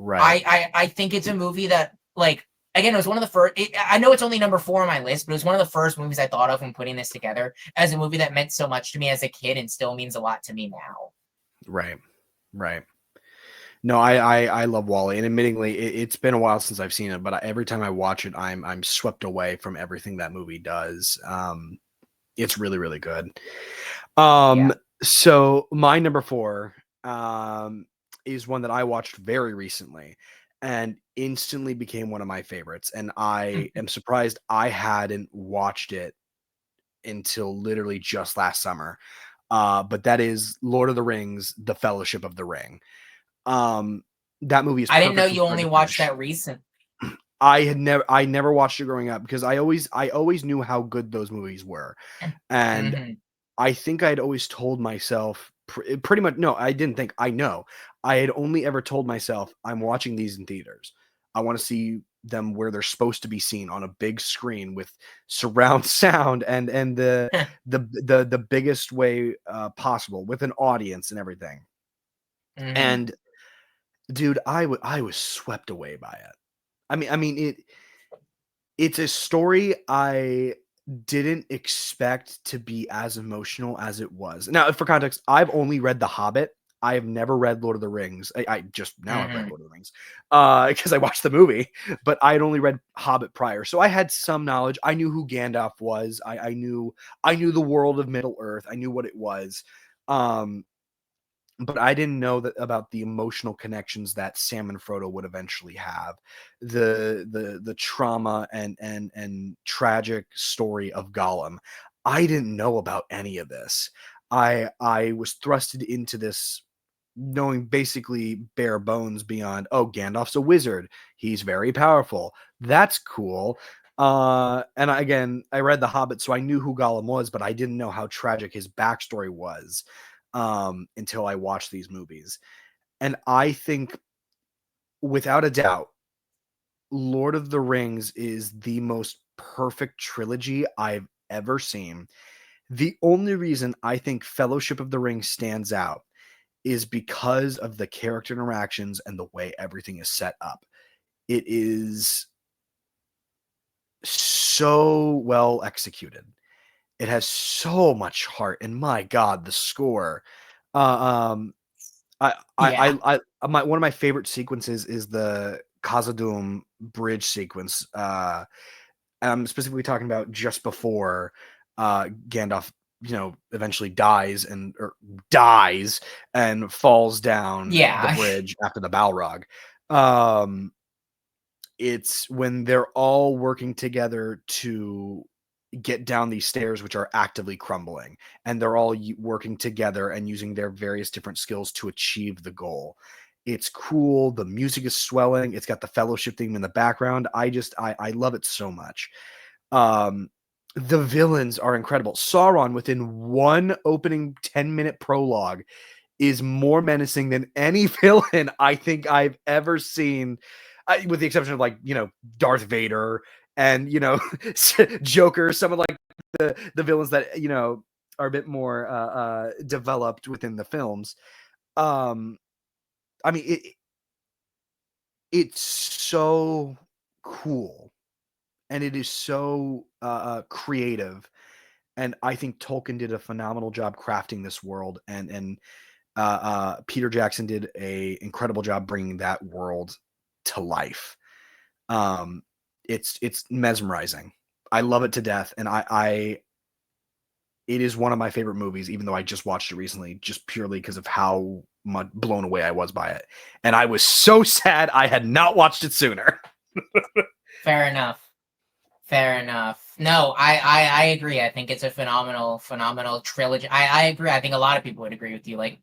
I think it's a movie that, like, again, it was one of the first. I know it's only number 4 on my list, but it was one of the first movies I thought of when putting this together as a movie that meant so much to me as a kid and still means a lot to me now. Right. No, I love Wall-E, and admittingly, it's been a while since I've seen it, but every time I watch it, I'm swept away from everything that movie does. It's really, really good. So my number 4 is one that I watched very recently and instantly became one of my favorites. And I am surprised I hadn't watched it until literally just last summer. But that is Lord of the Rings, The Fellowship of the Ring. That movie is I didn't know perfect you only watched that recent. I never watched it growing up because I always knew how good those movies were. And I think I'd always told myself pretty much, no, I didn't think, I know. I had only ever told myself, I'm watching these in theaters. I want to see them where they're supposed to be seen, on a big screen with surround sound and the biggest way possible, with an audience and everything. And dude, I was swept away by it. I mean it's a story I didn't expect to be as emotional as it was. Now, for context, I've only read The Hobbit. I have never read Lord of the Rings. I just now I've read Lord of the Rings because I watched the movie, but I had only read Hobbit prior, so I had some knowledge. I knew who Gandalf was. I knew the world of Middle Earth. I knew what it was, but I didn't know that about the emotional connections that Sam and Frodo would eventually have, the trauma and tragic story of Gollum. I didn't know about any of this. I was thrusted into this knowing basically bare bones beyond, oh, Gandalf's a wizard. He's very powerful. That's cool. And I read The Hobbit, so I knew who Gollum was, but I didn't know how tragic his backstory was until I watched these movies. And I think, without a doubt, Lord of the Rings is the most perfect trilogy I've ever seen. The only reason I think Fellowship of the Ring stands out is because of the character interactions and the way everything is set up. It is so well executed. It has so much heart, and my God, the score. Um, one of my favorite sequences is the Khazad-dûm bridge sequence. I'm specifically talking about just before Gandalf, eventually dies and falls down the bridge after the Balrog. It's when they're all working together to get down these stairs, which are actively crumbling, and they're all working together and using their various different skills to achieve the goal. It's cool. The music is swelling. It's got the Fellowship theme in the background. I love it so much. The villains are incredible. Sauron, within one opening 10-minute prologue, is more menacing than any villain I think I've ever seen, with the exception of Darth Vader and Joker, some of the villains that are a bit more developed within the films. I mean, it's so cool, and it is so creative, and I think Tolkien did a phenomenal job crafting this world, and Peter Jackson did a incredible job bringing that world to life. It's mesmerizing. I love it to death, and it is one of my favorite movies, even though I just watched it recently, just purely because of how much blown away I was by it. And I was so sad I had not watched it sooner. Fair enough. No, I agree. I think it's a phenomenal trilogy. I agree. I think a lot of people would agree with you. Like,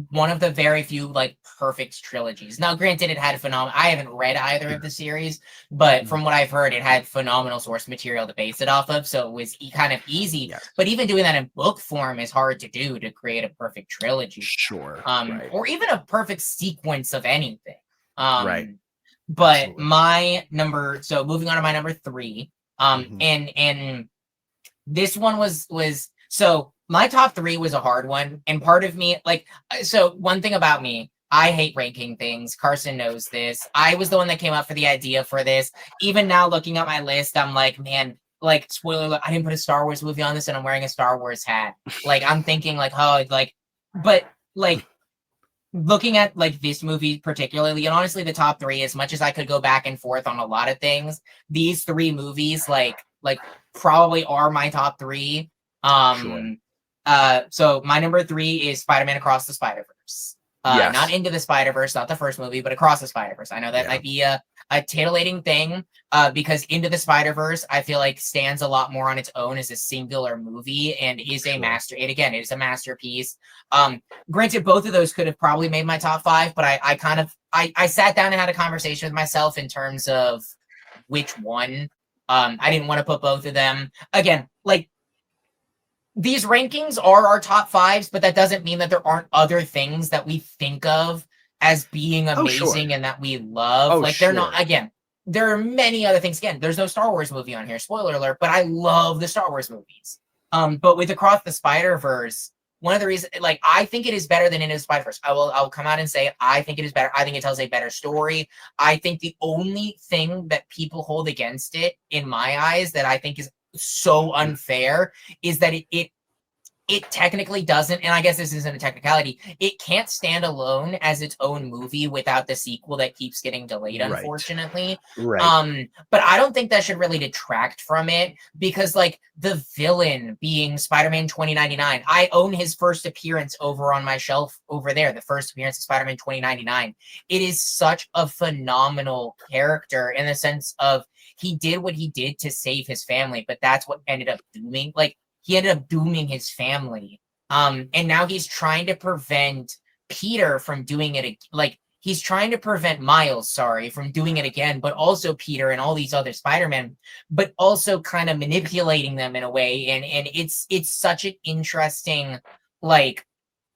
one of the very few perfect trilogies. Now, granted, it had phenomenal. I haven't read either of the series, but from what I've heard, it had phenomenal source material to base it off of, so it was kind of easy. Yes. But even doing that in book form is hard to do, to create a perfect trilogy. Sure. Right. Or even a perfect sequence of anything. Right. But Absolutely. So moving on to my number 3. And this one was so. My top 3 was a hard one, and part of me, so one thing about me, I hate ranking things. Carson knows this. I was the one that came up for the idea for this. Even now, looking at my list, I'm like, man, spoiler alert, I didn't put a Star Wars movie on this, and I'm wearing a Star Wars hat. I'm thinking but looking at this movie particularly, and honestly, the top 3, as much as I could go back and forth on a lot of things, these 3 movies, probably are my top 3. Sure. So my number 3 is Spider-Man Across the Spider-Verse. Yes. Not Into the Spider-Verse, not the first movie, but Across the Spider-Verse. I know that might be a titillating thing, because Into the Spider-Verse, I feel like, stands a lot more on its own as a singular movie and is a it is a masterpiece. Granted, both of those could have probably made my top 5, but I sat down and had a conversation with myself in terms of which one. I didn't want to put both of them. Again, these rankings are our top 5s, but that doesn't mean that there aren't other things that we think of as being amazing and that we love. They're not, again, there are many other things. Again, there's no Star Wars movie on here, spoiler alert, but I love the Star Wars movies. But with Across the Spider-Verse, one of the reasons, I think it is better than Into the Spider-Verse. I'll come out and say I think it is better. I think it tells a better story. I think the only thing that people hold against it, in my eyes, that I think is so unfair, is that it it technically doesn't, and I guess this isn't a technicality, it can't stand alone as its own movie without the sequel that keeps getting delayed, unfortunately. Right. But I don't think that should really detract from it, because like the villain being Spider-Man 2099, I own his first appearance over on my shelf over there, the first appearance of Spider-Man 2099. It is such a phenomenal character in the sense of he did what he did to save his family, but that's what ended up doing, like, he ended up dooming his family. And now he's trying to prevent Peter from doing it. Like, he's trying to prevent Miles, sorry, from doing it again, but also Peter and all these other Spider-Men, but also kind of manipulating them in a way. And it's such an interesting, like,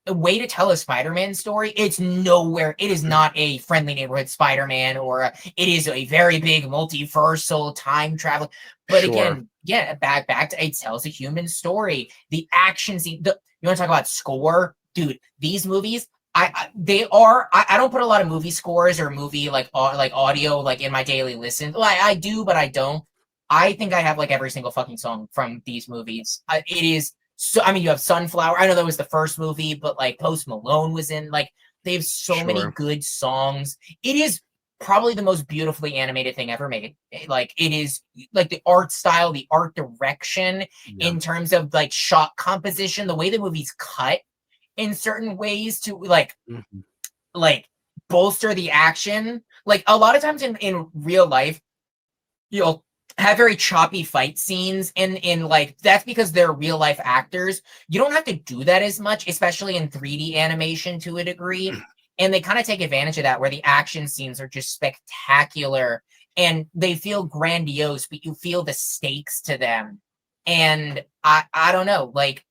a way to tell a Spider-Man story. It is not a friendly neighborhood Spider-Man, or it is a very big multiversal time travel. But again, yeah, back to, it tells a human story. The action scene, you want to talk about score, dude? These movies, I don't put a lot of movie scores or movie like audio like in my daily listen. Well, I do, but I don't. I think I have like every single fucking song from these movies. It is. So, I mean, you have Sunflower. I know that was the first movie, but like Post Malone was in. Like, they have so many good songs. It is probably the most beautifully animated thing ever made. Like, it is like the art style, the art direction, in terms of like shot composition, the way the movie's cut in certain ways to like bolster the action. Like, a lot of times in real life, you'll have very choppy fight scenes in like, that's because they're real life actors. You don't have to do that as much, especially in 3D animation to a degree. And they kind of take advantage of that, where the action scenes are just spectacular and they feel grandiose, but you feel the stakes to them. And I don't know, like,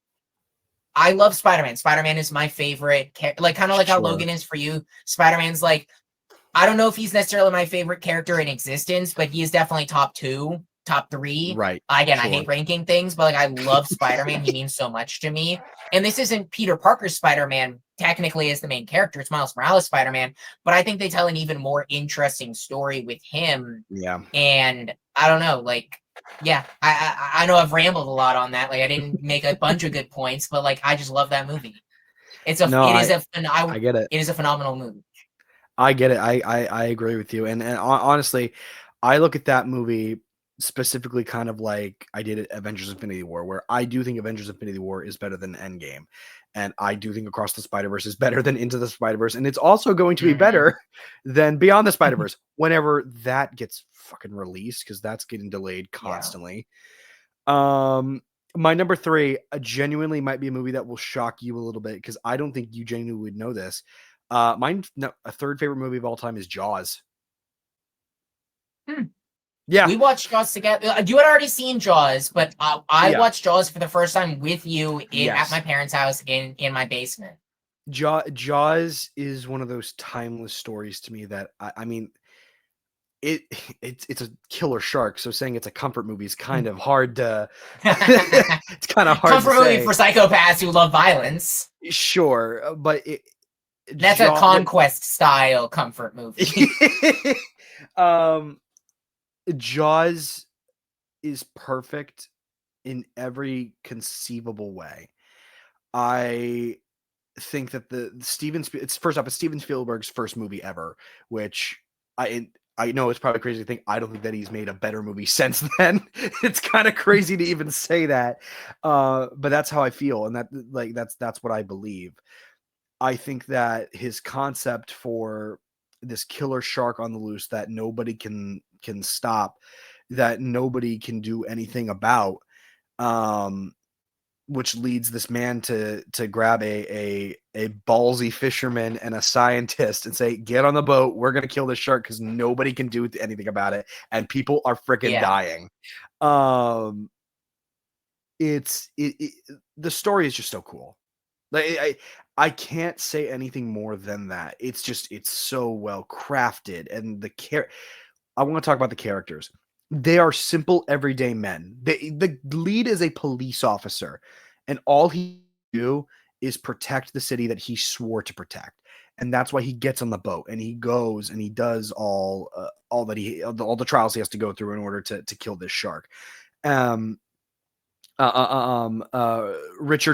I love Spider-Man. Spider-Man is my favorite, like, kind of like how Logan is for you. Spider-Man's like, I don't know if he's necessarily my favorite character in existence, but he is definitely top 2, top 3. Right. Again, I hate ranking things, but like, I love Spider-Man. He means so much to me. And this isn't Peter Parker's Spider-Man technically as the main character. It's Miles Morales' Spider-Man, but I think they tell an even more interesting story with him. Yeah. And I don't know, like, yeah, I know I've rambled a lot on that. Like, I didn't make a bunch of good points, but like, I just love that movie. I get it. It is a phenomenal movie. I get it. I agree with you. And honestly, I look at that movie specifically kind of like I did at Avengers Infinity War, where I do think Avengers Infinity War is better than Endgame. And I do think Across the Spider-Verse is better than Into the Spider-Verse. And it's also going to be better than Beyond the Spider-Verse whenever that gets fucking released, because that's getting delayed constantly. My number 3 genuinely might be a movie that will shock you a little bit, because I don't think you genuinely would know this. A third favorite movie of all time is Jaws. Yeah, we watched Jaws together. You had already seen Jaws, but I watched Jaws for the first time with you at my parents' house in my basement. Jaws is one of those timeless stories to me that I mean, it's a killer shark, so saying it's a comfort movie is kind of hard to. It's kind of hard. Comfort movie for psychopaths who love violence. Sure, but that's a conquest style comfort movie. Jaws is perfect in every conceivable way. I think that it's Steven Spielberg's first movie ever, which I know it's probably crazy to think. I don't think that he's made a better movie since then. It's kind of crazy to even say that, but that's how I feel, and that's what I believe. I think that his concept for this killer shark on the loose that nobody can stop, that nobody can do anything about, which leads this man to grab a ballsy fisherman and a scientist and say, get on the boat, we're going to kill this shark because nobody can do anything about it, and people are freaking dying. The story is just so cool. Like, I can't say anything more than that. It's so well crafted, and I want to talk about the characters. They are simple, everyday men. The lead is a police officer, and all he do is protect the city that he swore to protect, and that's why he gets on the boat and he goes and he does all the trials he has to go through in order to kill this shark. Richard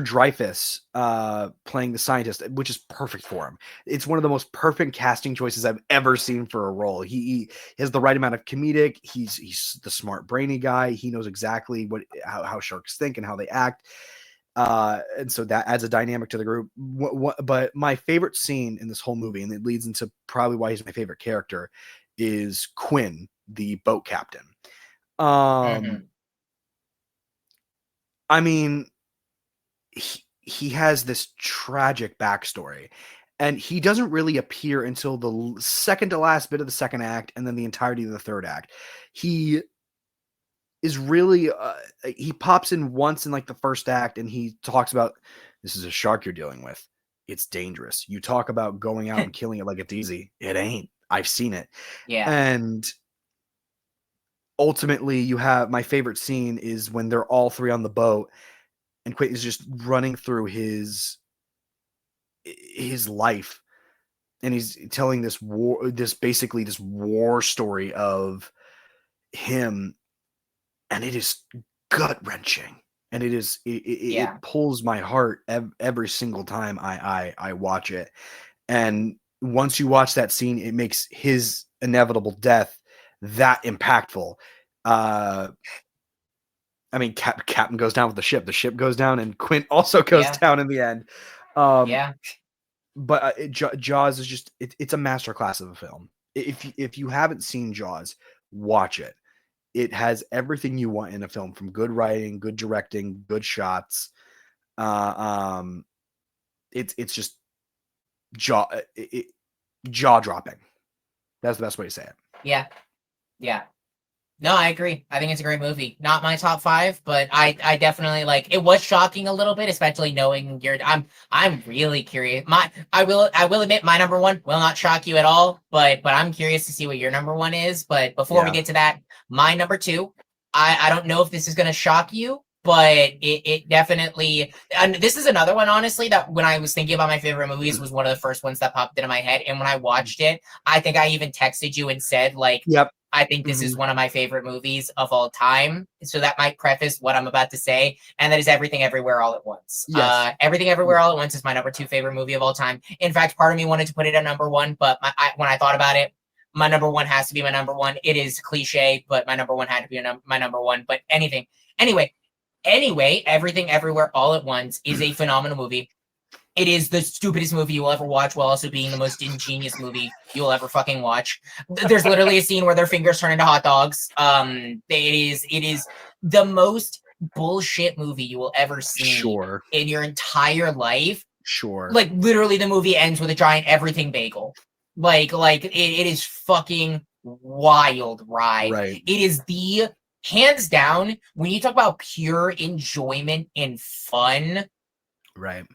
Dreyfuss playing the scientist, which is perfect for him. It's one of the most perfect casting choices I've ever seen for a role. He has the right amount of comedic. He's the smart, brainy guy. He knows exactly how sharks think and how they act. And so that adds a dynamic to the group. But my favorite scene in this whole movie, and it leads into probably why he's my favorite character, is Quinn, the boat captain. I mean, he has this tragic backstory, and he doesn't really appear until the second to last bit of the second act, and then the entirety of the third act. He is really he pops in once in like the first act, and he talks about, this is a shark you're dealing with. It's dangerous. You talk about going out and killing it like it's easy. It ain't. I've seen it. Yeah. And ultimately, you have my favorite scene is when they're all three on the boat, and Quentin is just running through his life, and he's telling this war story of him, and it is gut wrenching, and it pulls my heart every single time I watch it. And once you watch that scene, it makes his inevitable death that impactful. I mean, Captain goes down with the ship goes down, and Quint also goes down in the end. But Jaws is just it's a masterclass of a film. If you haven't seen Jaws, watch it. It has everything you want in a film, from good writing, good directing, good shots. It's just jaw dropping. That's the best way to say it. Yeah. No, I agree. I think it's a great movie. Not my top 5, but I definitely like. It was shocking a little bit, especially knowing I'm really curious. I will admit my number 1 will not shock you at all, but I'm curious to see what your number 1 is. But before we get to that, my number 2, I don't know if this is gonna shock you, but it definitely. And this is another one, honestly, that when I was thinking about my favorite movies was one of the first ones that popped into my head. And when I watched it, I think I even texted you and said like, "Yep, I think this is one of my favorite movies of all time." So that might preface what I'm about to say. And that is Everything Everywhere All at Once. Yes. Everything Everywhere All at Once is my number 2 favorite movie of all time. In fact, part of me wanted to put it at number 1, but when I thought about it, my number 1 has to be my number 1. It is cliche, but my number 1 had to be my number 1. But anyway, Everything Everywhere All at Once is a phenomenal movie. It is the stupidest movie you will ever watch, while also being the most ingenious movie you will ever fucking watch. There's literally a scene where their fingers turn into hot dogs. It is the most bullshit movie you will ever see in your entire life. Like, literally, the movie ends with a giant everything bagel. Like it is fucking wild ride. Right. It is the hands down, when you talk about pure enjoyment and fun. Right.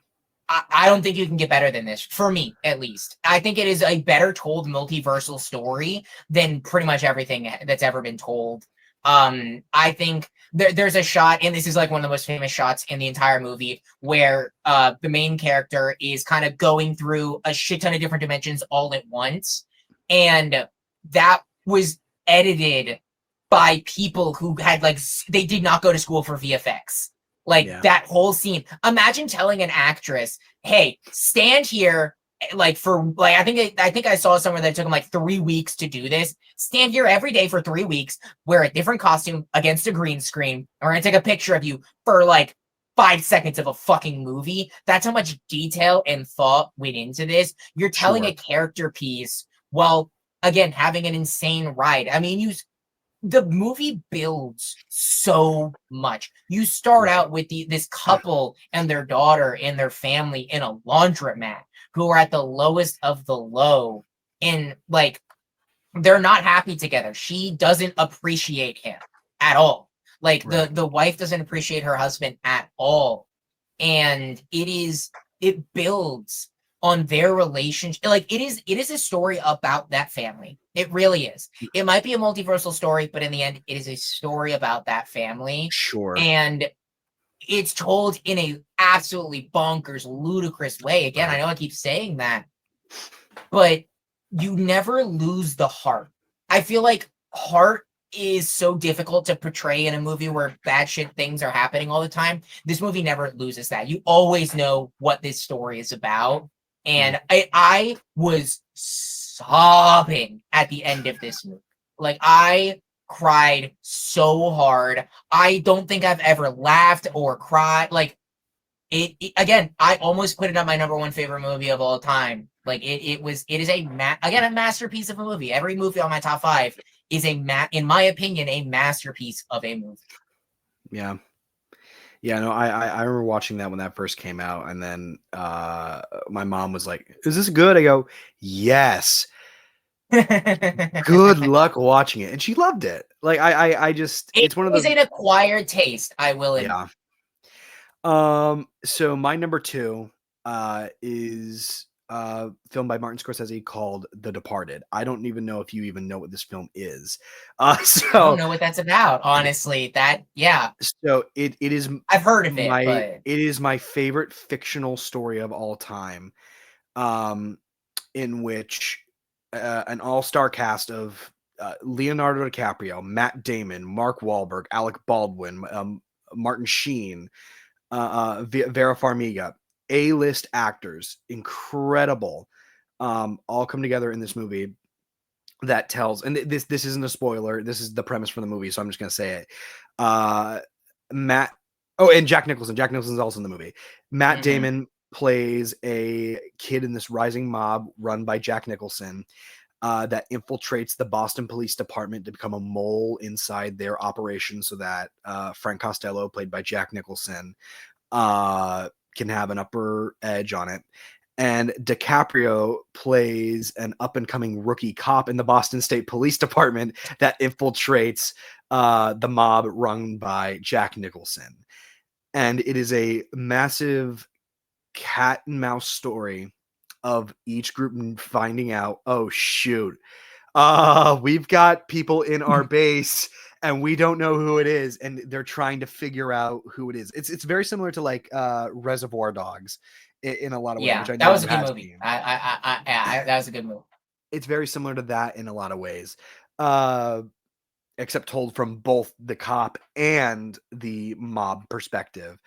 I don't think you can get better than this, for me, at least. I think it is a better told multiversal story than pretty much everything that's ever been told. I think there's a shot, and this is like one of the most famous shots in the entire movie, where the main character is kind of going through a shit ton of different dimensions all at once. And that was edited by people who had, like, they did not go to school for VFX. Like, that whole scene. Imagine telling an actress, hey, stand here, like, for, like, I think I saw somewhere that it took them, like, 3 weeks to do this. Stand here every day for 3 weeks, wear a different costume against a green screen, and we're gonna take a picture of you for, like, 5 seconds of a fucking movie. That's how much detail and thought went into this. You're telling a character piece while, again, having an insane ride. I mean, the movie builds so much. You start out with this couple and their daughter and their family in a laundromat who are at the lowest of the low, and, like, they're not happy together. She doesn't appreciate him at all. Like, the wife doesn't appreciate her husband at all. And it builds on their relationship. Like, it is a story about that family. It really is. It might be a multiversal story, but in the end, it is a story about that family. And it's told in a absolutely bonkers, ludicrous way. Again, I know I keep saying that, but you never lose the heart. I feel like heart is so difficult to portray in a movie where bad shit things are happening all the time. This movie never loses that. You always know what this story is about. And I was sobbing at the end of this movie. Like, I cried so hard. I don't think I've ever laughed or cried. Like, again, I almost put it on my #1 favorite movie of all time. Like, it is a masterpiece of a movie. Every movie on my top 5 is in my opinion, a masterpiece of a movie. Yeah. Yeah, no, I remember watching that when that first came out, and then my mom was like, "Is this good?" I go, "Yes." Good luck watching it, and she loved it. Like I just, it's one of those. It is an acquired taste, I will admit. Yeah. So my number 2 is film by Martin Scorsese called The Departed. I don't even know if you even know what this film is. I don't know what that's about, honestly. So it is. I've heard of it, but it is my favorite fictional story of all time. In which an all-star cast of Leonardo DiCaprio, Matt Damon, Mark Wahlberg, Alec Baldwin, Martin Sheen, Vera Farmiga, A-list actors, incredible, all come together in this movie that tells, and this isn't a spoiler, this is the premise for the movie, so I'm just gonna say it. And Jack Nicholson. Jack Nicholson's also in the movie. Matt Damon plays a kid in this rising mob run by Jack Nicholson that infiltrates the Boston Police Department to become a mole inside their operation so that Frank Costello, played by Jack Nicholson, can have an upper edge on it. And DiCaprio plays an up-and-coming rookie cop in the Boston State Police Department that infiltrates the mob run by Jack Nicholson. And it is a massive cat and mouse story of each group finding out, oh shoot, we've got people in our base and we don't know who it is, and they're trying to figure out who it is. It's very similar to like Reservoir Dogs in a lot of ways. Yeah, which I know that was a good movie. That was a good movie. It's very similar to that in a lot of ways, except told from both the cop and the mob perspective.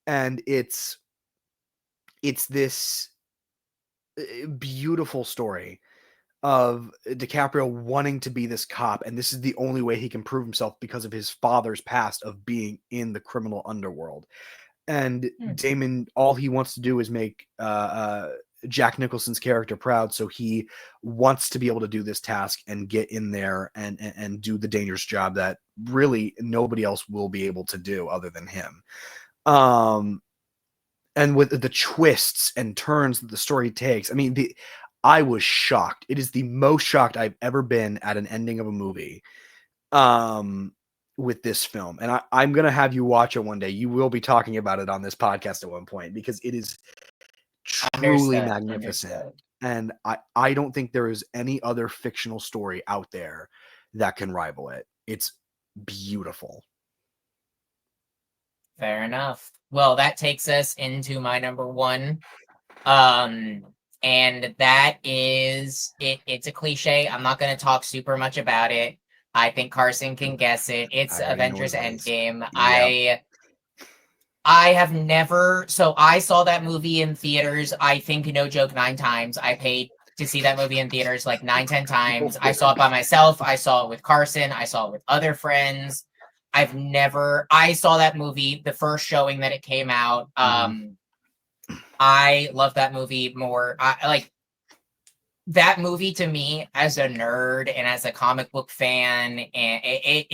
And it's this beautiful story of DiCaprio wanting to be this cop, and this is the only way he can prove himself because of his father's past of being in the criminal underworld. And Damon, all he wants to do is make Jack Nicholson's character proud, so he wants to be able to do this task and get in there and do the dangerous job that really nobody else will be able to do other than him. And with the twists and turns that the story takes, I mean, I was shocked. It is the most shocked I've ever been at an ending of a movie with this film. And I'm going to have you watch it one day. You will be talking about it on this podcast at one point because it is truly magnificent. And I don't think there is any other fictional story out there that can rival it. It's beautiful. Fair enough. Well, that takes us into my #1. And that is it's a cliche. I'm not going to talk super much about it. I think Carson can guess it. It's Avengers Endgame. Yep. I have never, so I saw that movie in theaters, I think, no joke, 9 times. I paid to see that movie in theaters like 9-10 times. I saw it by myself. I saw it with Carson. I saw it with other friends. I saw that movie the first showing that it came out. I love that movie more. I like that movie to me as a nerd and as a comic book fan. And it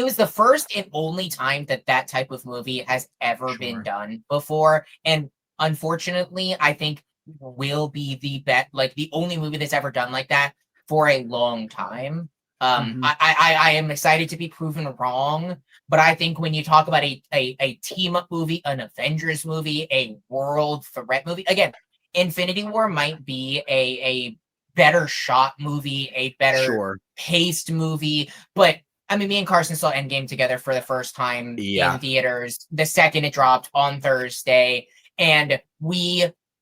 was the first and only time that type of movie has ever been done before. And unfortunately, I think will be the only movie that's ever done like that for a long time. I am excited to be proven wrong, but I think when you talk about a team-up movie, an Avengers movie, a world threat movie, again, Infinity War might be a better shot movie, a better paced movie, but I mean, me and Carson saw Endgame together for the first time in theaters the second it dropped on Thursday, and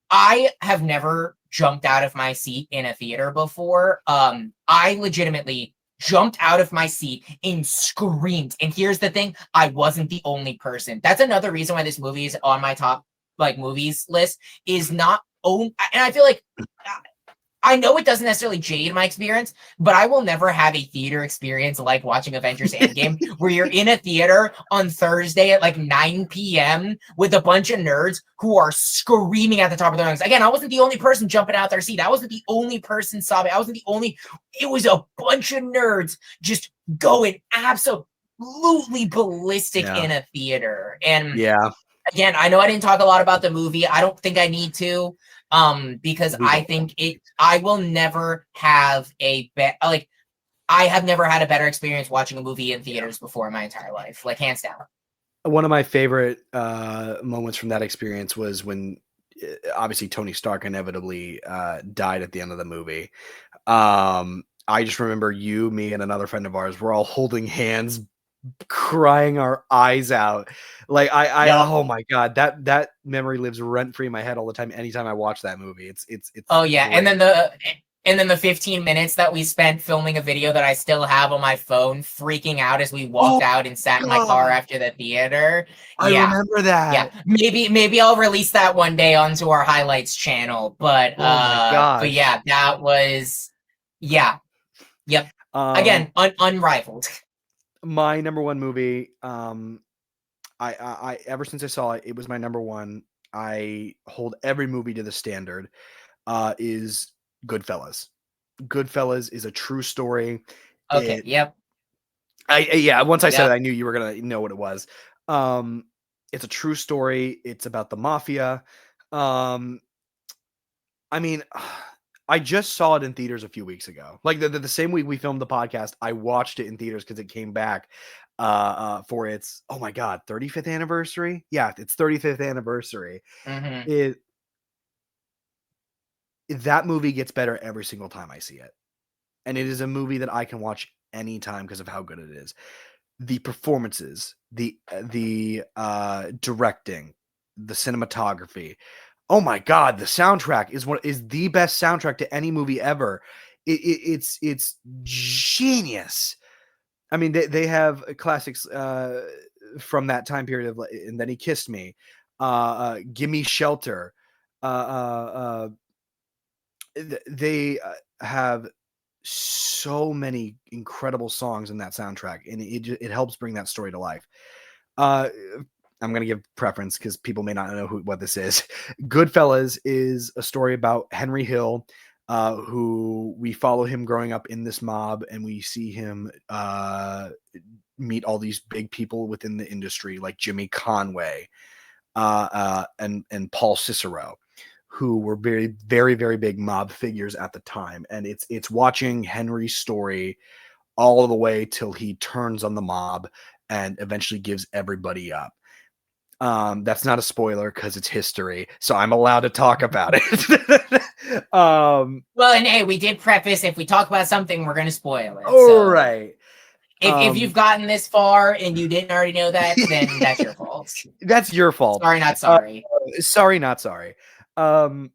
I have never jumped out of my seat in a theater before. I legitimately jumped out of my seat and screamed. And here's the thing, I wasn't the only person. That's another reason why this movie is on my top like movies list, is not own. And I feel like I know it doesn't necessarily jade my experience, but I will never have a theater experience like watching Avengers Endgame, where you're in a theater on Thursday at like 9 p.m. with a bunch of nerds who are screaming at the top of their lungs. Again, I wasn't the only person jumping out their seat. I wasn't the only person sobbing. I wasn't the only. It was a bunch of nerds just going absolutely ballistic in a theater. And again, I know I didn't talk a lot about the movie. I don't think I need to. Because I think I will never have I have never had a better experience watching a movie in theaters before in my entire life, like hands down. One of my favorite moments from that experience was when obviously Tony Stark inevitably died at the end of the movie. I just remember you, me, and another friend of ours were all holding hands, crying our eyes out. Like oh my god, that memory lives rent free in my head all the time. Anytime I watch that movie, it's oh yeah, great. and then the 15 minutes that we spent filming a video that I still have on my phone, freaking out as we walked out and sat in my car after the theater. I remember that. Yeah, maybe I'll release that one day onto our highlights channel. But but yeah, that was yep. Again, unrivaled. My number one movie, I ever since I saw it, it was my number one. I hold every movie to the standard. Is Goodfellas. Goodfellas is a true story. Okay. Once I said it, I knew you were gonna know what it was. It's a true story. It's about the mafia. I mean, I just saw it in theaters a few weeks ago. Like the same week we filmed the podcast, I watched it in theaters because it came back for its 35th anniversary. Yeah, it's 35th anniversary. Mm-hmm. That movie gets better every single time I see it, and it is a movie that I can watch anytime because of how good it is. The performances, the directing, the cinematography. Oh my god, the soundtrack is the best soundtrack to any movie ever. It's genius. I mean, they have classics from that time period of, and then he kissed me, Gimme Shelter. They have so many incredible songs in that soundtrack, and it helps bring that story to life. I'm going to give preference because people may not know what this is. Goodfellas is a story about Henry Hill, who we follow him growing up in this mob, and we see him meet all these big people within the industry, like Jimmy Conway and Paul Cicero, who were very, very, very big mob figures at the time. And it's watching Henry's story all the way till he turns on the mob and eventually gives everybody up. That's not a spoiler because it's history, so I'm allowed to talk about it. Well, and hey, we did preface, if we talk about something, we're going to spoil it. So, right. If you've gotten this far and you didn't already know that, then that's your fault. That's your fault. Sorry, not sorry. Sorry, not sorry. But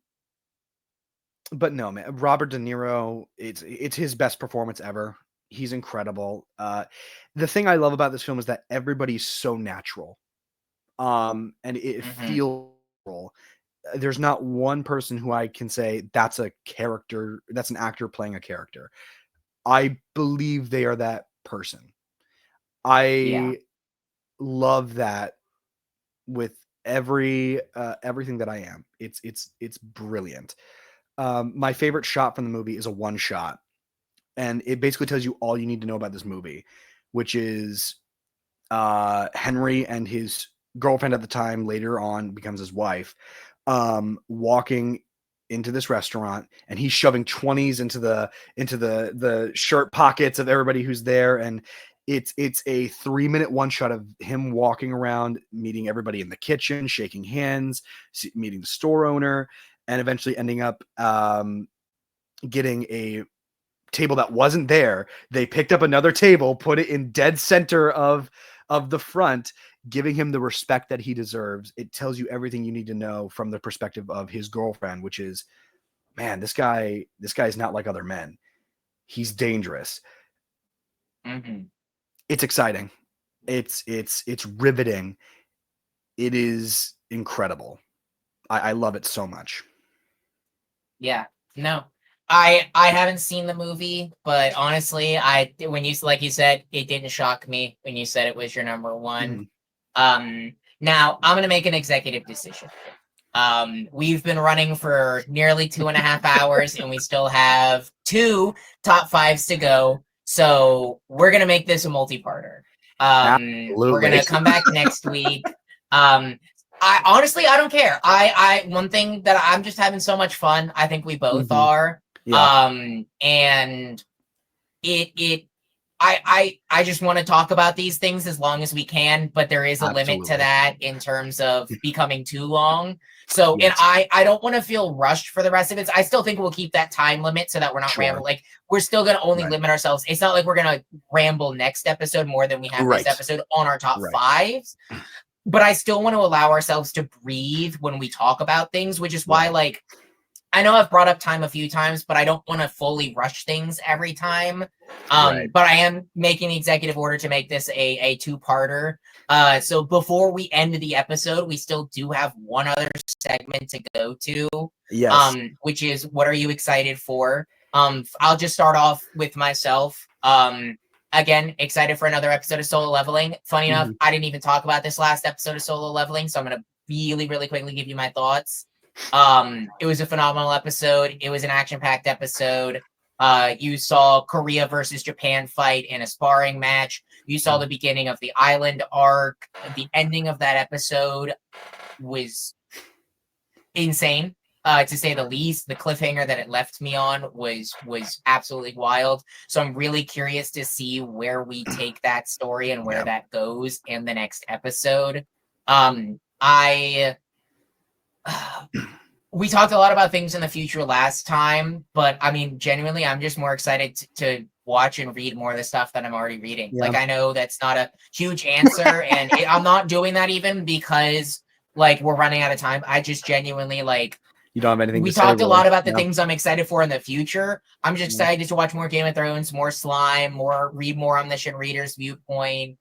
no, man, Robert De Niro, it's his best performance ever. He's incredible. The thing I love about this film is that everybody's so natural. And it feels real. There's not one person who I can say that's a character, that's an actor playing a character. I believe they are that person. I love that with everything that I am. It's brilliant. My favorite shot from the movie is a one shot, and it basically tells you all you need to know about this movie, which is Henry and his girlfriend at the time, later on becomes his wife, walking into this restaurant, and he's shoving 20s into the shirt pockets of everybody who's there, and it's a 3-minute one shot of him walking around, meeting everybody in the kitchen, shaking hands, meeting the store owner, and eventually ending up getting a table that wasn't there. They picked up another table, put it in dead center of the front, giving him the respect that he deserves. It tells you everything you need to know from the perspective of his girlfriend, which is man, this guy's not like other men. He's dangerous. Mm-hmm. It's exciting. It's riveting. It is incredible. I love it so much. Yeah. No. I haven't seen the movie, but honestly, when you like you said, it didn't shock me when you said it was your number one. Now I'm gonna make an executive decision. We've been running for nearly 2.5 hours, and we still have 2 top 5s to go. So we're gonna make this a multi-parter. We're gonna come back next week. I honestly, I don't care. One thing that I'm just having so much fun. I think we both are. Yeah. And I just want to talk about these things as long as we can, but there is a limit to that in terms of becoming too long. So, and I don't want to feel rushed for the rest of it. I still think we'll keep that time limit so that we're not rambling. Like, we're still going to only limit ourselves. It's not like we're going to ramble next episode more than we have this episode on our top 5s. But I still want to allow ourselves to breathe when we talk about things, which is why, like, I know I've brought up time a few times, but I don't want to fully rush things every time. But I am making the executive order to make this a 2-parter. So before we end the episode, we still do have one other segment to go to. Yes. Which is, what are you excited for? I'll just start off with myself. Again, excited for another episode of Solo Leveling. Funny enough, I didn't even talk about this last episode of Solo Leveling, so I'm going to really, really quickly give you my thoughts. It was a phenomenal episode. It was an action-packed episode. You saw Korea versus Japan fight in a sparring match. You saw the beginning of the island arc. The ending of that episode was insane, to say the least. The cliffhanger that it left me on was absolutely wild. So I'm really curious to see where we take that story and where that goes in the next episode. We talked a lot about things in the future last time, but I mean, genuinely, I'm just more excited to watch and read more of the stuff that I'm already reading. Like, I know that's not a huge answer, and I'm not doing that even because, like, we're running out of time. I just genuinely, like, you don't have anything we to say, talked a lot about the things I'm excited for in the future. I'm just excited to watch more Game of Thrones, more Slime, read more Omniscient Reader's Viewpoint.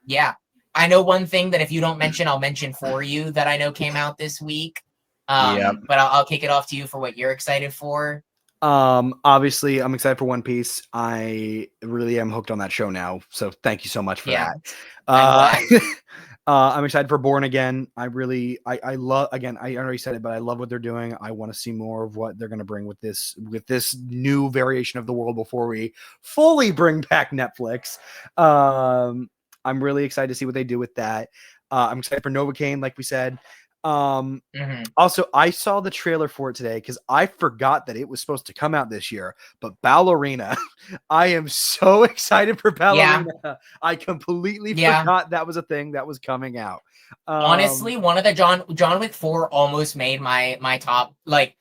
Yeah. I know one thing that if you don't mention, I'll mention for you that I know came out this week. But I'll kick it off to you for what you're excited for. Obviously, I'm excited for One Piece. I really am hooked on that show now. So thank you so much for that. I'm excited for Born Again. I love, again, I already said it, but I love what they're doing. I want to see more of what they're going to bring with this new variation of the world before we fully bring back Netflix. I'm really excited to see what they do with that. I'm excited for Novocaine, like we said. Also, I saw the trailer for it today because I forgot that it was supposed to come out this year, but Ballerina, I am so excited for Ballerina. I completely forgot that was a thing that was coming out. Honestly, one of the John Wick 4 almost made my top. Like,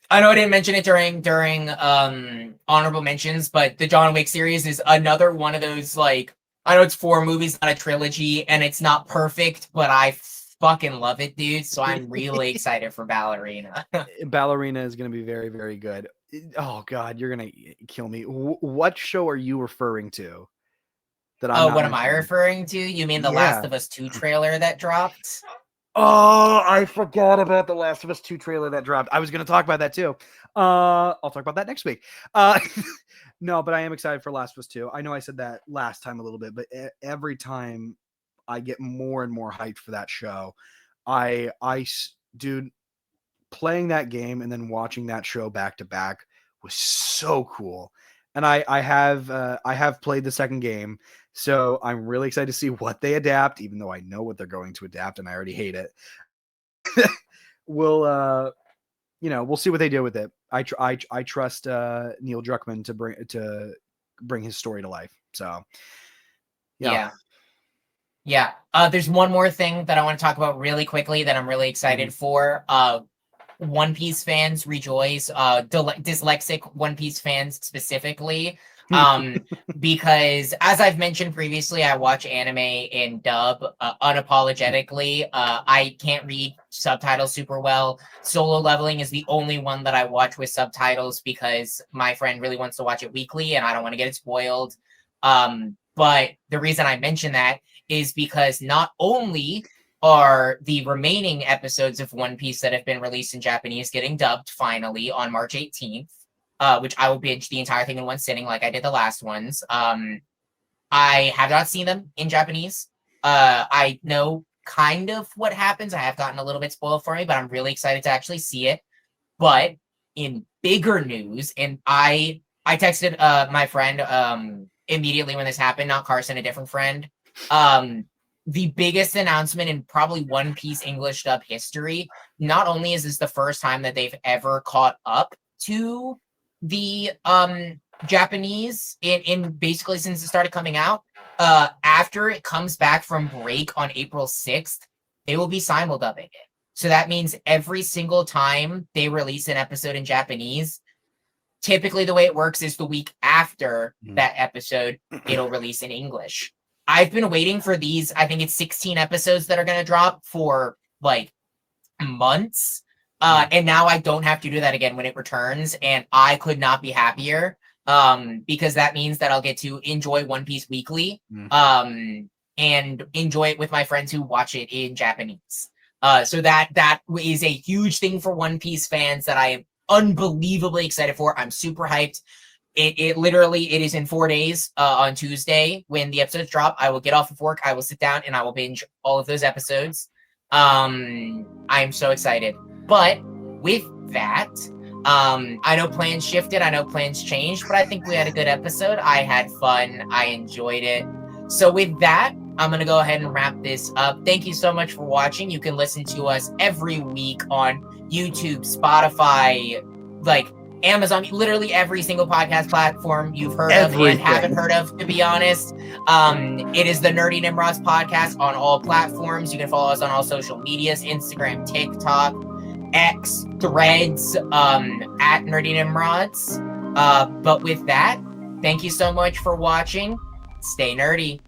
I know I didn't mention it during honorable mentions, but the John Wick series is another one of those, like, I know it's 4 movies, not a trilogy, and it's not perfect, but I fucking love it, dude. So I'm really excited for Ballerina. Ballerina is going to be very, very good. Oh God, you're going to kill me. What show are you referring to? What am I referring to? You mean the Last of Us 2 trailer that dropped? Oh, I forgot about the Last of Us 2 trailer that dropped. I was going to talk about that too. I'll talk about that next week. No, but I am excited for Last of Us 2. I know I said that last time a little bit, but every time I get more and more hyped for that show. Dude, playing that game and then watching that show back to back was so cool. And I have played the second game, so I'm really excited to see what they adapt, even though I know what they're going to adapt and I already hate it. We'll see what they do with it. I trust Neil Druckmann to bring his story to life. So yeah. There's one more thing that I want to talk about really quickly that I'm really excited for. One Piece fans rejoice. Dyslexic One Piece fans specifically. Because as I've mentioned previously, I watch anime in dub unapologetically. I can't read subtitles super well. Solo Leveling is the only one that I watch with subtitles because my friend really wants to watch it weekly and I don't want to get it spoiled. But the reason I mention that is because not only are the remaining episodes of One Piece that have been released in Japanese getting dubbed finally on March 18th, which I will binge the entire thing in one sitting like I did the last ones. I have not seen them in Japanese. I know kind of what happens. I have gotten a little bit spoiled for me, but I'm really excited to actually see it. But in bigger news, and I texted my friend immediately when this happened, not Carson, a different friend. The biggest announcement in probably One Piece English dub history. Not only is this the first time that they've ever caught up to the Japanese in basically since it started coming out, after it comes back from break on April 6th, they will be simuldubbing it. So that means every single time they release an episode in Japanese, typically the way it works is the week after that episode, it'll release in English. I've been waiting for these, I think it's 16 episodes that are going to drop for like months. And now I don't have to do that again when it returns. And I could not be happier because that means that I'll get to enjoy One Piece weekly and enjoy it with my friends who watch it in Japanese. So that is a huge thing for One Piece fans that I am unbelievably excited for. I'm super hyped. It literally is in 4 days on Tuesday when the episodes drop. I will get off of work, I will sit down, and I will binge all of those episodes. I'm so excited. But with that, I know plans shifted, I know plans changed, but I think we had a good episode. I had fun, I enjoyed it. So with that, I'm going to go ahead and wrap this up. Thank you so much for watching. You can listen to us every week on YouTube, Spotify, like Amazon, literally every single podcast platform you've heard of and haven't heard of, to be honest. It is the Nerdy Nimrods podcast on all platforms. You can follow us on all social medias, Instagram, TikTok, X, Threads, at Nerdy Nimrods. But with that, thank you so much for watching. Stay nerdy.